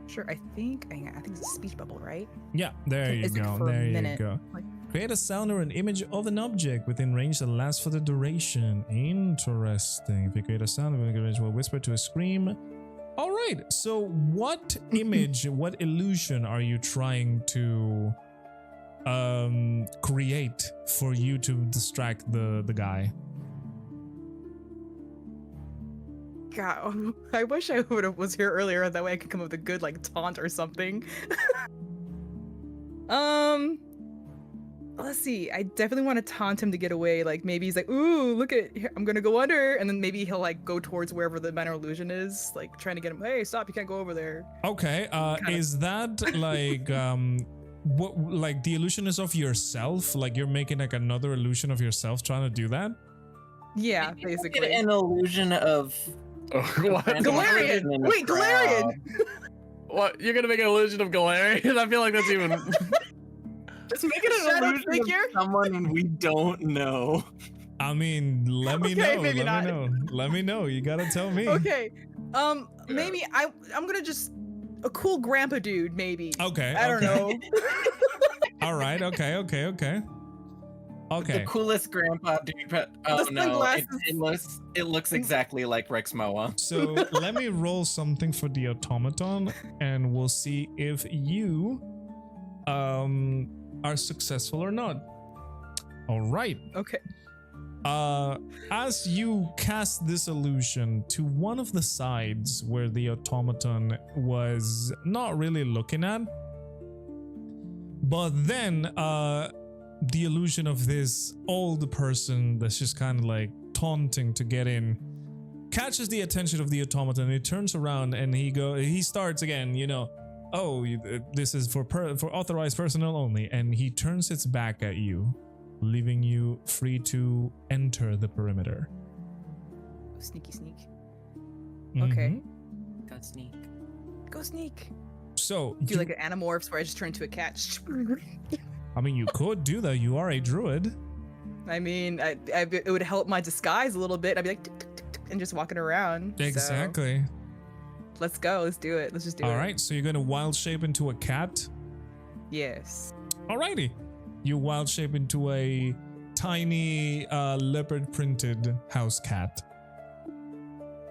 Sure. I think it's a speech bubble, right? Yeah, there you Is it go. for a There you minute? go. Like, Create a sound or an image of an object within range that lasts for the duration. Interesting. If you create a sound, an image will whisper to a scream. All right. So, what image, what illusion are you trying to create for you to distract the guy? God, I wish I was here earlier. That way I could come up with a good like taunt or something. Let's see. I definitely want to taunt him to get away. Like maybe he's like, "Ooh, look at! I'm gonna go under," and then maybe he'll like go towards wherever the minor illusion is, like trying to get him. Hey, stop! You can't go over there. Okay. Is that like what? Like the illusion is of yourself? Like you're making like another illusion of yourself, trying to do that? Yeah, Maybe make basically. it an illusion of What? Galarian! Wait, Galarian! What? You're gonna make an illusion of Galarian? I feel like that's even. Just make it an Shadow illusion figure? of someone we don't know. I mean, let me Okay, know. maybe Let me not. know. Let me know. You gotta tell me. Okay. Maybe I'm gonna just a cool grandpa dude. Maybe. Okay. I don't know. All right. Okay. Okay. The coolest grandpa dude. Oh The no! sunglasses. It looks exactly like Rexmoa. So let me roll something for the automaton, and we'll see if you are successful or not. All right. Okay. As you cast this illusion to one of the sides where the automaton was not really looking at, but then the illusion of this old person that's just kind of like taunting to get in catches the attention of the automaton. He turns around and he starts again, this is for authorized personnel only, and he turns its back at you, leaving you free to enter the perimeter. Sneaky sneak. Okay. Go sneak. Go sneak. So Do like an Animorphs where I just turn into a cat. I mean, you could do that. You are a druid. I mean, it would help my disguise a little bit. I'd be like, tick, tick, tick, tick, and just walking around. So, Exactly. let's go. Let's do it. Let's just do it. All right. So you're going to wild shape into a cat. Yes. Alrighty. You wild shape into a tiny leopard printed house cat.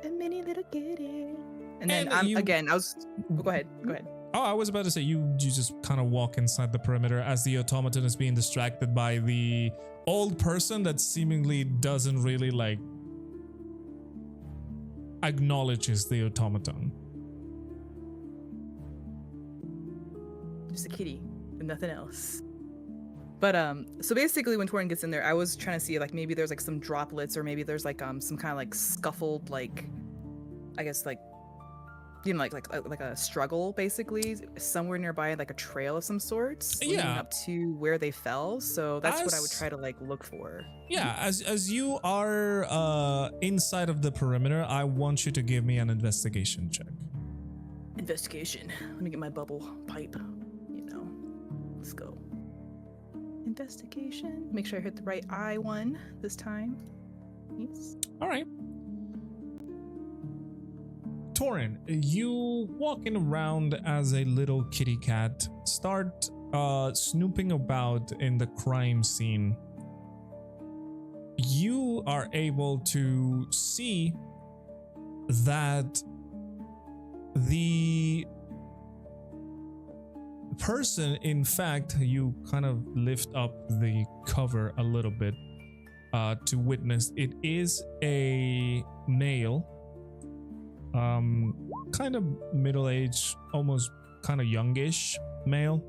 A mini little kitty. And then go ahead. Oh, I was about to say you just kind of walk inside the perimeter as the automaton is being distracted by the old person that seemingly doesn't really like acknowledges the automaton. Just a kitty and nothing else. But so basically when Taurin gets in there, I was trying to see like maybe there's like some droplets or maybe there's like some kind of like scuffled like I guess like you know like a struggle basically somewhere nearby, like a trail of some sorts leading up to where they fell. So that's what I would try to like look for. Yeah, as you are inside of the perimeter, I want you to give me an investigation check. Investigation. Let me get my bubble pipe. You know, let's go. Investigation. Make sure I hit the right I one this time. Yes. All right. Taurin, you walking around as a little kitty cat, start snooping about in the crime scene. You are able to see that the person, in fact, you kind of lift up the cover a little bit to witness it is a male, kind of middle-aged, almost kind of youngish male.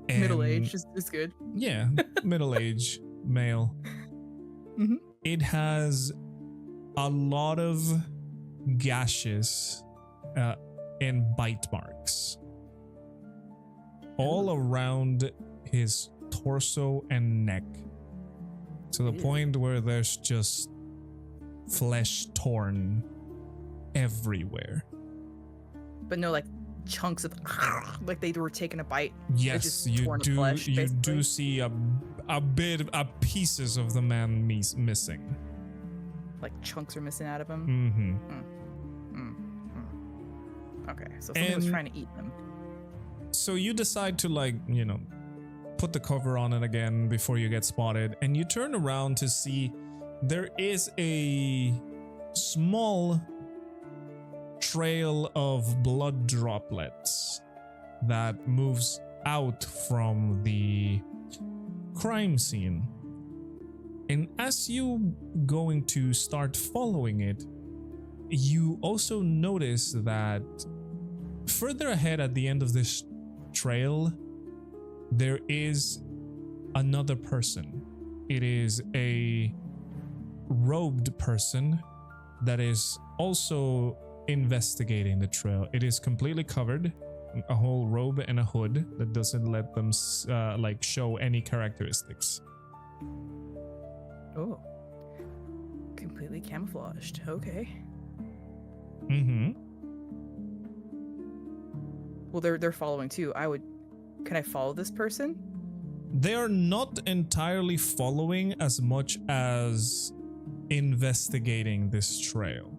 And Middle-aged is good. yeah, middle-aged male. Mm-hmm. It has a lot of gashes and bite marks all around his torso and neck, to the point where there's just flesh torn everywhere. But no like chunks of like they were taking a bite. Yes, just you torn do. flesh, You basically. do see a bit of pieces of the man missing. Like chunks are missing out of him. Okay, so someone was trying to eat them. So you decide to like, you know, put the cover on it again before you get spotted, and you turn around to see there is a small trail of blood droplets that moves out from the crime scene. And as you going to start following it, you also notice that further ahead at the end of this trail, there is another person. It is a robed person that is also investigating the trail. It is completely covered, a whole robe and a hood that doesn't let them like show any characteristics. Oh, completely camouflaged. Okay. Well, they're following too. Can I follow this person? They are not entirely following as much as investigating this trail.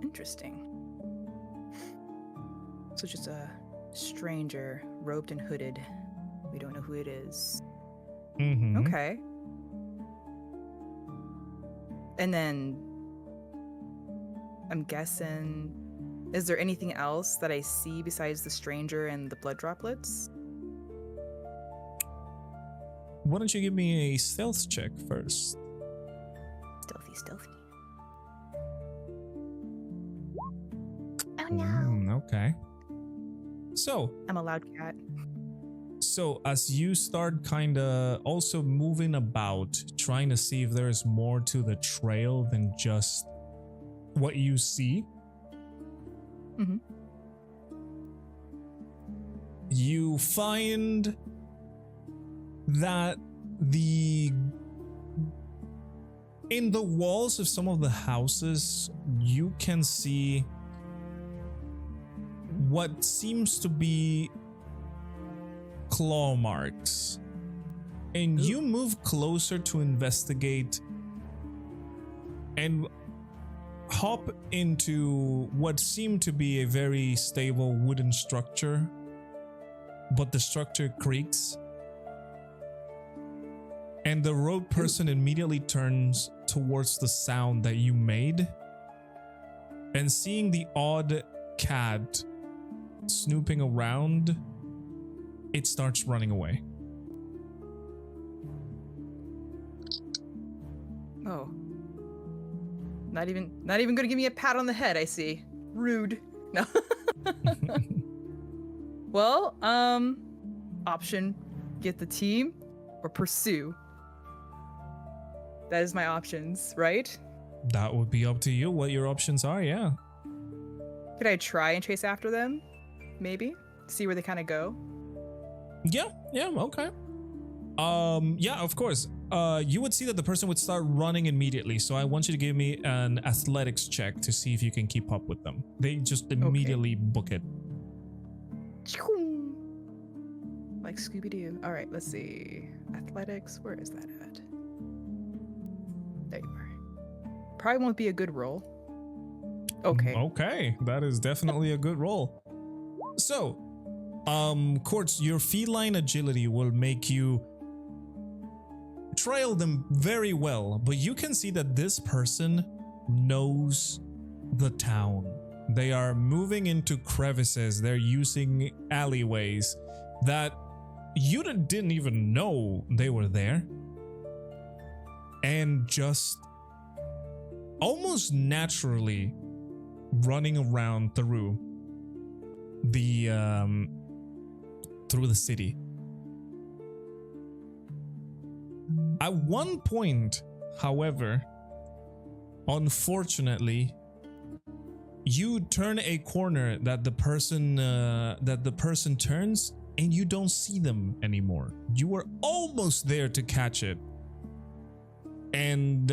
Interesting. So just a stranger, robed and hooded. We don't know who it is. Okay. And then I'm guessing, is there anything else that I see besides the stranger and the blood droplets? Why don't you give me a stealth check first? Stealthy. Oh no. Okay. So, I'm a loud cat. So as you start kind of also moving about, trying to see if there's more to the trail than just what you see, you find that in the walls of some of the houses, you can see what seems to be claw marks, and you move closer to investigate, and hop into what seemed to be a very stable wooden structure, but the structure creaks. And the rogue person immediately turns towards the sound that you made. And seeing the odd cat snooping around, it starts running away. Oh. Not even gonna give me a pat on the head, I see. Rude. No. Well, option, get the team or pursue. That is my options, right? That would be up to you what your options are, yeah. Could I try and chase after them? Maybe? See where they kind of go? Yeah, okay. Yeah, of course. You would see that the person would start running immediately, so I want you to give me an athletics check to see if you can keep up with them. They just immediately book it. Like Scooby-Doo. All right, let's see. Athletics, where is that at? There you are. Probably won't be a good roll. Okay. Okay, that is definitely a good roll. So, Quartz, your feline agility will make you trail them very well, but you can see that this person knows the town. They are moving into crevices. They're using alleyways that you didn't even know they were there. And just almost naturally running around through the city. At one point, however, unfortunately, you turn a corner that the person turns, and you don't see them anymore. You were almost there to catch it, and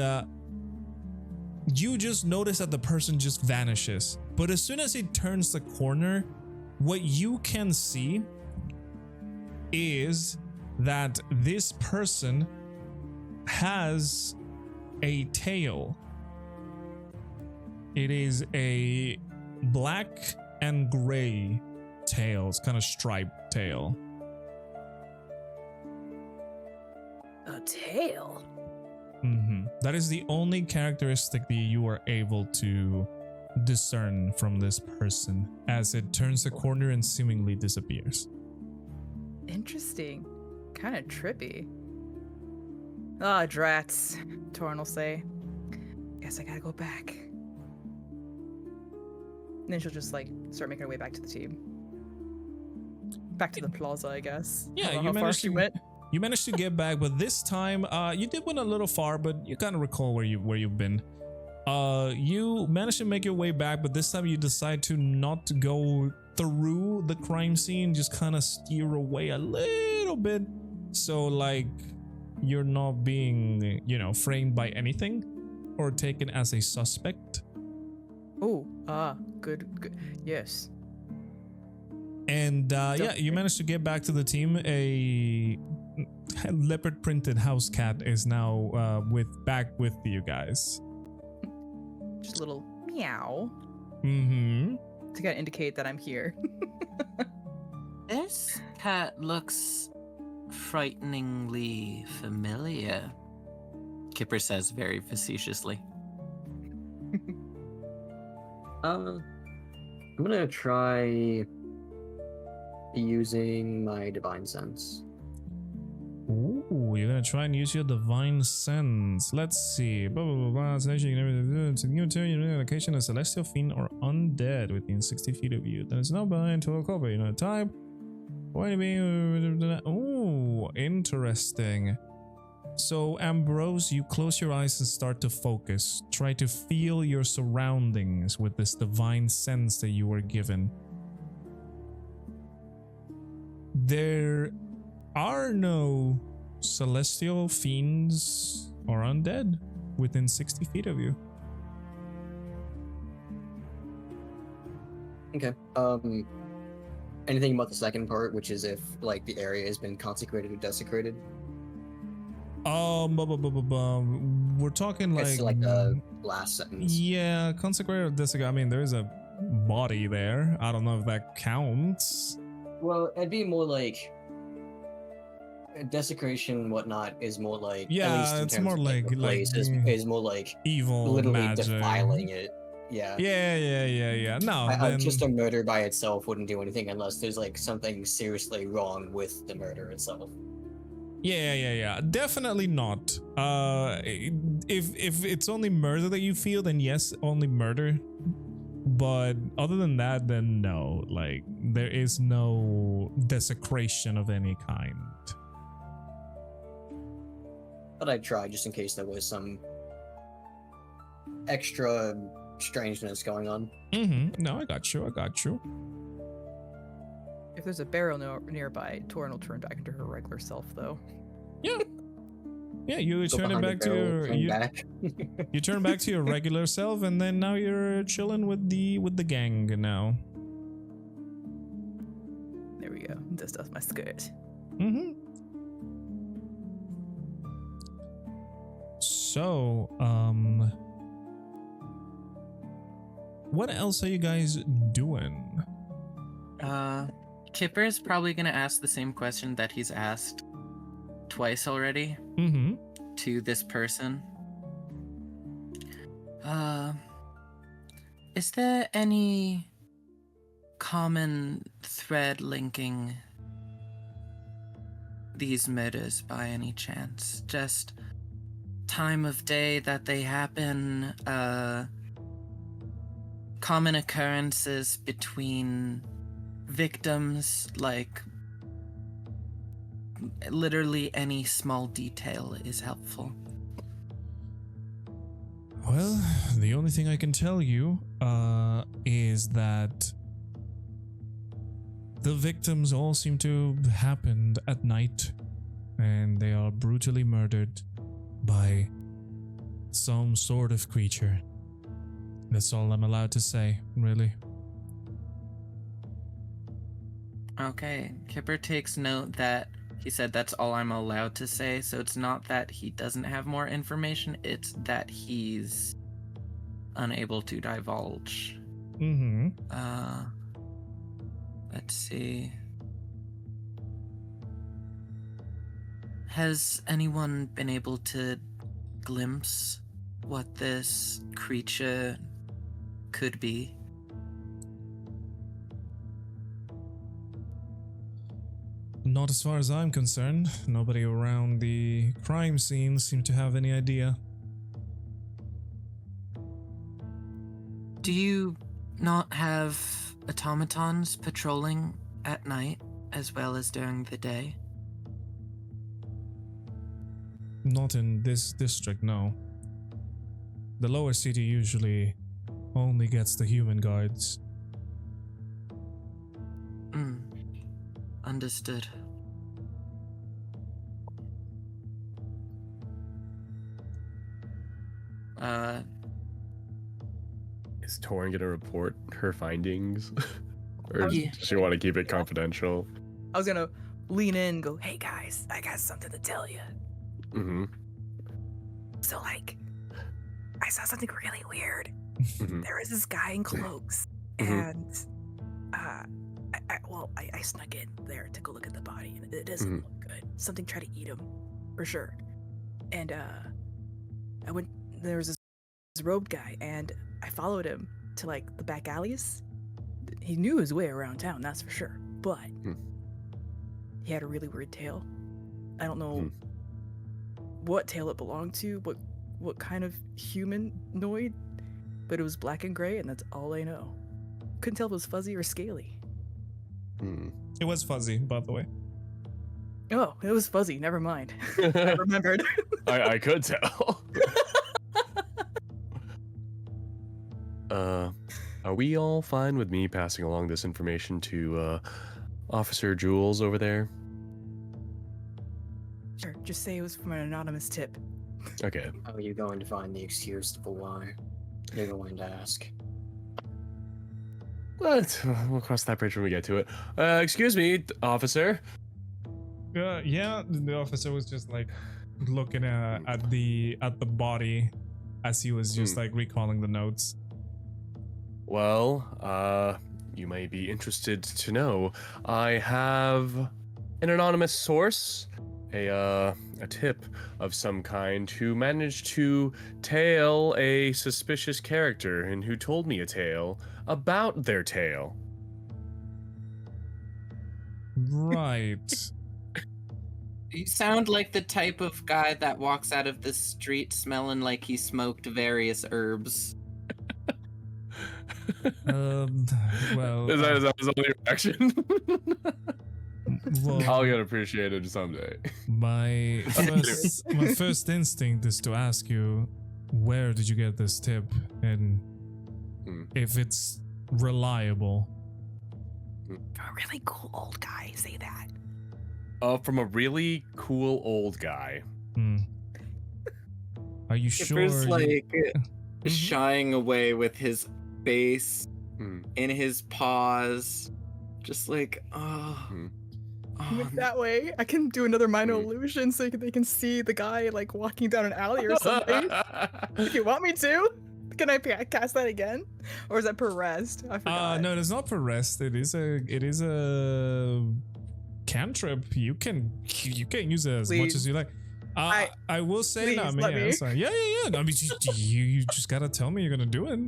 you just notice that the person just vanishes. But as soon as it turns the corner, what you can see is that this person has a tail. It is a black and gray tail. It's kind of striped tail. A tail? That is the only characteristic that you are able to discern from this person as it turns the corner and seemingly disappears. Interesting. Kind of trippy. Ah, drats, Taurin will say. Guess I gotta go back. And then she'll just like start making her way back to the team. Back to the plaza, I guess. Yeah, I don't know how far she went. You managed to get back, but this time you did went a little far, but you kind of recall where you've been. You managed to make your way back, but this time you decide to not go through the crime scene, just kind of steer away a little bit, so like you're not being, framed by anything or taken as a suspect. Oh, good. Yes. And yeah, you managed to get back to the team. A leopard printed house cat is now back with you guys. Just a little meow. To kind of indicate that I'm here. This cat looks frighteningly familiar, Kipper says very facetiously. I'm gonna try using my divine sense. Ooh, you're gonna try and use your divine sense. Let's see. Blah blah blah blah. Location a celestial fiend or undead within 60 feet of you. Then it's not blind to a cover. You know the type. Why being? Ooh, interesting. So Ambrose, you close your eyes and start to focus. Try to feel your surroundings with this divine sense that you were given. There are no celestial fiends or undead within 60 feet of you. Okay. Anything about the second part, which is if like the area has been consecrated or desecrated? We're talking It's like last sentence. Yeah, consecrated or desecrated. I mean, there's a body there. I don't know if that counts. Well, it'd be more like desecration and whatnot is more like at least Yeah, in it's terms more of like the place is more like evil literally magic. defiling it. Yeah. Yeah. No, then Just a murder by itself wouldn't do anything unless there's like something seriously wrong with the murder itself. yeah. Definitely not. If it's only murder that you feel, then yes, only murder. But other than that, then no. Like there is no desecration of any kind. But I'd try just in case there was some extra strangeness going on. No, I got you. If there's a barrel nearby, Taurin will turn back into her regular self, though. Yeah, you Go turn it behind the back to barrel, your turn back. you turn back to your regular self, and then now you're chilling with the gang now. There we go. Dust off my skirt. So, what else are you guys doing? Kipper is probably gonna ask the same question that he's asked twice already to this person. Is there any common thread linking these murders by any chance? Just time of day that they happen, common occurrences between victims, like literally any small detail is helpful. Well, the only thing I can tell you is that the victims all seem to have happened at night, and they are brutally murdered by some sort of creature. That's all I'm allowed to say, really. Okay, Kipper takes note that he said that's all I'm allowed to say, so it's not that he doesn't have more information, it's that he's unable to divulge. Let's see. Has anyone been able to glimpse what this creature could be? Not as far as I'm concerned. Nobody around the crime scene seemed to have any idea. Do you not have automatons patrolling at night as well as during the day? Not in this district, no. The lower city usually only gets the human guards. Understood. Is Taurin gonna report her findings? Or Yeah. does she want to keep it confidential? I was gonna lean in and go, "Hey guys, I got something to tell you." So like, I saw something really weird. There was this guy in cloaks, and I snuck in there to go look at the body, and it doesn't look good. Something tried to eat him, for sure. And I went. There was this robed guy, and I followed him to like the back alleys. He knew his way around town, that's for sure. But he had a really weird tail. I don't know what tail it belonged to, what kind of humanoid, but it was black and gray, and that's all I know. Couldn't tell if it was fuzzy or scaly. It was fuzzy, by the way. Oh, it was fuzzy. Never mind. I remembered. I could tell. Are we all fine with me passing along this information to Officer Jules over there? Sure, just say it was from an anonymous tip. Okay. How are you going to find the excuse for why you're going to ask? But we'll cross that bridge when we get to it. Excuse me, officer. Yeah, the officer was just like looking at the body, as he was just like recalling the notes. Well, you may be interested to know I have an anonymous source, a tip of some kind who managed to tail a suspicious character and who told me a tale about their tale. Right. You sound like the type of guy that walks out of the street smelling like he smoked various herbs. Well, Is that his only reaction? well, I'll get appreciated someday. my first instinct is to ask you, where did you get this tip, and if it's reliable? A really cool old guy, say that. From a really cool old guy. Are you sure? Kipper's like shying away with his face in his paws, just like, Move that way. I can do another minor illusion so they can see the guy like walking down an alley or something. If you want me to. Can I cast that again? Or is that per rest? I forgot. No, it's not for rest. It is a cantrip. You can use it as much as you like. I will say that. Yeah. I mean, you just gotta tell me you're gonna do it.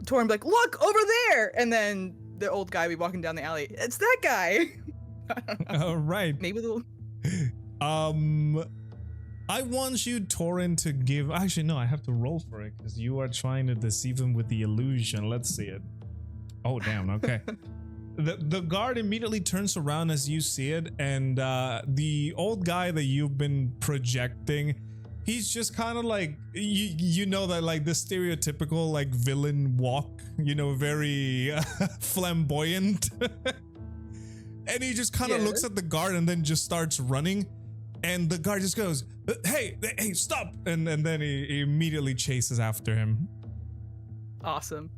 Taurin's like, look over there, and then the old guy be walking down the alley. It's that guy. All right. Maybe the. I want you, Taurin, to give. Actually, no, I have to roll for it because you are trying to deceive him with the illusion. Let's see it. Oh, damn. Okay. The guard immediately turns around as you see it, and the old guy that you've been projecting, he's just kind of like you know that like the stereotypical like villain walk, you know, very flamboyant, and he just kind of looks at the guard and then just starts running, and the guard just goes, "Hey, stop!" and then he immediately chases after him. Awesome.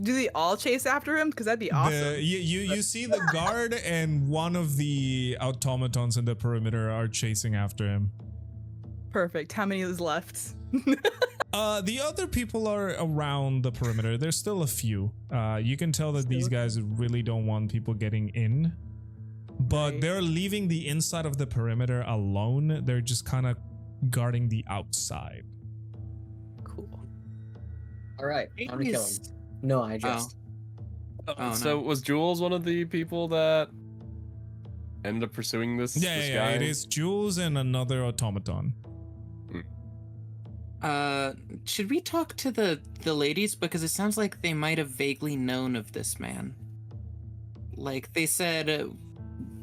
Do they all chase after him? Because that'd be awesome. You see the guard and one of the automatons in the perimeter are chasing after him. Perfect. How many is left? The other people are around the perimeter. There's still a few. You can tell that these guys really don't want people getting in, but they're leaving the inside of the perimeter alone. They're just kind of guarding the outside. Cool. All right, time to kill him. No, I just. So was Jules one of the people that ended up pursuing this? Yeah, this guy? It is Jules and another automaton. Should we talk to the ladies, because it sounds like they might have vaguely known of this man. Like they said,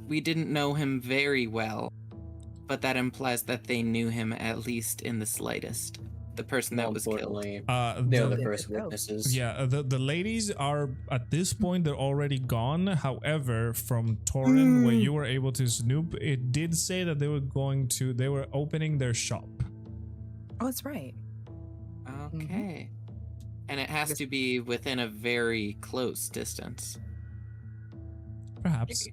we didn't know him very well, but that implies that they knew him at least in the slightest. The person that was killed. They're the first witnesses. Yeah, the ladies are at this point they're already gone. However, from Taurin, where you were able to snoop, it did say that they were opening their shop. Oh, that's right. Okay. And it has to be within a very close distance. Perhaps.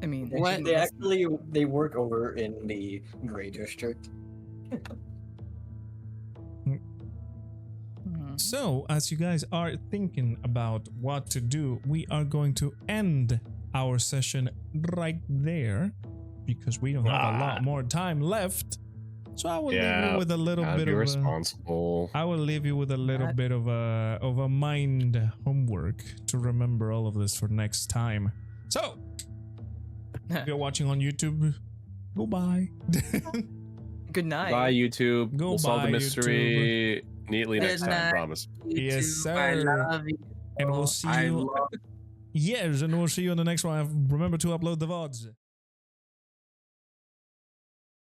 I mean, What? They work over in the Gray District. So, as you guys are thinking about what to do, we are going to end our session right there because we don't have a lot more time left. So I will leave you with a little bit of responsible. I will leave you with a little bit of a mind homework to remember all of this for next time. So, if you're watching on YouTube, goodbye. Good night. Bye, YouTube. We'll solve the Goodbye, mystery neatly next time, promise. Yes, sir. I love you. And we'll see you. Yes, and we'll see you in the next one. Remember to upload the VODs.